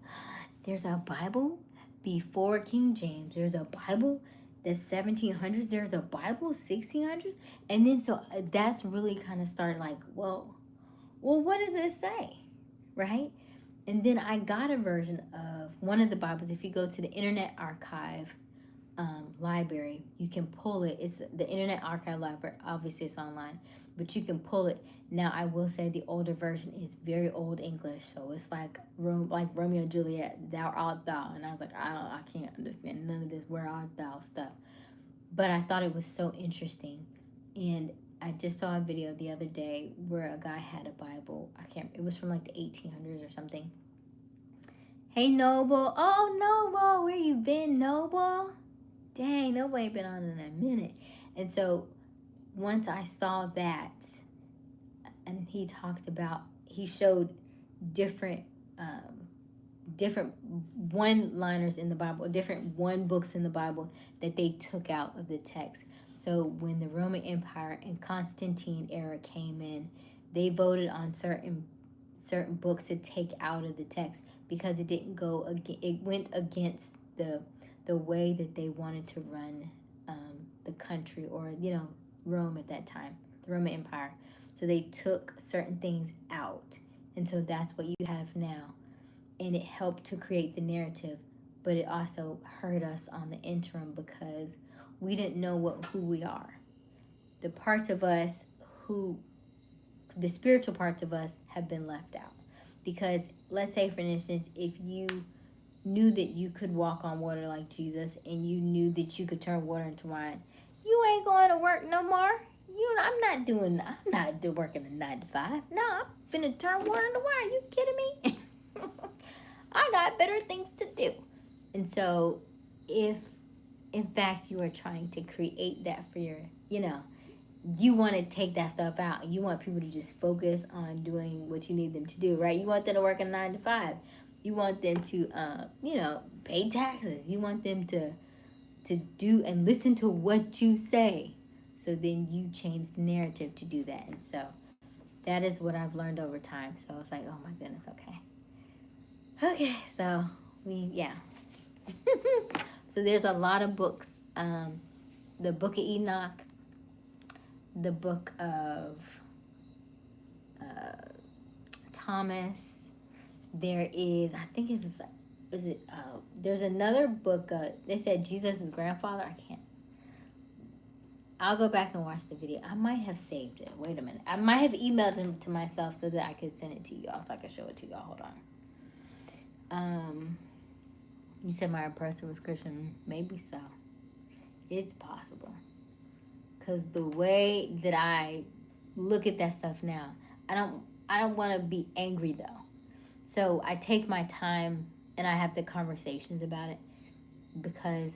there's a Bible before King James. There's a Bible that's 1700s. There's a Bible 1600s, and then so that's really kind of started like, well, what does it say, right? And then I got a version of one of the Bibles. If you go to the Internet Archive library, you can pull it. It's the Internet Archive library. Obviously, it's online, but you can pull it. Now, I will say the older version is very old English, so it's like Romeo and Juliet, thou art thou. And I was like, I can't understand none of this where art thou stuff. But I thought it was so interesting, and I just saw a video the other day where a guy had a Bible. It was from like the 1800s or something. Hey, Noble. Oh, Noble, where you been, Noble? Dang, Noble ain't been on in a minute. And so once I saw that, and he showed different one-liners in the Bible, different one books in the Bible that they took out of the text. So when the Roman Empire and Constantine era came in, they voted on certain books to take out of the text because it went against the way that they wanted to run the country, or Rome at that time, the Roman Empire. So they took certain things out, And so that's what you have now. And it helped to create the narrative, but it also hurt us on the interim because we didn't know who we are. The parts of us who, the spiritual parts of us have been left out. Because let's say, for instance, if you knew that you could walk on water like Jesus and you knew that you could turn water into wine, you ain't going to work no more. I'm not working a 9 to 5. No, I'm finna turn water into wine. You kidding me? I got better things to do. And so if in fact you are trying to create that for your, you want to take that stuff out. You want people to just focus on doing what you need them to do, right? You want them to work a 9 to 5. You want them to, pay taxes. You want them to do and listen to what you say. So then you change the narrative to do that. And so that is what I've learned over time. So I was like, oh my goodness, okay. Okay, so so there's a lot of books. The Book of Enoch, the Book of Thomas. There is, I think it was there's another book. They said Jesus' grandfather. I'll go back and watch the video. I might have saved it. Wait a minute. I might have emailed him to myself so that I could send it to y'all, so I could show it to y'all. Hold on. You said my oppressor was Christian. Maybe so. It's possible. Because the way that I look at that stuff now, I don't want to be angry though. So I take my time and I have the conversations about it because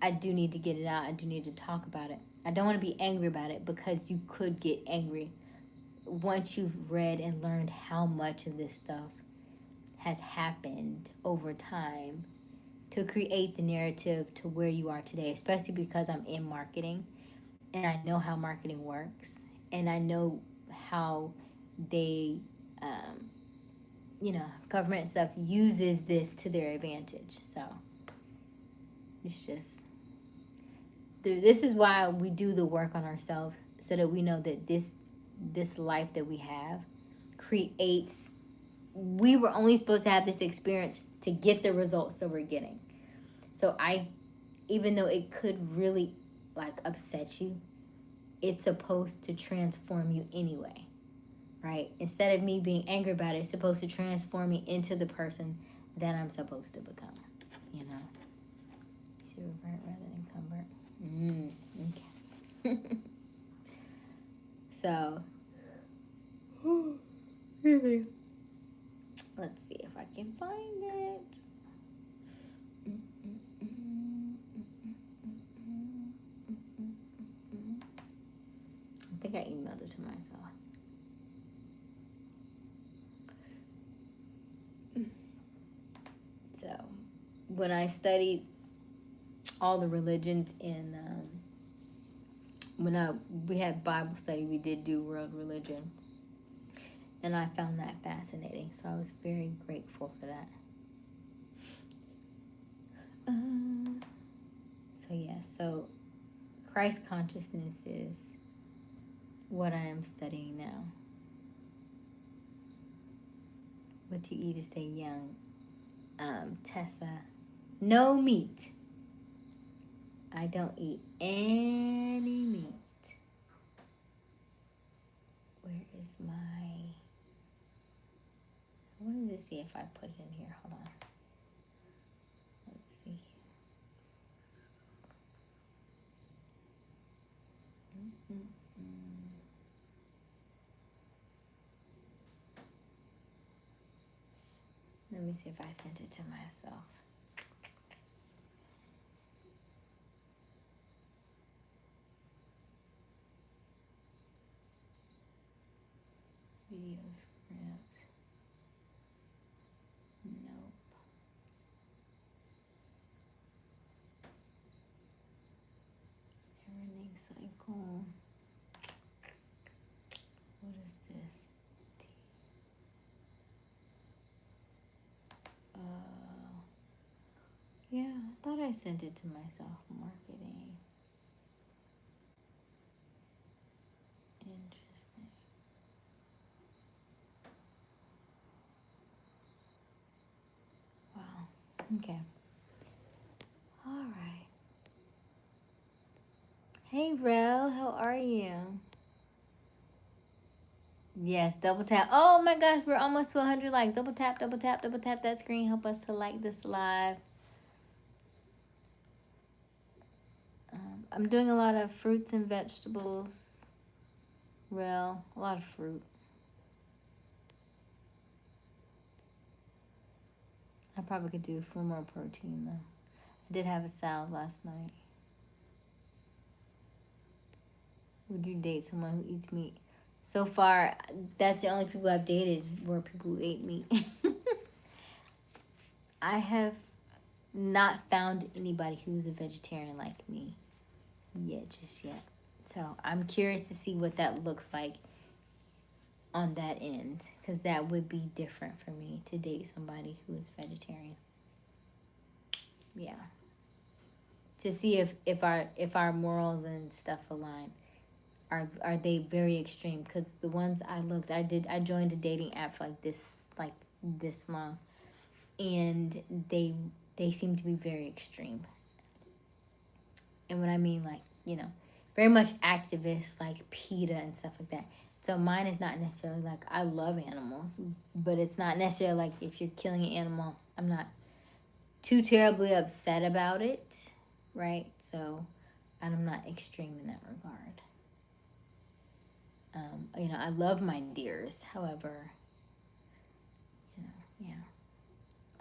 I do need to get it out. I do need to talk about it. I don't want to be angry about it because you could get angry once you've read and learned how much of this stuff has happened over time to create the narrative to where you are today, especially because I'm in marketing and I know how marketing works and I know how they, government stuff uses this to their advantage. So it's just, this is why we do the work on ourselves so that we know that this life that we have creates, we were only supposed to have this experience to get the results that we're getting. So even though it could really upset you, it's supposed to transform you anyway, right? Instead of me being angry about it, it's supposed to transform me into the person that I'm supposed to become, See, revert rather than convert. Okay. So, let's see if I can find it. I think I emailed it to myself. So, when I studied all the religions in, when we had Bible study, we did do world religion. And I found that fascinating. So I was very grateful for that. So Christ consciousness is what I am studying now. What to eat to stay young. Tessa, no meat. I don't eat any meat. Where is my... I wanted to see if I put it in here. Hold on. Let's see. Let me see if I sent it to myself. Video script. Nope. Everything cycle. What is this? Yeah, I thought I sent it to myself. Marketing. Interesting. Okay. All right. Hey, Rel, how are you? Yes, double tap. Oh my gosh, we're almost to 100 likes. Double tap, double tap, double tap that screen. Help us to like this live. I'm doing a lot of fruits and vegetables. Rel, a lot of fruit. I probably could do for more protein though. I did have a salad last night. Would you date someone who eats meat? So far, that's the only people I've dated were people who ate meat. I have not found anybody who's a vegetarian like me yet, just yet. So I'm curious to see what that looks like on that end, because that would be different for me to date somebody who is vegetarian. Yeah. To see if our morals and stuff align. Are they very extreme? Because the ones I joined a dating app for like this long, and they seem to be very extreme. And what I mean, like, very much activist, like PETA and stuff like that. So mine is not necessarily like I love animals, but it's not necessarily like if you're killing an animal, I'm not too terribly upset about it, right? So I'm not extreme in that regard. I love my deers. However, yeah,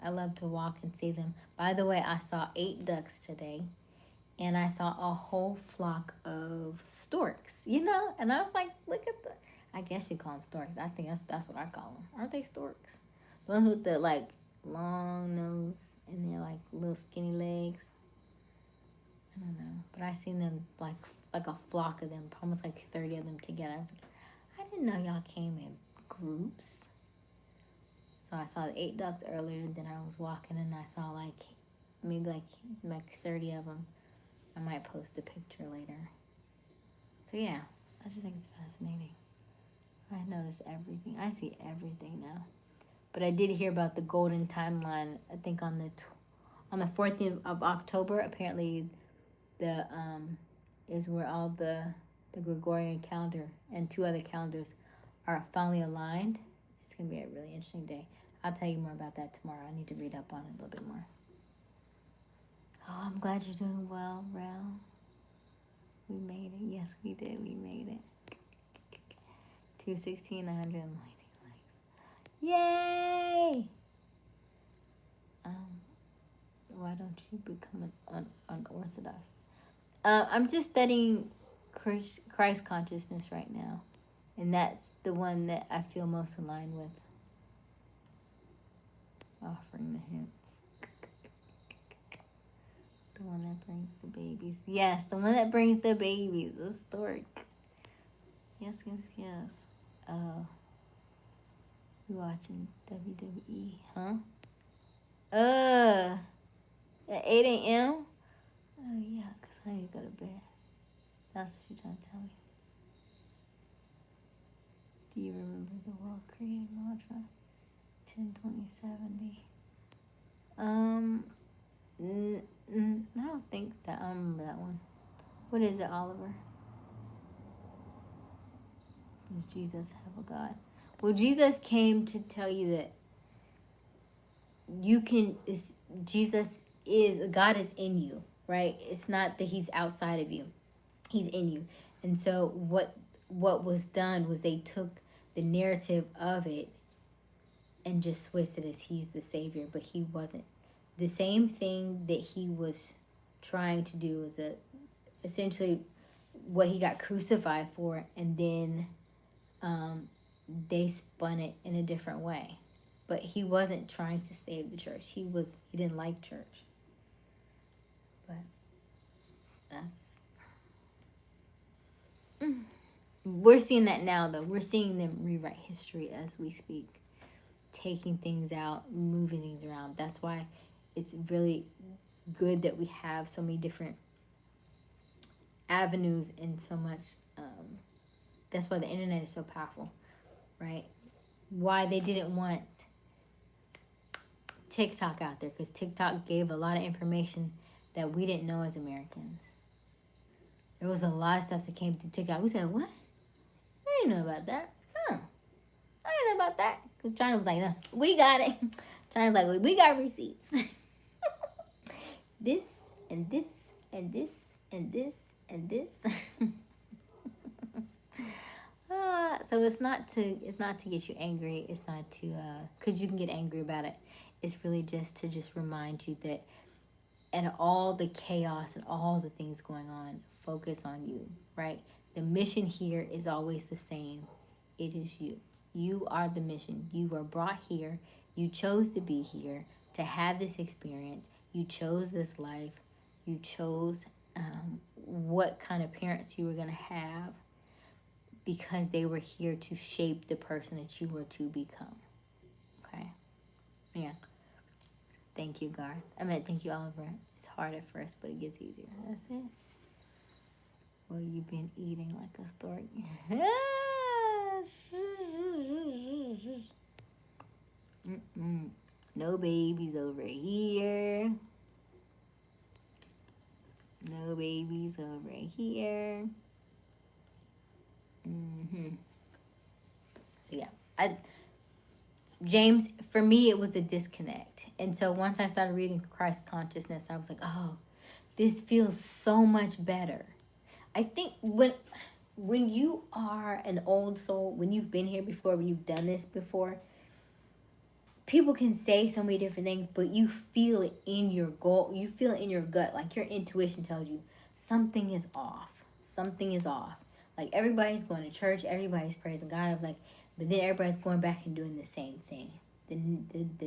I love to walk and see them. By the way, I saw 8 ducks today, and I saw a whole flock of storks. And I was like, look at the. I guess you call them storks. I think that's what I call them. Aren't they storks? The ones with the like long nose and they're like little skinny legs. I don't know, but I seen them like a flock of them, almost like 30 of them together. I was like, I didn't know y'all came in groups. So I saw the 8 ducks earlier, and then I was walking and I saw maybe like 30 of them. I might post the picture later. So yeah, I just think it's fascinating. I notice everything. I see everything now. But I did hear about the golden timeline. I think on the 14th of October, apparently the is where all the Gregorian calendar and 2 other calendars are finally aligned. It's going to be a really interesting day. I'll tell you more about that tomorrow. I need to read up on it a little bit more. Oh, I'm glad you're doing well, Rel. We made it. Yes, we did. We made it. 216, 190 likes. Yay! Why don't you become an unorthodox? I'm just studying Christ consciousness right now. And that's the one that I feel most aligned with. Offering the hints. The one that brings the babies. Yes, the one that brings the babies. The stork. Yes. You watching WWE, huh? At 8 a.m.? Oh, yeah, because I need to go to bed. That's what you're trying to tell me. Do you remember the world created mantra? 10, 20, 70. I don't think that. I don't remember that one. What is it, Oliver? Does Jesus have a God? Well, Jesus came to tell you that God is in you, right? It's not that he's outside of you. He's in you. And so what was done was they took the narrative of it and just twisted as he's the savior, but he wasn't. The same thing that he was trying to do is essentially what he got crucified for, and then they spun it in a different way. But he wasn't trying to save the church. He didn't like church. But we're seeing that now, though. We're seeing them rewrite history as we speak, taking things out, moving things around. That's why it's really good that we have so many different avenues and so much. That's why the internet is so powerful, right? Why they didn't want TikTok out there because TikTok gave a lot of information that we didn't know as Americans. There was a lot of stuff that came through TikTok. We said, what? I didn't know about that. Huh. I didn't know about that. China was like, no, we got it. China was like, we got receipts. This and this and this and this and this. So it's not to get you angry. It's not to because you can get angry about it. It's really just to remind you that, and all the chaos and all the things going on, focus on you, right? The mission here is always the same. It is you. You are the mission. You were brought here. You chose to be here to have this experience. You chose this life. You chose what kind of parents you were going to have, because they were here to shape the person that you were to become. Okay? Yeah. Thank you, Garth. Thank you, Oliver. It's hard at first, but it gets easier. That's it. Well, you've been eating like a stork. No babies over here. No babies over here. So yeah, James, for me, it was a disconnect. And so once I started reading Christ Consciousness, I was like, oh, this feels so much better. I think when you are an old soul, when you've been here before, when you've done this before, people can say so many different things, but you feel it in your you feel it in your gut, like your intuition tells you something is off. Something is off. Like everybody's going to church, everybody's praising God. I was like, but then everybody's going back and doing the same thing. The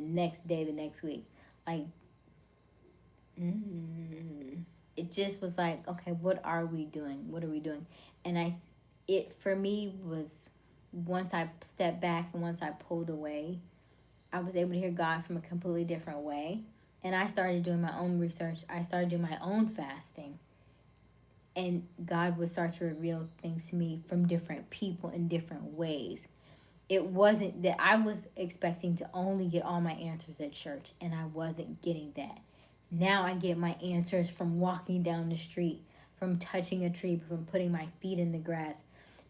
next day, the next week. Like, it just was like, okay, what are we doing? What are we doing? And it for me was, once I stepped back and once I pulled away, I was able to hear God from a completely different way. And I started doing my own research. I started doing my own fasting. And God would start to reveal things to me from different people in different ways. It wasn't that I was expecting to only get all my answers at church, and I wasn't getting that. Now I get my answers from walking down the street, from touching a tree, from putting my feet in the grass,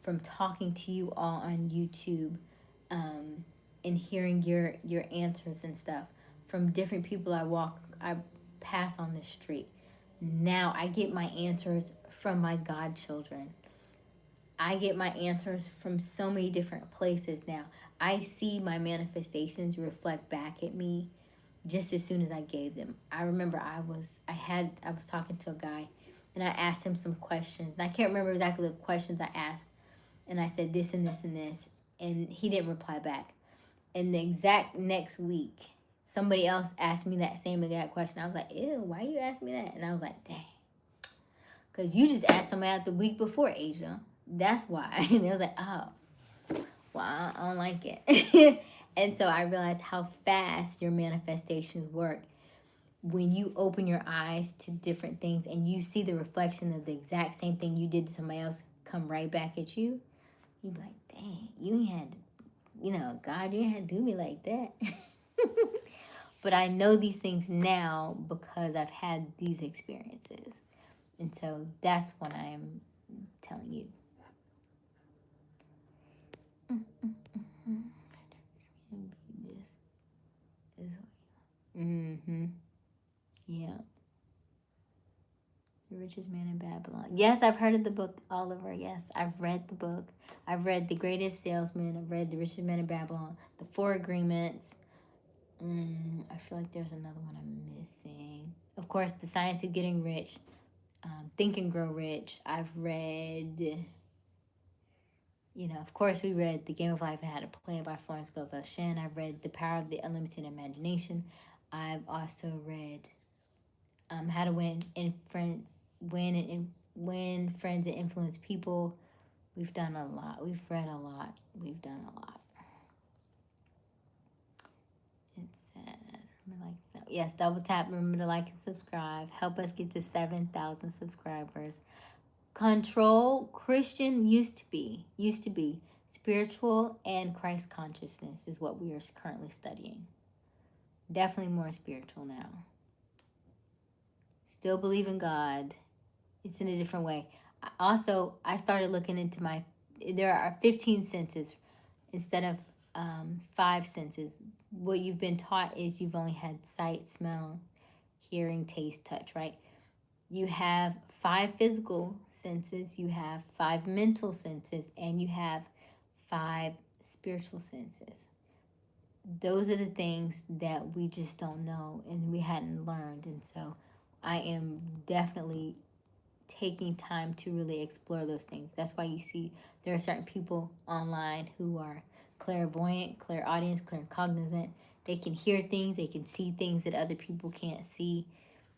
from talking to you all on YouTube, and hearing your answers and stuff, from different people I pass on the street. Now I get my answers from my godchildren. I get my answers from so many different places now. I see my manifestations reflect back at me just as soon as I gave them. I remember I was talking to a guy, and I asked him some questions. And I can't remember exactly the questions I asked. And I said this and this and this, and he didn't reply back. And the exact next week, somebody else asked me that same exact question. I was like, ew, why you ask me that? And I was like, dang. Because you just asked somebody out the week before, Aysia. That's why. And it was like, oh, well, I don't like it. And so I realized how fast your manifestations work when you open your eyes to different things and you see the reflection of the exact same thing you did to somebody else come right back at you. You be like, dang, you ain't had to, God, you ain't had to do me like that. But I know these things now because I've had these experiences. And so that's what I'm telling you. Yeah. The Richest Man in Babylon. Yes, I've heard of the book, Oliver. Yes, I've read the book. I've read The Greatest Salesman. I've read The Richest Man in Babylon. The Four Agreements. I feel like there's another one I'm missing. Of course, The Science of Getting Rich. Think and Grow Rich. I've read, of course, we read The Game of Life and How to Play It by Florence Scovel Shinn. I've read The Power of the Unlimited Imagination. I've also read How to Win Friends and Influence People. We've done a lot. We've read a lot. We've done a lot. It's sad. Yes, double tap. Remember to like and subscribe. Help us get to 7,000 subscribers. Control Christian used to be spiritual and Christ consciousness is what we are currently studying. Definitely more spiritual now. Still believe in God. It's in a different way. I started looking into there are 15 senses instead of 5 senses. What you've been taught is you've only had sight, smell, hearing, taste, touch, right? You have 5 physical senses, you have 5 mental senses, and you have 5 spiritual senses. Those are the things that we just don't know and we hadn't learned. And so I am definitely taking time to really explore those things. That's why you see there are certain people online who are clairvoyant, clairaudience, claircognizant. They can hear things, they can see things that other people can't see.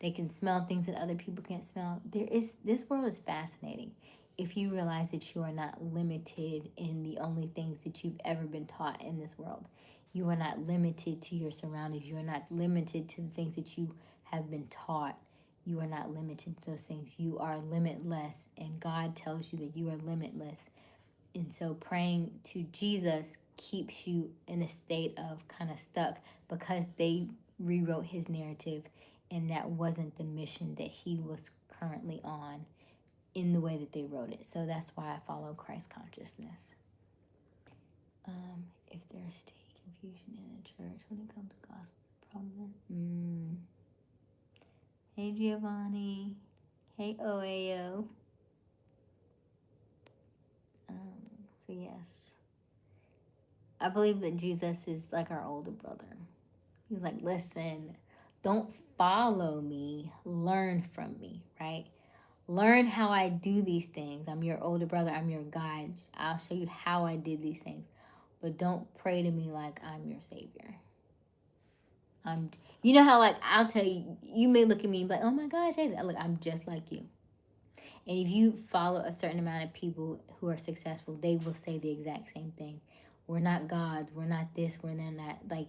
They can smell things that other people can't smell. This world is fascinating if you realize that you are not limited in the only things that you've ever been taught in this world. You are not limited to your surroundings. You are not limited to the things that you have been taught. You are not limited to those things. You are limitless, and God tells you that you are limitless. And so praying to Jesus keeps you in a state of kind of stuck because they rewrote his narrative, and that wasn't the mission that he was currently on in the way that they wrote it. So that's why I follow Christ consciousness. If there's state confusion in the church when it comes to gospel problem. Hey Giovanni. Hey OAO. So yes. I believe that Jesus is like our older brother. He was like, listen, don't follow me, learn from me, right? Learn how I do these things. I'm your older brother, I'm your guide. I'll show you how I did these things. But don't pray to me like I'm your savior. You know how, like, I'll tell you, you may look at me and be like, oh my gosh, look, I'm just like you. And if you follow a certain amount of people who are successful, they will say the exact same thing. We're not gods. We're not this. We're not. Like,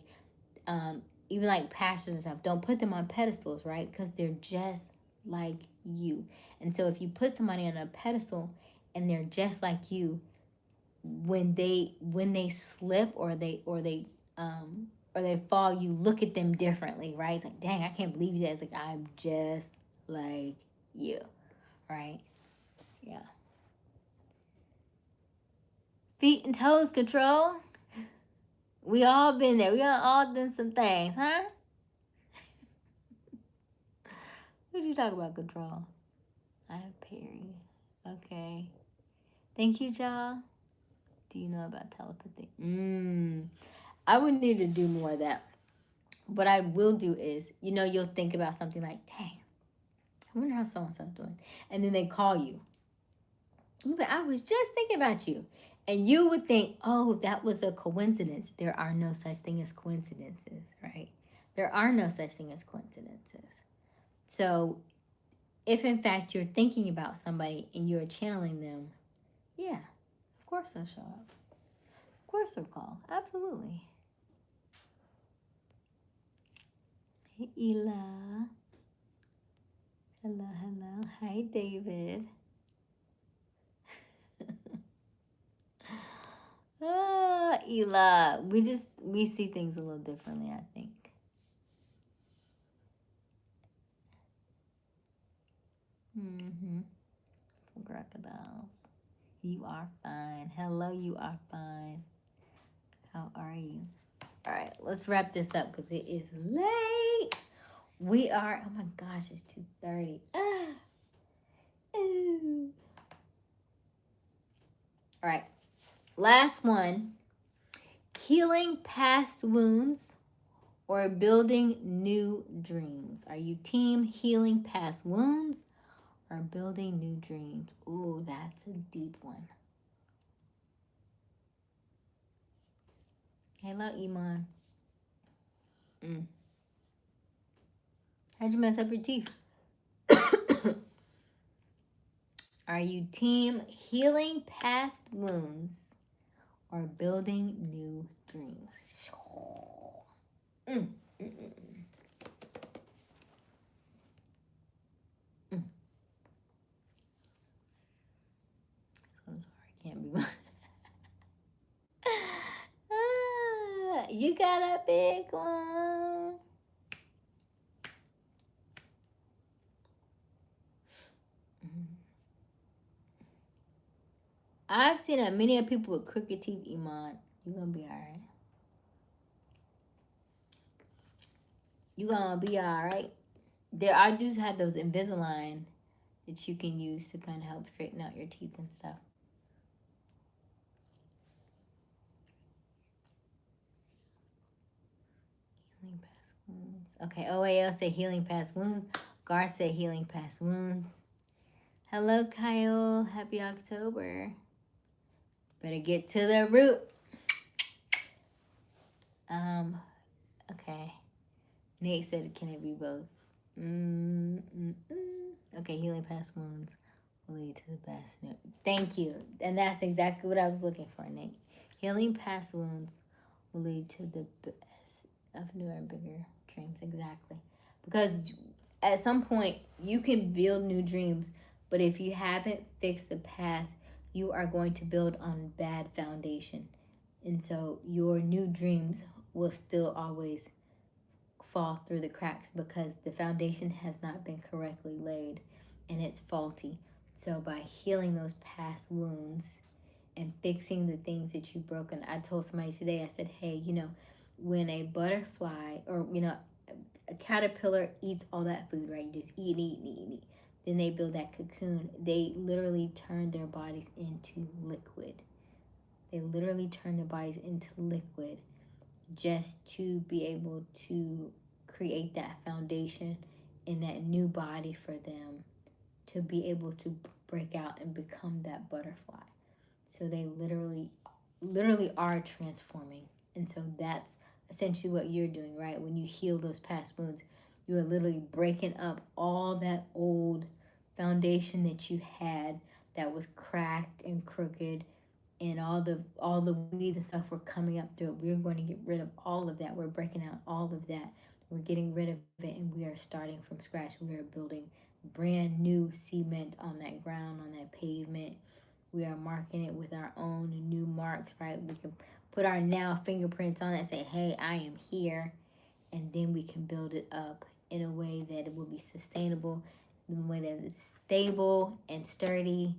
even like pastors and stuff, don't put them on pedestals, right? Because they're just like you. And so if you put somebody on a pedestal and they're just like you, when they slip or they fall, you look at them differently, right? It's like, dang, I can't believe that. It's like, I'm just like you, right? Yeah. Feet and toes control. We all been there. We all done some things, huh? What did you talk about control? I have Perry. Okay. Thank you, y'all. Do you know about telepathy? I would need to do more of that. What I will do is, you'll think about something like, dang, I wonder how so-and-so's doing. And then they call you. But I was just thinking about you. And you would think, oh, that was a coincidence. There are no such thing as coincidences, right? There are no such thing as coincidences. So if in fact you're thinking about somebody and you're channeling them, yeah, of course they'll show up. Of course they'll call. Absolutely. Hey, Ela. Hello, hello. Hi, David. Ela. We see things a little differently, I think. Crocodiles. You are fine. Hello, you are fine. How are you? All right, let's wrap this up because it is late. We are, oh my gosh, it's 2:30. Ooh. All right, last one. Healing past wounds or building new dreams? Are you team healing past wounds or building new dreams? Ooh, that's a deep one. Hello, Iman. How'd you mess up your teeth? Are you team healing past wounds or building new dreams? I'm sorry, I can't be one. You got a big one. I've seen many people with crooked teeth, Iman. You're gonna be alright. You're gonna be alright. I do have those Invisalign that you can use to kind of help straighten out your teeth and stuff. Healing past wounds. Okay, OAL said healing past wounds. Garth said healing past wounds. Hello, Kyle. Happy October. Better get to the root. Okay. Nate said, can it be both? Okay, healing past wounds will lead to the best. No, thank you. And that's exactly what I was looking for, Nate. Healing past wounds will lead to the best of newer and bigger dreams. Exactly. Because at some point, you can build new dreams, but if you haven't fixed the past, you are going to build on bad foundation. And so your new dreams will still always fall through the cracks because the foundation has not been correctly laid and it's faulty. So by healing those past wounds and fixing the things that you've broken, I told somebody today, I said, hey, when a butterfly or, a caterpillar eats all that food, right? You just eat. Then they build that cocoon. They literally turn their bodies into liquid. They literally turn their bodies into liquid just to be able to create that foundation in that new body for them to be able to break out and become that butterfly. So they literally are transforming. And so that's essentially what you're doing, right? When you heal those past wounds, you are literally breaking up all that old foundation that you had that was cracked and crooked, and all the weeds and stuff were coming up through it. We're going to get rid of all of that. We're breaking out all of that. We're getting rid of it, and we are starting from scratch. We are building brand new cement on that ground, on that pavement. We are marking it with our own new marks, right? We can put our now fingerprints on it and say, hey, I am here. And then we can build it up in a way that it will be sustainable, in a way that it's stable and sturdy.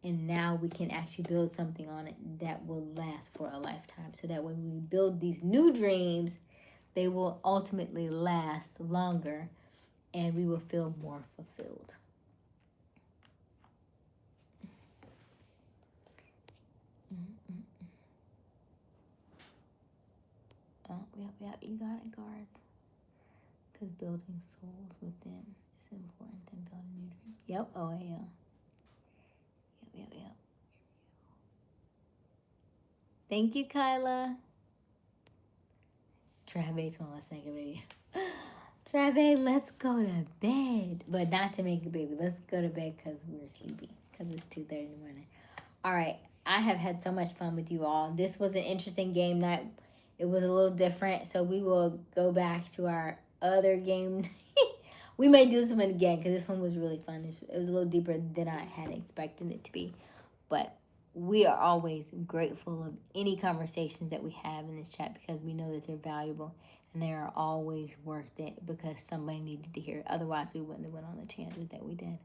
And now we can actually build something on it that will last for a lifetime. So that when we build these new dreams, they will ultimately last longer and we will feel more fulfilled. Oh, yep, you got it, Garth. Because building souls within is important than building new dreams. Yep, oh yeah. Yep. Thank you, Kyla. Travis, let's make a baby. Travis, let's go to bed. But not to make a baby. Let's go to bed because we're sleepy. Because it's 2:30 in the morning. All right. I have had so much fun with you all. This was an interesting game night. It was a little different. So we will go back to our other game. We may do this one again because this one was really fun. It was a little deeper than I had expected it to be. But we are always grateful of any conversations that we have in this chat because we know that they're valuable and they are always worth it because somebody needed to hear it. Otherwise, we wouldn't have went on the tangent that we did.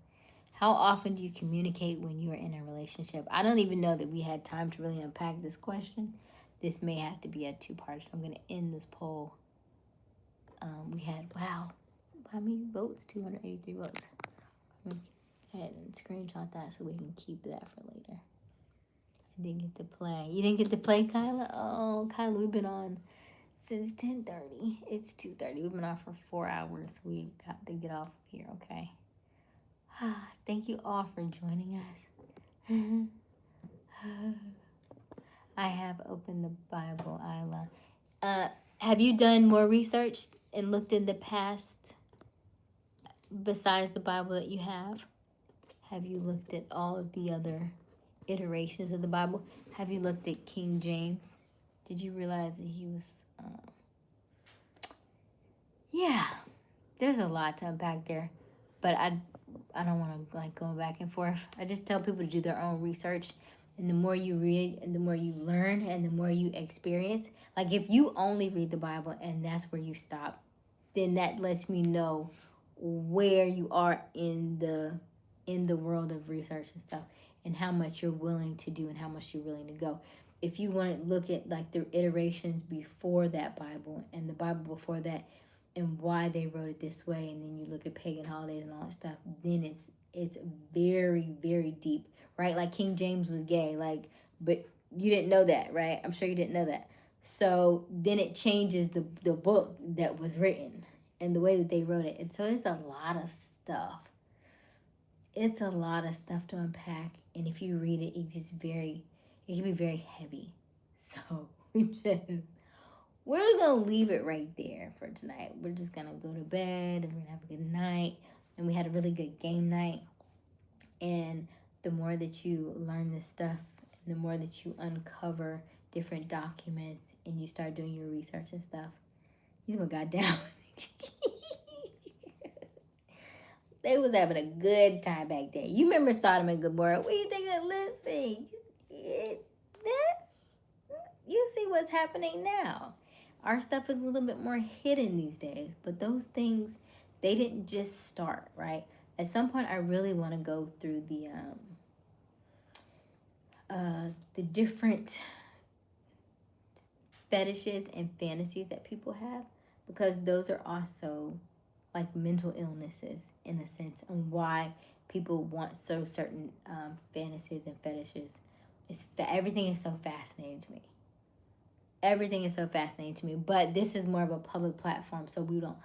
How often do you communicate when you are in a relationship? I don't even know that we had time to really unpack this question. This may have to be a two-part, so I'm going to end this poll. We had, wow, how many votes? 283 votes. Go ahead and screenshot that so we can keep that for later. I didn't get to play. You didn't get to play, Kyla? Oh, Kyla, we've been on since 10:30. It's 2:30. We've been on for 4 hours. We got to get off here, okay? Thank you all for joining us. I have opened the Bible, Isla. Have you done more research and looked in the past besides the Bible that you have? Have you looked at all of the other iterations of the Bible? Have you looked at King James? Did you realize that he was... yeah, there's a lot to unpack there. But I don't want to go back and forth. I just tell people to do their own research. And the more you read and the more you learn and the more you experience. Like if you only read the Bible and that's where you stop, then that lets me know where you are in in the world of research and stuff, and how much you're willing to do and how much you're willing to go. If you want to look at like the iterations before that Bible and the Bible before that, and why they wrote it this way, and then you look at pagan holidays and all that stuff, then it's very, very deep, right? Like King James was gay, like, but you didn't know that, right? I'm sure you didn't know that. So then it changes the book that was written and the way that they wrote it. And so it's a lot of stuff. It's a lot of stuff to unpack. And if you read it, it can be very heavy. So we're just gonna leave it right there for tonight. We're just gonna go to bed and we're gonna have a good night. And we had a really good game night. And the more that you learn this stuff, the more that you uncover different documents and you start doing your research and stuff, you just got down. They was having a good time back then. You remember Sodom and Gomorrah? What do you think that? Listen, you see what's happening now. Our stuff is a little bit more hidden these days, but those things, they didn't just start, right? At some point, I really want to go through the different fetishes and fantasies that people have, because those are also like mental illnesses in a sense, and why people want certain fantasies and fetishes. Everything is so fascinating to me. Everything is so fascinating to me, but this is more of a public platform, so we don't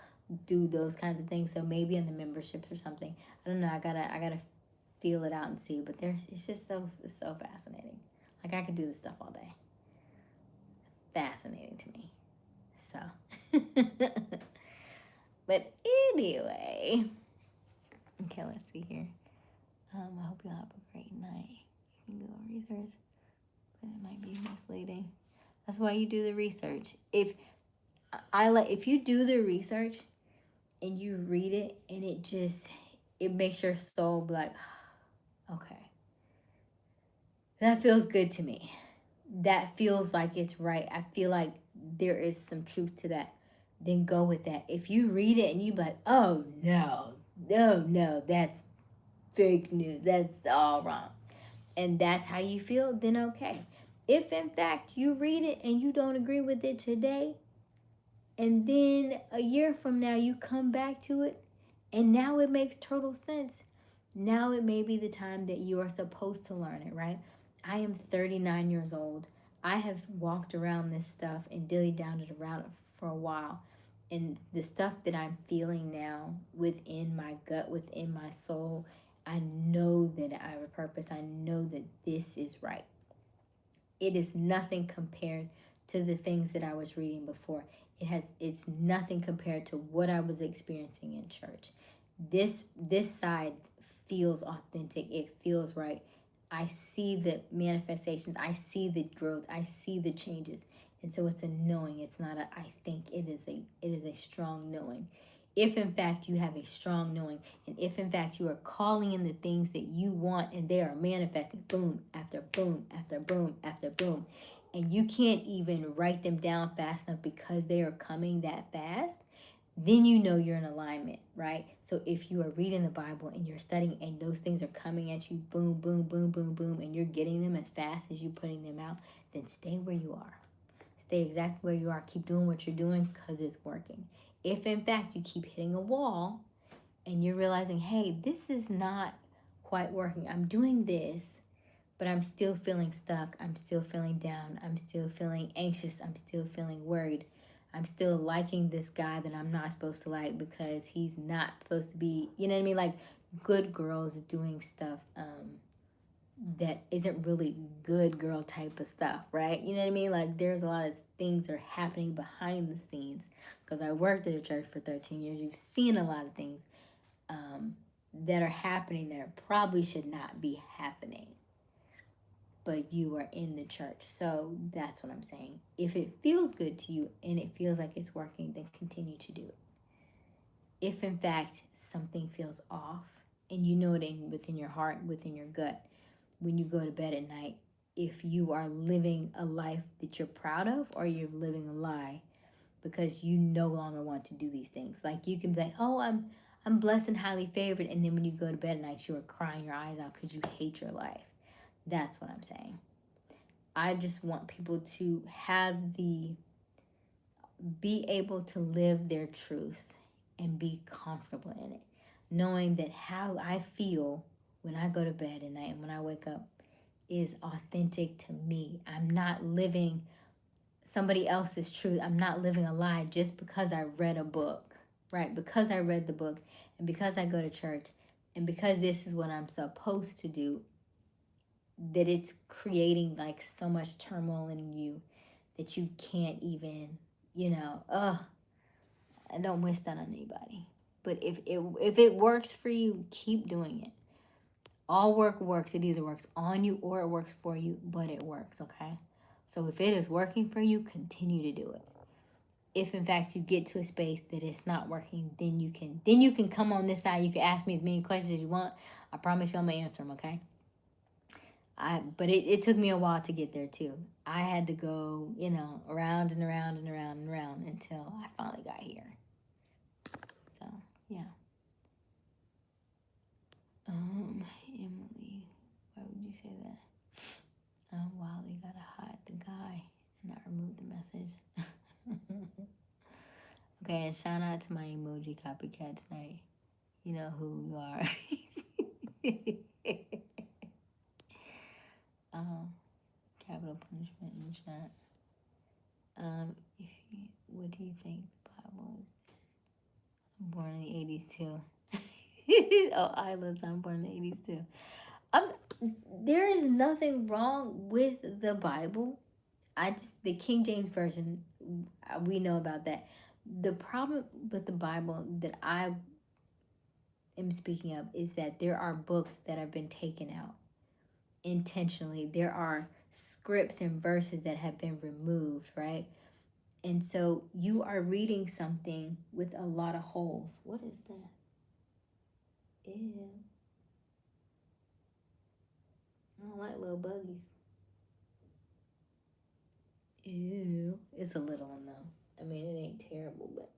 do those kinds of things. So maybe in the memberships or something. I don't know. I gotta feel it out and see. But it's just it's so fascinating. Like I could do this stuff all day. Fascinating to me. So, but anyway, okay. Let's see here. I hope you'll have a great night. You can go research, but it might be misleading. That's why you do the research. If you do the research and you read it and it makes your soul be like, okay, that feels good to me. That feels like it's right. I feel like there is some truth to that. Then go with that. If you read it and you be like, oh no, that's fake news. That's all wrong. And that's how you feel, then okay. If in fact you read it and you don't agree with it today, and then a year from now you come back to it, and now it makes total sense, now it may be the time that you are supposed to learn it, right? I am 39 years old. I have walked around this stuff and dilly-dallied it around for a while. And the stuff that I'm feeling now within my gut, within my soul, I know that I have a purpose. I know that this is right. It is nothing compared to the things that I was reading before. It's nothing compared to what I was experiencing in church. This side feels authentic. It feels right. I see the manifestations. I see the growth. I see the changes. And so it's a knowing. It's not a I think. It is a strong knowing. If in fact you have a strong knowing, and if in fact you are calling in the things that you want and they are manifesting boom after boom after boom after boom, and you can't even write them down fast enough because they are coming that fast, then you know you're in alignment, right? So if you are reading the Bible and you're studying and those things are coming at you boom, boom, boom, boom, boom, and you're getting them as fast as you're putting them out, then stay where you are. Stay exactly where you are. Keep doing what you're doing because it's working. If in fact you keep hitting a wall and you're realizing, hey, this is not quite working. I'm doing this, but I'm still feeling stuck. I'm still feeling down. I'm still feeling anxious. I'm still feeling worried. I'm still liking this guy that I'm not supposed to like because he's not supposed to be, you know what I mean? Like good girls doing stuff that isn't really good girl type of stuff, right? You know what I mean? Like there's a lot of things that are happening behind the scenes because I worked at a church for 13 years. You've seen a lot of things that are happening that probably should not be happening, but you are in the church. So that's what I'm saying. If it feels good to you and it feels like it's working, then continue to do it. If in fact something feels off and you know it within your heart, within your gut, when you go to bed at night, if you are living a life that you're proud of or you're living a lie because you no longer want to do these things. Like you can be like, oh, I'm blessed and highly favored. And then when you go to bed at night, you are crying your eyes out because you hate your life. That's what I'm saying. I just want people to be able to live their truth and be comfortable in it. Knowing that how I feel when I go to bed at night and when I wake up is authentic to me. I'm not living somebody else's truth. I'm not living a lie just because I read a book, right? Because I read the book and because I go to church and because this is what I'm supposed to do, that it's creating like so much turmoil in you that you can't even, I don't wish that on anybody. But if it works for you, keep doing it. All work works. It either works on you or it works for you, but it works, okay? So if it is working for you, continue to do it. If in fact you get to a space that it's not working, then you can come on this side. You can ask me as many questions as you want. I promise you I'm gonna answer them, okay? But it took me a while to get there too. I had to go, around and around and around and around until I finally got here. So yeah. Emily, why would you say that? Wally gotta hide the guy and not remove the message. Okay, and shout out to my emoji copycat tonight. You know who you are. Capital punishment in chat. What do you think the Bible is? I'm born in the 80s too. Oh, Isla's, I'm born in the 80s too. There is nothing wrong with the Bible. The King James Version, we know about that. The problem with the Bible that I am speaking of is that there are books that have been taken out intentionally. There are scripts and verses that have been removed, right? And so you are reading something with a lot of holes. What is that? Ew. I don't like little buggies. Ew. It's a little one though. I mean, it ain't terrible, but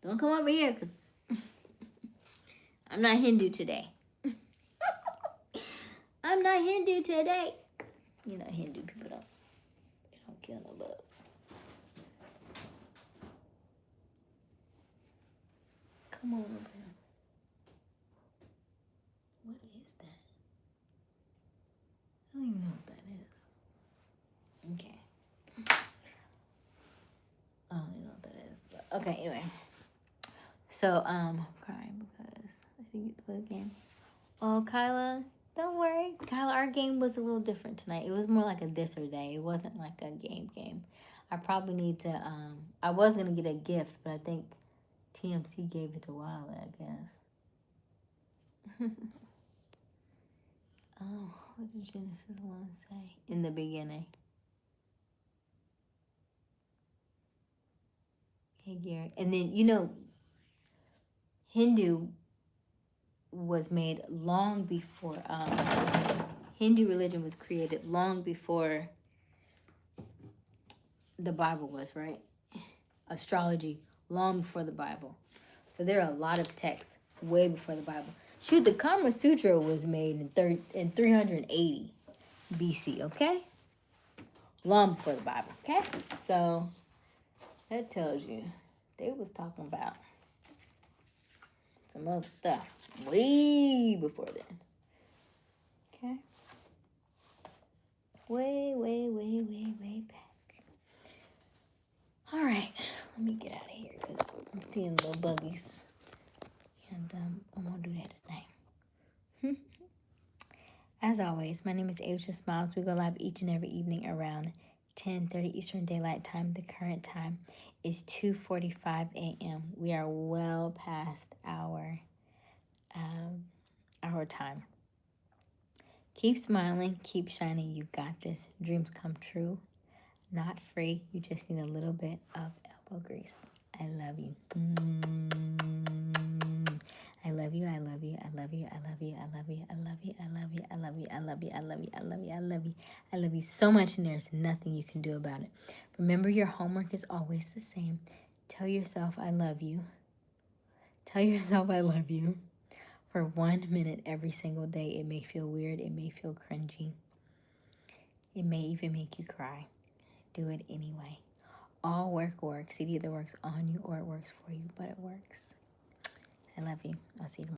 don't come over here because I'm not Hindu today. I'm not Hindu today. Hindu people don't kill no bugs. Come on over here. What is that? I don't even know what that is. Okay. I don't even know what that is. But okay, anyway. So, I'm crying because I didn't get to play the game. Oh, Kyla, don't worry. Kyla, our game was a little different tonight. It was more like a this or that. It wasn't like a game. I probably need to, I was going to get a gift, but I think TMC gave it to Wiley, I guess. Oh, what did Genesis 1 say? In the beginning. Hey, Gary. And then, Hindu was made long before, Hindu religion was created long before the Bible was, right? Astrology, long before the Bible. So there are a lot of texts way before the Bible. Shoot, the Kama Sutra was made in 380 BC, okay? Long before the Bible, okay? So that tells you they was talking about some other stuff way before then. Okay? Way back. All right, let me get out of here because I'm seeing little buggies. And I'm going to do that tonight. As always, my name is Aysia Smiles. We go live each and every evening around 10:30 Eastern Daylight Time. The current time is 2:45 a.m. We are well past our time. Keep smiling, keep shining. You got this. Dreams come true. Not free. You just need a little bit of elbow grease. I love you. I love you. I love you. I love you. I love you. I love you. I love you. I love you. I love you. I love you. I love you. I love you. I love you. I love you so much, and there's nothing you can do about it. Remember, your homework is always the same. Tell yourself I love you. Tell yourself I love you for 1 minute every single day. It may feel weird. It may feel cringy. It may even make you cry. Do it anyway. All work works. It either works on you or it works for you, but it works. I love you. I'll see you tomorrow.